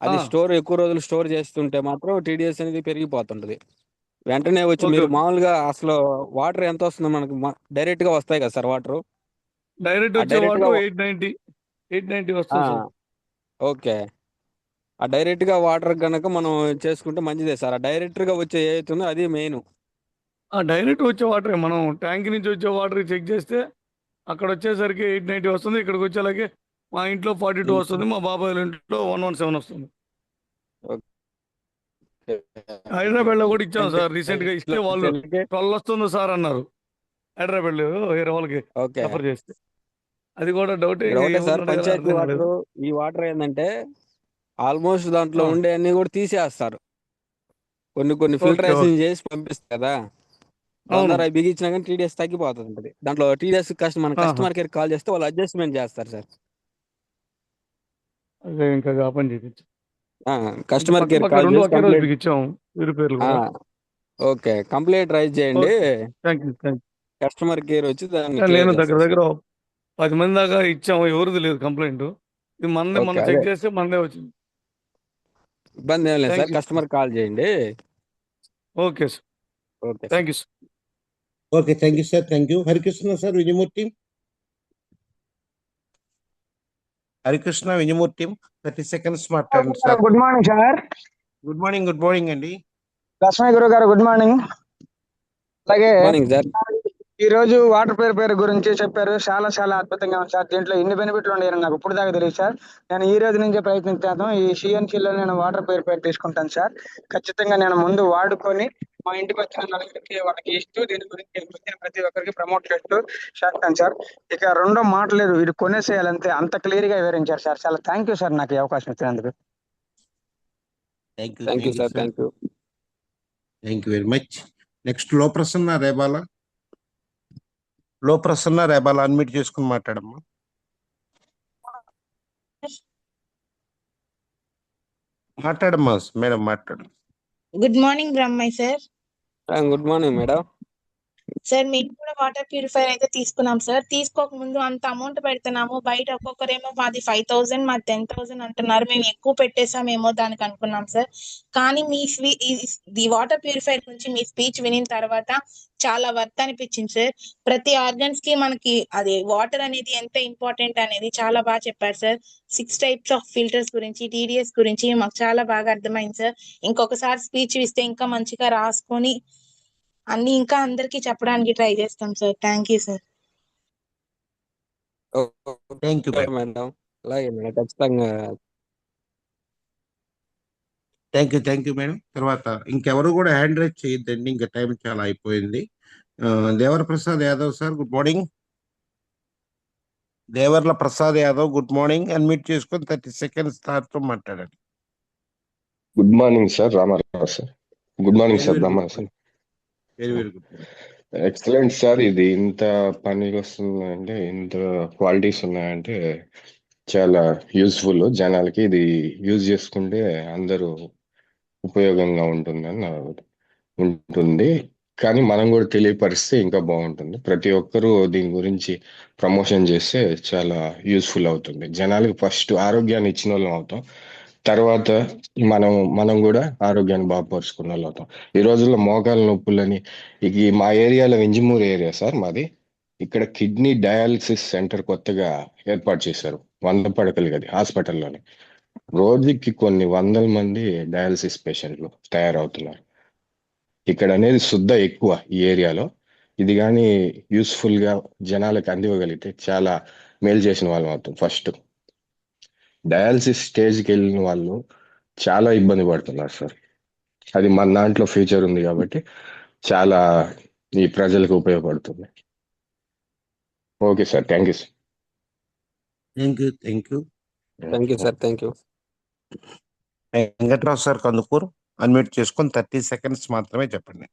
అది స్టోర్ ఎక్కువ రోజులు స్టోర్ చేస్తుంటే మాత్రం టీడీఎస్ అనేది పెరిగిపోతుంటది. వెంటనే వచ్చి ఓకే మీరు ఓకే. మామూలుగా అసలు వాటర్ ఎంత వస్తుందో మనకు డైరెక్ట్ గా వస్తాయి కదా సార్ వాటర్. డైరెక్ట్ ఆ వచ్చే డైరెక్ట్ గా వాటర్ 890 వస్తుంది సార్. ఓకే, ఆ డైరెక్ట్ గా వాటర్ కనుక మనం చేసుకుంటే మంచిదే సార్. ఆ డైరెక్ట్ గా వచ్చే ఏదైతుందో అది మెయిన్. డైరెక్ట్ వచ్చే వాటరే, మనం ట్యాంక్ నుంచి వచ్చే వాటర్ చెక్ చేస్తే అక్కడ వచ్చేసరికి 890 వస్తుంది, ఇక్కడికి వచ్చేలాగే మా ఇంట్లో 42 వస్తుంది, మా బాబాయ్ వాళ్ళ ఇంట్లో 117 వస్తుంది. హైదరాబాద్లో కూడా ఇచ్చాం సార్, రీసెంట్ గా ఇస్తే వాళ్ళు 12 వస్తుంది సార్ అన్నారు. హైదరాబాద్లో వేరే వాళ్ళకి ఓకే, రెఫర్ చేస్తే అది కూడా డౌట్. ఇక్కడ ఒకటే సార్, పంచాయతీ వాటర్ ఈ వాటర్ ఏంటంటే ఆల్మోస్ట్ దాంట్లో ఉండే అన్ని కూడా తీసేస్తారు. కొన్ని ఓకే ఫిల్టరేషన్ ఓకే. చేసి పంపిస్తారు కదా, అవును. దాని అవి బిగించినా కానీ టీడీఎస్ తగ్గిపోతుంది. దాంట్లో టీడీఎస్ మన కస్టమర్ కేర్ కాల్ చేస్తే వాళ్ళు అడ్జస్ట్మెంట్ చేస్తారు సార్. అదే ఇంకా ఆ పని చేయించు. కస్టమర్ పక్క కేర్ పక్క కాల్ రెండు చేసి ఒకే రోజు మీకు ఇచ్చాము, వీరి పేర్లు కూడా. ఓకే, కంప్లైంట్ రైజ్ చేయండి, థ్యాంక్ యూ. కస్టమర్ కేర్ వచ్చి దాన్ని నేను క్లియర్ దగ్గర చేస్తారు దగ్గర 10 మంది దాకా ఇచ్చాము, ఎవరిది లేదు కంప్లైంట్. ఇది మనదే, ఓకే, మనం అదే చెక్ చేస్తే మనదే వచ్చింది. ఇబ్బంది ఏం లేదు thank sir, you. Customer call చేయండి. Okay sir, okay sir. Thank you sir. Okay, thank you sir, thank you. Harikrishna sir, Vijayamurthy. Harikrishna, Vijayamurthy 30 seconds మాట్లాడండి sir. Good morning sir. Good morning అండి. లక్ష్మీ గురువు గారు గుడ్ మార్నింగ్. అలాగే మార్నింగ్ సార్. ఈ రోజు వాటర్ ప్యూరిఫైయర్ గురించి చెప్పారు, చాలా చాలా అద్భుతంగా ఉంది సార్. దీంట్లో ఎన్ని బెనిఫిట్లు ఉన్నాయని నాకు ఇప్పుడు దాకా తెలియదు సార్. నేను ఈ రోజు నుంచే ప్రయత్నిస్తాను. ఈ సిఎన్సీలో నేను వాటర్ ప్యూరిఫైయర్ తీసుకుంటాను సార్. ఖచ్చితంగా నేను ముందు వాడుకొని మా ఇంటికి వచ్చిన నలుగురికి వాళ్ళకి ఇస్తూ దీని గురించి వచ్చిన ప్రతి ఒక్కరికి ప్రమోట్ చేస్తూ చేస్తాను సార్. ఇక రెండో మాట లేదు, ఇది కొనేసేయాలంతే, అంత క్లియర్ గా వివరించారు సార్. చాలా థ్యాంక్ యూ సార్ నాకు ఈ అవకాశం ఇచ్చినందుకు. Thank you sir, thank you very much. Next లో ప్రసన్న రేబాల అన్మ్యూట్ చేసుకుని మాట్లాడమ్మా. మేడం మాట్లాడు. Good morning Brahmaiah sir. Good morning madam. Sir మేము కూడా వాటర్ ప్యూరిఫైయర్ అయితే తీసుకున్నాం సార్. తీసుకోక ముందు అంత అమౌంట్ పెడుతున్నాము, బయట ఒక్కొక్కరేమో మాది 5,000 మాది 10,000 అంటున్నారు. మేము ఎక్కువ పెట్టేసామేమో దానికి అనుకున్నాం సార్. కానీ ఈ వాటర్ ప్యూరిఫైయర్ గురించి మీ స్పీచ్ వినిన తర్వాత చాలా వర్త్ అనిపించింది సార్. ప్రతి ఆర్గన్స్ కి మనకి అది వాటర్ అనేది ఎంత ఇంపార్టెంట్ అనేది చాలా బాగా చెప్పారు సార్. 6 types ఆఫ్ ఫిల్టర్స్ గురించి, టీడీఎస్ గురించి మాకు చాలా బాగా అర్థమైంది సార్. ఇంకొకసారి స్పీచ్ ఇస్తే ఇంకా మంచిగా రాసుకొని అన్ని ఇంకా అందరికి చెప్పడానికి ట్రై చేస్తాం sir. Thank you sir. Thank you madam. అలాగే మేడం, ఖచ్చితంగా. Thank you madam. తర్వాత ఇంకెవరు కూడా హ్యాండ్ రైజ్ చేయొద్దండి, ఇంకా టైం చాలా అయిపోయింది. Devara Prasad Yadav sir, good morning. Devarla Prasad Yadav, good morning. Unmute చేసుకొని 30 seconds తో మాట్లాడండి. Good morning sir, Ramarao sir. Good morning sir, Brahma sir. Very good. Excellent sir. ఇది ఇంత పనికి వస్తుందంటే, ఇంత క్వాలిటీస్ ఉన్నాయంటే చాలా యూస్ఫుల్. జనాలకి ఇది యూజ్ చేసుకుంటే అందరూ ఉపయోగంగా ఉంటుంది. కానీ మనం కూడా తెలియపరిస్తే ఇంకా బాగుంటుంది. ప్రతి ఒక్కరూ దీని గురించి ప్రమోషన్ చేస్తే చాలా యూస్ఫుల్ అవుతుంది. జనాలకి ఫస్ట్ ఆరోగ్యాన్ని ఇచ్చిన వాళ్ళం అవుతాం, తర్వాత మనం కూడా ఆరోగ్యాన్ని బాగుపరుచుకున్న వాళ్ళు అవుతాం. ఈ రోజుల్లో మోకాల నొప్పులని, ఈ మా ఏరియాలో వింజమూరు ఏరియా సార్ మాది, ఇక్కడ కిడ్నీ డయాలసిస్ సెంటర్ కొత్తగా ఏర్పాటు చేశారు. 100 పడకలు గది హాస్పిటల్లోనే. రోజుకి కొన్ని వందల మంది డయాలసిస్ పేషెంట్లు తయారవుతున్నారు. ఇక్కడ అనేది శుద్ధ ఎక్కువ ఈ ఏరియాలో. ఇది కానీ యూస్ఫుల్ గా జనాలకు అందివ్వగలిగితే చాలా మేలు చేసిన వాళ్ళం అవుతాం. ఫస్ట్ డయాలసిస్ స్టేజ్కి వెళ్ళిన వాళ్ళు చాలా ఇబ్బంది పడుతున్నారు సార్. అది మన దాంట్లో ఫీచర్ ఉంది కాబట్టి చాలా ఈ ప్రజలకు ఉపయోగపడుతుంది. Okay sir, thank you sir. Thank you. Thank you sir, thank you. Venkatrao sir Kandukuru unmute చేసుకొని 30 seconds మాత్రమే చెప్పండి.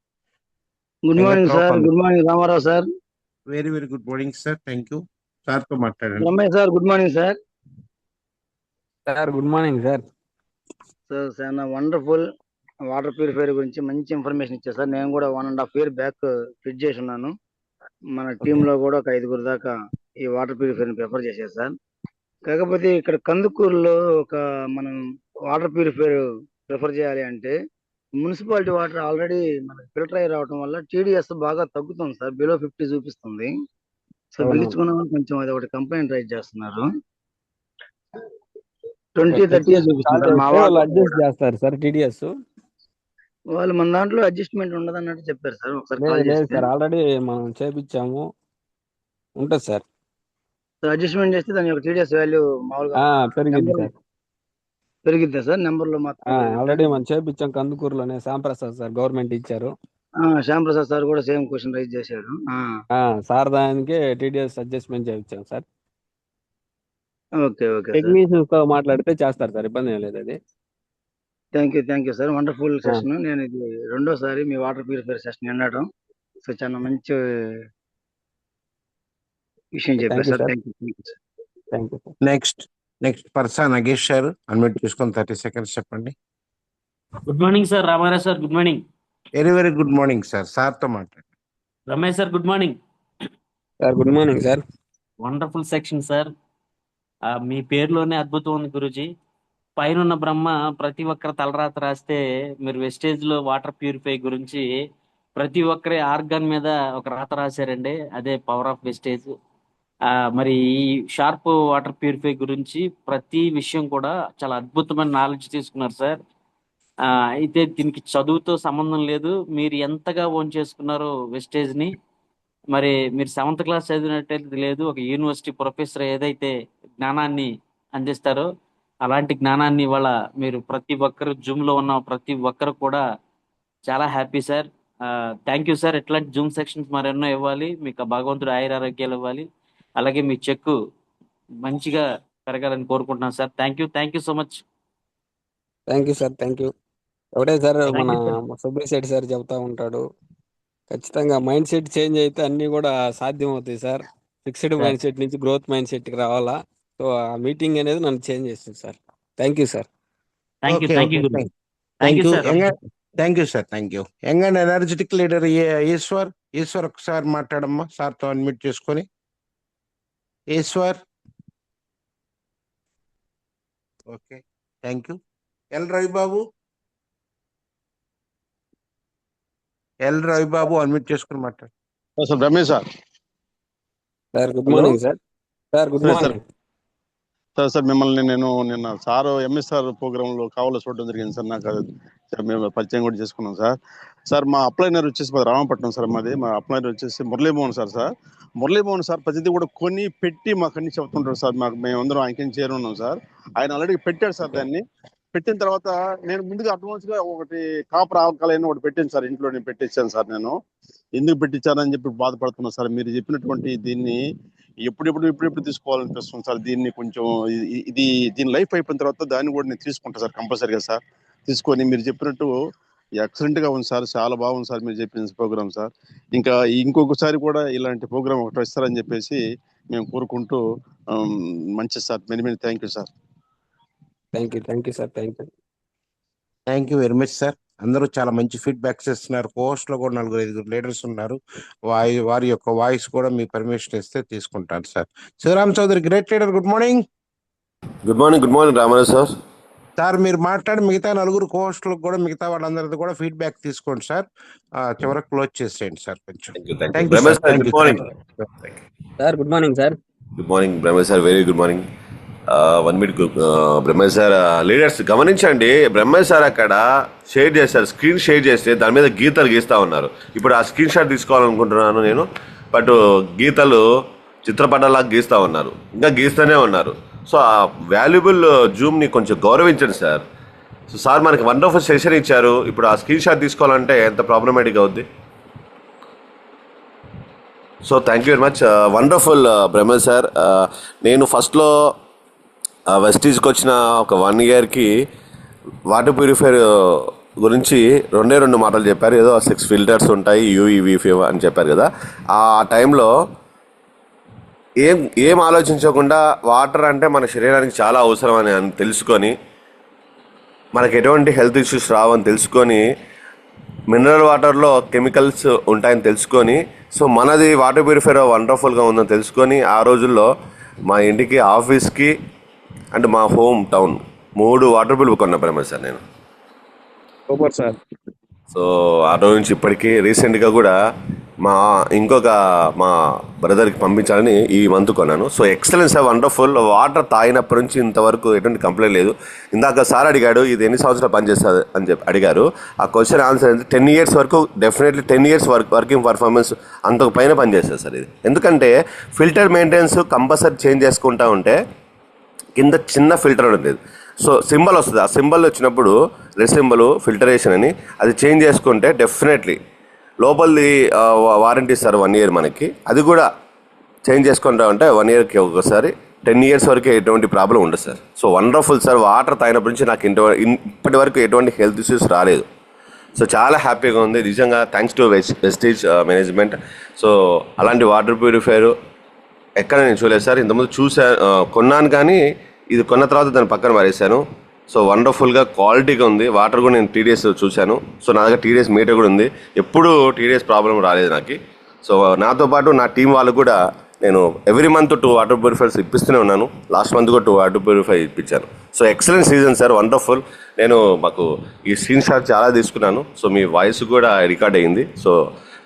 Good morning Venkatrao sir. Kandukuru. Good morning Ramarao sir. Very very good morning sir. Thank you. సార్తో మాట్లాడండి. Ramesh sir good morning sir. Sir good morning sir. Sir చాలా wonderful water purifier గురించి మంచి information ఇచ్చారు sir. నేను కూడా 1.5 year బ్యాక్ ఫిట్ చేసి ఉన్నాను. మన టీంలో కూడా ఒక 5 దాకా ఈ వాటర్ ప్యూరిఫైర్ ప్రిఫర్ చేశారు సార్. కాకపోతే ఇక్కడ కందుకూరులో ఒక మనం వాటర్ ప్యూరిఫైర్ ప్రిఫర్ చేయాలి అంటే మున్సిపాలిటీ వాటర్ ఆల్రెడీ మనకి ఫిల్టర్ అయ్యి రావడం వల్ల టీడీఎస్ బాగా తగ్గుతుంది సార్. బిలో 50 చూపిస్తుంది. సో అవునవును. బిగించుకున్నామని కొంచెం అది ఒకటి కంప్లైంట్ రైజ్ చేస్తున్నారు. 20-30 చూపిస్తుంది సార్. మా వాళ్ళు వాళ్ళు అడ్జస్ట్ చేస్తారు సార్ టీడీఎస్. వాళ్ళు మన దాంట్లో అడ్జస్ట్మెంట్ ఉండదు అన్నట్టు చెప్పారు సార్. ఒకసారి లేదు కాల్ లేదు చేస్తే సార్, ఆల్రెడీ మనం చేపించాము, ఉంటుంది సార్. అడ్జస్ట్మెంట్ చేస్తే దాని యొక్క టీడీఎస్ వాల్యూ మామూలుగా పెరిగింది నెంబర్ సార్. పెరిగిద్దా సార్? నెంబర్ లో మాత్రం ఆల్రెడీ మనం చేపించాం కందుకూరులోనే. శ్యాంప్రసాద్ సార్ గవర్నమెంట్ ఇచ్చారు. శ్యామ్ ప్రసాద్ సార్ కూడా సేమ్ క్వశ్చన్ రైజ్ చేశారు. సార్ దానికి టీడీఎస్ అడ్జస్ట్మెంట్ చేయించాం sir. Okay okay sir. Technicians తో మాట్లాడితే చేస్తారు సార్, ఇబ్బంది ఏం లేదు. అది thank you sir. Wonderful session. నేను ఇది రెండోసారి మీ వాటర్ ప్యూరిఫైర్ సెషన్ వినడం. సో చాలా మంచి విషయం చెప్పారు thank you sir. Sir, thank you sir. Thank you sir. Next person Nagesh గారు అన్మ్యూట్ చేసుకొని 30 seconds చెప్పండి. Good morning sir. Ramarao sir good morning. Very very good morning sir. సార్తో మాట్లాడండి. Ramesh sir good morning. Sir good morning sir. Wonderful session sir. మీ పేరులోనే అద్భుతం ఉంది గురూజీ. పైన బ్రహ్మ ప్రతి ఒక్కరి తలరాత రాస్తే మీరు వెస్టేజ్ లో వాటర్ ప్యూరిఫై గురించి ప్రతి ఒక్కరి ఆర్గాన్ మీద ఒక రాత రాశారండి. అదే పవర్ ఆఫ్ వెస్టేజ్. మరి ఈ షార్ప్ వాటర్ ప్యూరిఫై గురించి ప్రతి విషయం కూడా చాలా అద్భుతమైన నాలెడ్జ్ తీసుకున్నారు సార్. అయితే దీనికి చదువుతో సంబంధం లేదు. మీరు ఎంతగా ఓన్ చేసుకున్నారో వెస్టేజ్ ని, మరి మీరు 7th క్లాస్ చదివినట్టయితే లేదు, ఒక యూనివర్సిటీ ప్రొఫెసర్ ఏదైతే జ్ఞానాన్ని అందిస్తారో అలాంటి జ్ఞానాన్ని ఇవాళ మీరు ప్రతి ఒక్కరు జూమ్ లో ఉన్న ప్రతి ఒక్కరు కూడా చాలా happy sir. Thank you sir. ఇట్లాంటి జూమ్ సెక్షన్స్ మరెన్నో ఇవ్వాలి. మీకు ఆ భగవంతుడు ఆయురారోగ్యాలు ఇవ్వాలి. అలాగే మీ చెక్కు మంచిగా పెరగాలని కోరుకుంటున్నాను sir. Thank you so much. Thank you sir, thank you. ఒకటే సార్, మన థ్యాంక్ యూ సార్. సుబ్రిశెట్టి సార్ చెప్తా ఉంటాడు, ఖచ్చితంగా మైండ్ సెట్ చేంజ్ అయితే అన్ని కూడా సాధ్యం అవుతాయి sir. Fixed sir mind set నుంచి గ్రోత్ మైండ్ సెట్ కి రావాలా. సో ఆ మీటింగ్ అనేది నన్ను చేంజ్ చేస్తుంది sir. Thank you sir. Thank you okay thank okay you గురు. Thank thank you you. Sir. Thank you sir. Thank you. Young and energetic leader Eshwar ఒకసారి మాట్లాడమ్మా సార్తో అన్మ్యూట్ చేసుకొని. Eshwar. Okay thank you. L Ravibabu unmute చేసుకుని మాట్లాడు. Sir Ramesh sir. Sir good hello morning sir. Sir good sir morning. Sir మిమ్మల్ని నేను నిన్న ఎంఎస్ఆర్ ప్రోగ్రాంలో కావాలో చూడడం జరిగింది సార్. నాకు అది సార్ మేము పరిచయం కూడా చేసుకున్నాం సార్. సార్ మా అప్లైనర్ వచ్చేసి మాది రామపట్నం సార్. మా అప్లైనర్ వచ్చేసి మురళీమోహన్ సార్. మురళీమోహన్ సార్ ప్రతిదీ కూడా కొని పెట్టి మాకు అన్ని చెప్తుంటారు సార్. మేమందరం ఆయనకేం చేరున్నాం సార్. ఆయన ఆల్రెడీ పెట్టాడు సార్. దాన్ని పెట్టిన తర్వాత నేను ముందుగా అడ్వాన్స్ గా ఒకటి కాపర్ ఆవకాలని ఒకటి పెట్టాను సార్. ఇంట్లో నేను పెట్టించాను సార్. నేను ఎందుకు పెట్టించానని చెప్పి బాధపడుతున్నా సార్. మీరు చెప్పినటువంటి దీన్ని ఇప్పుడెప్పుడు తీసుకోవాలనిపిస్తుంది సార్. దీన్ని కొంచెం దీని లైఫ్ అయిపోయిన తర్వాత దాన్ని కూడా నేను తీసుకుంటాను సార్ కంపల్సరీగా సార్. తీసుకొని మీరు చెప్పినట్టు ఎక్సలెంట్ గా ఉంది సార్. చాలా బాగుంది సార్ మీరు చెప్పిన ప్రోగ్రామ్ సార్. ఇంకా ఇంకొకసారి కూడా ఇలాంటి ప్రోగ్రామ్ ఒకటి ఇస్తారని చెప్పేసి మేము కోరుకుంటూ మంచిది sir. Many thank you sir. Thank you sir. Thank you very much sir. అందరూ చాలా మంచి ఫీడ్బ్యాక్స్ ఇస్తున్నారు. కోస్ట్ లో కూడా 4-5 లీడర్స్ ఉన్నారు. వారి యొక్క వాయిస్ కూడా మీ పర్మిషన్ ఇస్తే తీసుకుంటాను sir. Shivaram Chowdary great leader good morning. Good morning Ramarao sir. Sir మీరు మాట్లాడి మిగతా 4 కోస్టులకు కూడా మిగతా వాళ్ళందరిది కూడా ఫీడ్బ్యాక్ తీసుకోండి సార్. చివరికి క్లోజ్ చేసేయండి సార్ కొంచెం. Thank you sir. Thank you. Sir good morning sir. Good morning Brahma sir. Very good morning. 1 minute Brahma sir. Leaders గమనించండి, బ్రహ్మ సార్ అక్కడ షేర్ చేశారు, స్క్రీన్ షేర్ చేస్తే దాని మీద గీతలు గీస్తూ ఉన్నారు. ఇప్పుడు ఆ స్క్రీన్ షాట్ తీసుకోవాలనుకుంటున్నాను నేను. బట్ గీతలు చిత్రపటాలాగా గీస్తూ ఉన్నారు, ఇంకా గీస్తూనే ఉన్నారు. సో ఆ వాల్యుబుల్ జూమ్ని కొంచెం గౌరవించండి సార్. సో సార్ మనకి వండర్ఫుల్ సెషన్ ఇచ్చారు. ఇప్పుడు ఆ స్క్రీన్ షాట్ తీసుకోవాలంటే ఎంత ప్రాబ్లమేటిక్ అవుద్ది. So thank you very much. Wonderful Brahma sir. నేను ఫస్ట్లో వెస్టీజ్కి వచ్చిన ఒక 1 ఇయర్కి వాటర్ ప్యూరిఫైర్ గురించి 2 మాటలు చెప్పారు. ఏదో 6 ఫిల్టర్స్ ఉంటాయి, యూఈవీఫీ అని చెప్పారు కదా. ఆ టైంలో ఏం ఆలోచించకుండా వాటర్ అంటే మన శరీరానికి చాలా అవసరం అని తెలుసుకొని, మనకు ఎటువంటి హెల్త్ ఇష్యూస్ రావని తెలుసుకొని, మినరల్ వాటర్లో కెమికల్స్ ఉంటాయని తెలుసుకొని, సో మనది వాటర్ ప్యూరిఫైర్ వండర్ఫుల్గా ఉందని తెలుసుకొని ఆ రోజుల్లో మా ఇంటికి, ఆఫీస్కి అండ్ మా హోమ్ టౌన్ 3 వాటర్ బిల్ కొన్నా బ్రహ్మయ్య సార్ నేను. Super sir. సో ఆ రోజు నుంచి ఇప్పటికీ రీసెంట్గా కూడా ఇంకొక మా బ్రదర్కి పంపించాలని ఈ మంత్ కొన్నాను. So excellence sir, wonderful. Water తాగినప్పటి నుంచి ఇంతవరకు ఎటువంటి కంప్లైంట్ లేదు. ఇందాక సార్ అడిగాడు ఇది ఎన్ని సంవత్సరాలు పనిచేస్తుంది అని చెప్పి అడిగారు. ఆ క్వశ్చన్ ఆన్సర్ అయితే 10 ఇయర్స్ వరకు, డెఫినెట్లీ 10 ఇయర్స్ వర్కింగ్ పర్ఫార్మెన్స్ అంతకు పైన పనిచేస్తుంది సార్ ఇది. ఎందుకంటే ఫిల్టర్ మెయింటెనెన్స్ కంపల్సరీ చేంజ్ చేసుకుంటూ ఉంటే కింద చిన్న ఫిల్టర్ ఉంటుంది. సో సింబల్ వస్తుంది, ఆ సింబల్ వచ్చినప్పుడు రెడ్ సింబల్ ఫిల్టరేషన్ అని, అది చేంజ్ చేసుకుంటే డెఫినెట్లీ లోపలిది వారంటీ ఇస్తారు 1 ఇయర్ మనకి. అది కూడా చేంజ్ చేసుకుంటా ఉంటే 1 ఇయర్కి ఒకసారి 10 ఇయర్స్ వరకు ఎటువంటి ప్రాబ్లం ఉండదు సార్. So wonderful sir. వాటర్ తాగినప్పటి నుంచి నాకు ఇప్పటి వరకు ఎటువంటి హెల్త్ ఇష్యూస్ రాలేదు. సో చాలా హ్యాపీగా ఉంది నిజంగా. Thanks to Vestige management. So అలాంటి వాటర్ ప్యూరిఫైర్ ఎక్కడ నేను చూడలేదు సార్. ఇంతకుముందు కొన్నాను, కానీ ఇది కొన్న తర్వాత దాన్ని పక్కన మారేశాను. సో వండర్ఫుల్గా క్వాలిటీగా ఉంది. వాటర్ కూడా నేను TDS చూశాను. సో నా దగ్గర TDS మీటర్ కూడా ఉంది. ఎప్పుడూ TDS ప్రాబ్లం రాలేదు నాకు. సో నాతో పాటు నా టీం వాళ్ళు కూడా నేను ఎవ్రీ మంత్ 2 వాటర్ ప్యూరిఫైర్స్ ఇప్పిస్తూనే ఉన్నాను. లాస్ట్ మంత్ కూడా 2 వాటర్ ప్యూరిఫైర్ ఇప్పించాను. So excellent session sir, wonderful. నేను ఈ స్క్రీన్ షాట్ చాలా తీసుకున్నాను. సో మీ వాయిస్ కూడా రికార్డ్ అయ్యింది. So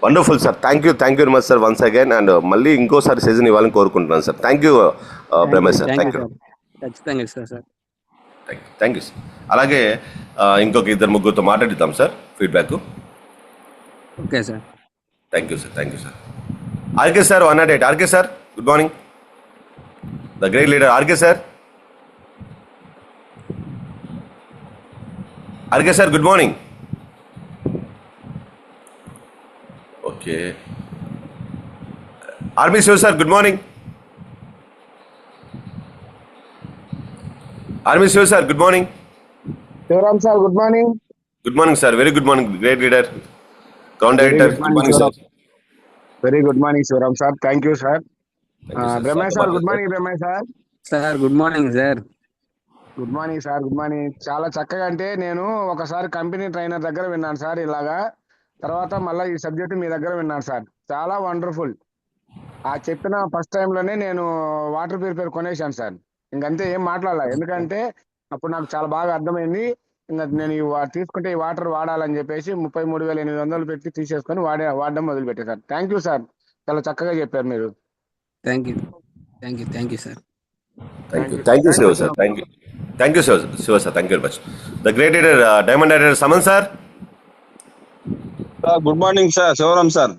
wonderful sir. Thank you very much sir once again. And మళ్ళీ ఇంకోసారి సీజన్ ఇవ్వాలని కోరుకుంటున్నాను sir. Thank you Brahmaiah sir. Thank you. ఖచ్చితంగా సార్. Thank you sir. అలాగే ఇంకొక 2-3 మాట్లాడిద్దాం sir feedback. Okay sir. Thank you sir. RK sir 108. RK sir good morning. The great leader RK sir. RK sir good morning. Okay. Army Shiva sir good morning. Army Shiva sir good morning. Shivaram sir good morning. Good morning sir. Very good morning great leader ground director. Good morning sir. Very good morning Shivaram sir. Thank you sir. Brahmaiah sir good morning. Brahmaiah sir. Sir good morning sir. Good morning sir. Good morning. చాలా చక్కగా, అంటే నేను ఒకసారి company trainer దగ్గర విన్నాను sir ఇలాగా, తర్వాత మళ్ళీ ఈ సబ్జెక్ట్ మీ దగ్గర విన్నాను సార్. చాలా వండర్ఫుల్. ఆ చెప్పిన ఫస్ట్ టైంలోనే నేను వాటర్ ప్యూరిఫైర్ కొనేసాను సార్. ఇంకంతే, ఏం మాట్లాడాలి. ఎందుకంటే అప్పుడు నాకు చాలా బాగా అర్థమైంది. ఇంకా నేను తీసుకుంటే ఈ వాటర్ వాడాలని చెప్పేసి 33,800 పెట్టి తీసేసుకొని వాడడం మొదలుపెట్టాను సార్. Thank you sir. చాలా చక్కగా చెప్పారు మీరు. Thank you sir. Thank you Shiva sir. Thank you Shiva sir. Thank you very much. The great leader diamond director Saman sir. Good morning sir. Shivaram sir.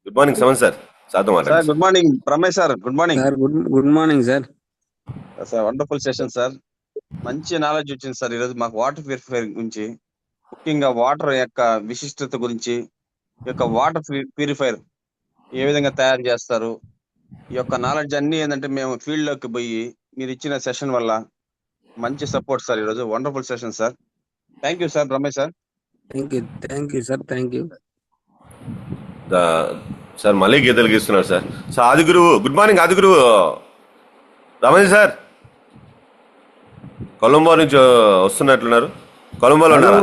Good morning Saman sir. Sir good morning. Brahmaiah sir good morning. Good morning sir. Sir wonderful session sir. మంచి knowledge వచ్చింది sir ఈరోజు మాకు water purifier గురించి, ముఖ్యంగా water యొక్క విశిష్టత గురించి, ఈ యొక్క వాటర్ ప్యూరిఫైర్ ఏ విధంగా తయారు చేస్తారు, ఈ యొక్క నాలెడ్జ్ అన్ని ఏంటంటే మేము ఫీల్డ్ లోకి పోయి మీరు ఇచ్చిన సెషన్ వల్ల మంచి సపోర్ట్ సార్ ఈరోజు. Wonderful session sir. Thank you sir Brahmaiah sir. Thank you sir. Sir మళ్ళీ గీతలు గీస్తున్నారు sir. Sir Adiguruvu good morning. Adiguruvu Ramesh sir Colombo నుంచి వస్తున్నట్లున్నారు. కొలంబోలో ఉన్నారా?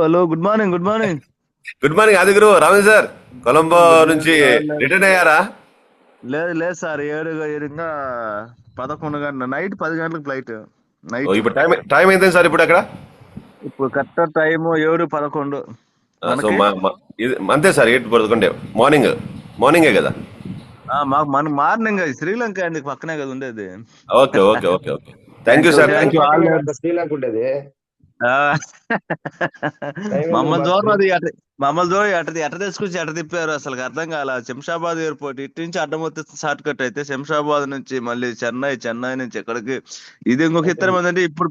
Hello good morning. Good morning Adiguru. Ramesh sir Colombo నుంచి రిటర్న్ అయ్యారా? లేదు సార్, 11 గంటల నైట్ 10 గంటలకు ఫ్లైట్. ఇప్పుడు టైం ఎంత సార్ ఇప్పుడు అక్కడ? ఇప్పుడు కరెక్ట్ టైం 7:11. అంతే సార్, 8:11 మార్నింగే కదా? మాకు మార్నింగ్ శ్రీలంక అండి, పక్కనే కదా ఉండేది. Okay. Thank you sir. Thank you. Sri Lanka ఉండేది. మమ్మల్ని దూరం ఎట్ట తీసుకొచ్చి ఎట్ట తిప్పారు అసలు అర్థం కాల. శంషాబాద్ ఎయిర్పోర్ట్ ఇటు నుంచి అడ్డం వస్తే షార్ట్ కట్ అయితే శంషాబాద్ నుంచి మళ్ళీ చెన్నై నుంచి ఎక్కడికి. ఇది ఇంకొక ఇతరం ఏంటంటే ఇప్పుడు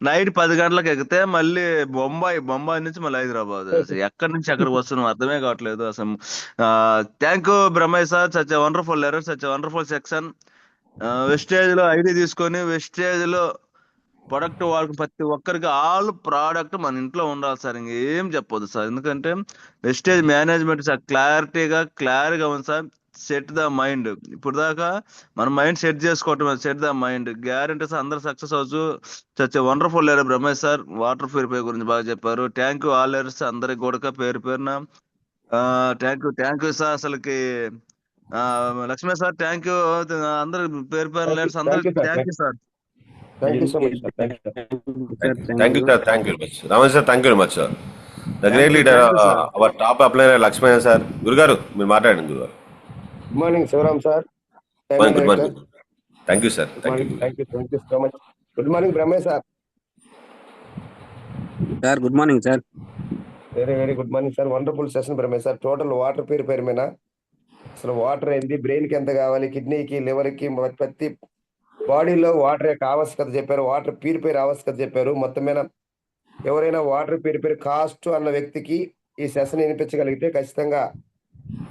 నైట్ 10 గంటలకు ఎక్కితే మళ్ళీ బొంబాయి నుంచి మళ్ళీ హైదరాబాద్. ఎక్కడి నుంచి ఎక్కడికి వస్తున్నాం అర్థమే కావట్లేదు అసలు. Thank you Brahmaiah sir. Such wonderful లెరర్, సచ్ వండర్ఫుల్ సెక్షన్. వెస్టేజ్ లో ఐడి తీసుకొని వెస్టేజ్ లో ప్రొడక్ట్ వాళ్ళకి ప్రతి ఒక్కరికి ఆల్ ప్రోడక్ట్ మన ఇంట్లో ఉండాలి సార్. ఇంకేం చెప్పొద్దు సార్. ఎందుకంటే వెస్టేజ్ మేనేజ్మెంట్ సార్ క్లారిటీగా ఉంది సార్. Set the mind. ఇప్పుడు దాకా మన మైండ్ సెట్ చేసుకోవటం, set the mind guarantee sir. అందరు సక్సెస్ అవచ్చు. చచ్చే వండర్ఫుల్ లేరు బ్రహ్మేష్ సార్. వాటర్ ప్యూరిఫై గురించి బాగా చెప్పారు. థ్యాంక్ యూ ఆల్ లేయర్స్ అందరికి కూడా పేరున థ్యాంక్ యూ సార్. అసలుకి లక్ష్మీ సార్ థ్యాంక్ యూ. అందరు పేరు లేయర్స్ అందరికి thank you sir. Thank you so much sir. Thank you sir. Thank you sir. Thank you very much Ramesh sir. Thank you very much sir. The great leader our top upliner Lakshmaiah sir. గురుగారు మీరు మాట్లాడండి గురుగారు. Good morning Shivaram sir. Good morning. Thank you sir. Thank you so much. Good morning Brahmaiah sir. Sir good morning sir. Very good morning sir. Wonderful session Brahmaiah sir. Total water purifier మీద అసలు water ఏంది, brain కి ఎంత కావాలి, కిడ్నీకి, liver కి, ప్రతి బాడీలో water యొక్క ఆవశ్యకత చెప్పారు. వాటర్ ప్యూరిఫైర్ ఆవశ్యకత చెప్పారు. మొత్తం మీద ఎవరైనా వాటర్ ప్యూరిఫైర్ కాస్ట్ అన్న వ్యక్తికి ఈ సెషన్ వినిపించగలిగితే ఖచ్చితంగా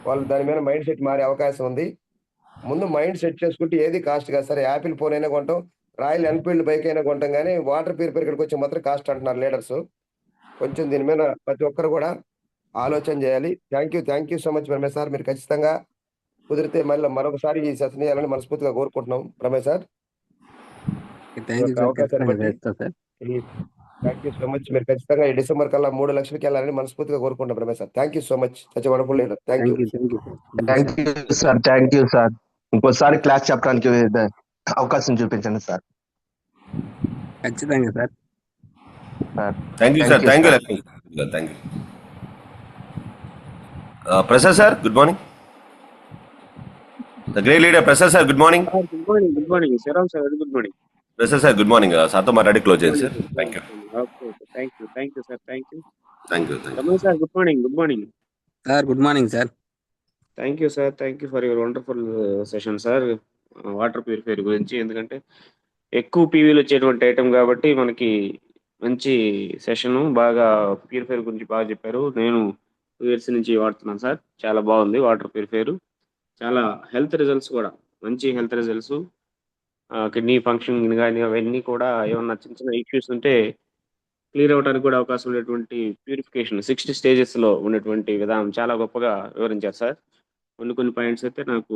వాళ్ళు దాని మీద మైండ్ సెట్ మారే అవకాశం ఉంది. ముందు మైండ్ సెట్ చేసుకుంటే ఏది కాస్ట్ కాదు సార్. యాపిల్ ఫోన్ అయినా కొంటాం, రాయల్ ఎన్ఫీల్డ్ బైక్ అయినా కొంటాం, కానీ వాటర్ ప్యూరిఫైర్ ఇక్కడికి వచ్చి మాత్రం కాస్ట్ అంటున్నారు లీడర్స్. కొంచెం దీని మీద ప్రతి ఒక్కరు కూడా ఆలోచన చేయాలి. Thank you so much Ramesh sir. మీరు ఖచ్చితంగా కుదిరితే మళ్ళీ మరొకసారి ఈ సెషన్ చేయాలని మనస్ఫూర్తిగా కోరుకుంటున్నాం రమేష్ సార్. అవకాశాన్ని బట్టి థ్యాంక్ యూ సో మచ్. మీరు ఖచ్చితంగా ఈ డిసెంబర్ కల్లా 3 లక్షలకి వెళ్ళాలని మనస్ఫూర్తిగా కోరుకుంటాం Ramesh sir. Thank you so much. Such wonderful leader. Thank you sir. Thank you sir. ఇంకోసారి క్లాస్ చెప్పడానికి అవకాశం చూపించండి సార్. ఖచ్చితంగా sir. Thank you sir. Thank you Lakshmi sir. Thank you. Prasad sir good morning. The great leader Prasad sir good morning. Good morning Shivaram sir. Good morning Prasad sir. Good morning. సార్తో మాట్లాడి close చేయండి sir. Thank you. Thank you sir. Thank you Ramesh sir. Good morning sir. Good morning sir. Thank you sir. Thank you for your wonderful session sir. Water purifier గురించి, ఎందుకంటే ఎక్కువ పీవీలు వచ్చేటువంటి item కాబట్టి మనకి మంచి సెషను. బాగా ప్యూరిఫైర్ గురించి బాగా చెప్పారు. నేను 2 years నుంచి వాడుతున్నాను సార్. చాలా బాగుంది వాటర్ ప్యూరిఫైర్. చాలా హెల్త్ రిజల్ట్స్ కూడా, మంచి హెల్త్ రిజల్ట్స్. కిడ్నీ ఫంక్షన్ కానీ అవన్నీ కూడా ఏమన్నా చిన్న చిన్న ఇష్యూస్ ఉంటే క్లియర్ అవడానికి కూడా అవకాశం ఉన్నటువంటి ప్యూరిఫికేషన్ 60 stagesలో ఉన్నటువంటి విధానం చాలా గొప్పగా వివరించారు సార్. కొన్ని పాయింట్స్ అయితే నాకు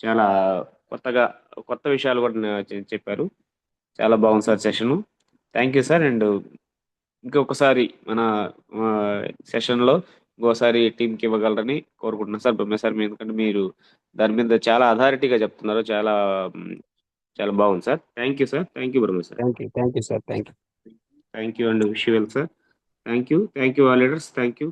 చాలా కొత్త విషయాలు కూడా చెప్పారు. చాలా బాగుంది sir session. Thank you sir. And ఇంకొకసారి మన సెషన్లో ఇంకోసారి టీంకి ఇవ్వగలరని కోరుకుంటున్నాను సార్ బ్రహ్మ సార్. ఎందుకంటే మీరు దాని మీద చాలా అథారిటీగా చెప్తున్నారు. చాలా బాగుంది sir. Thank you sir. Thank you Brahma sir. Thank you sir. Thank you thank you and wish you well sir. Thank you all leaders. Thank you.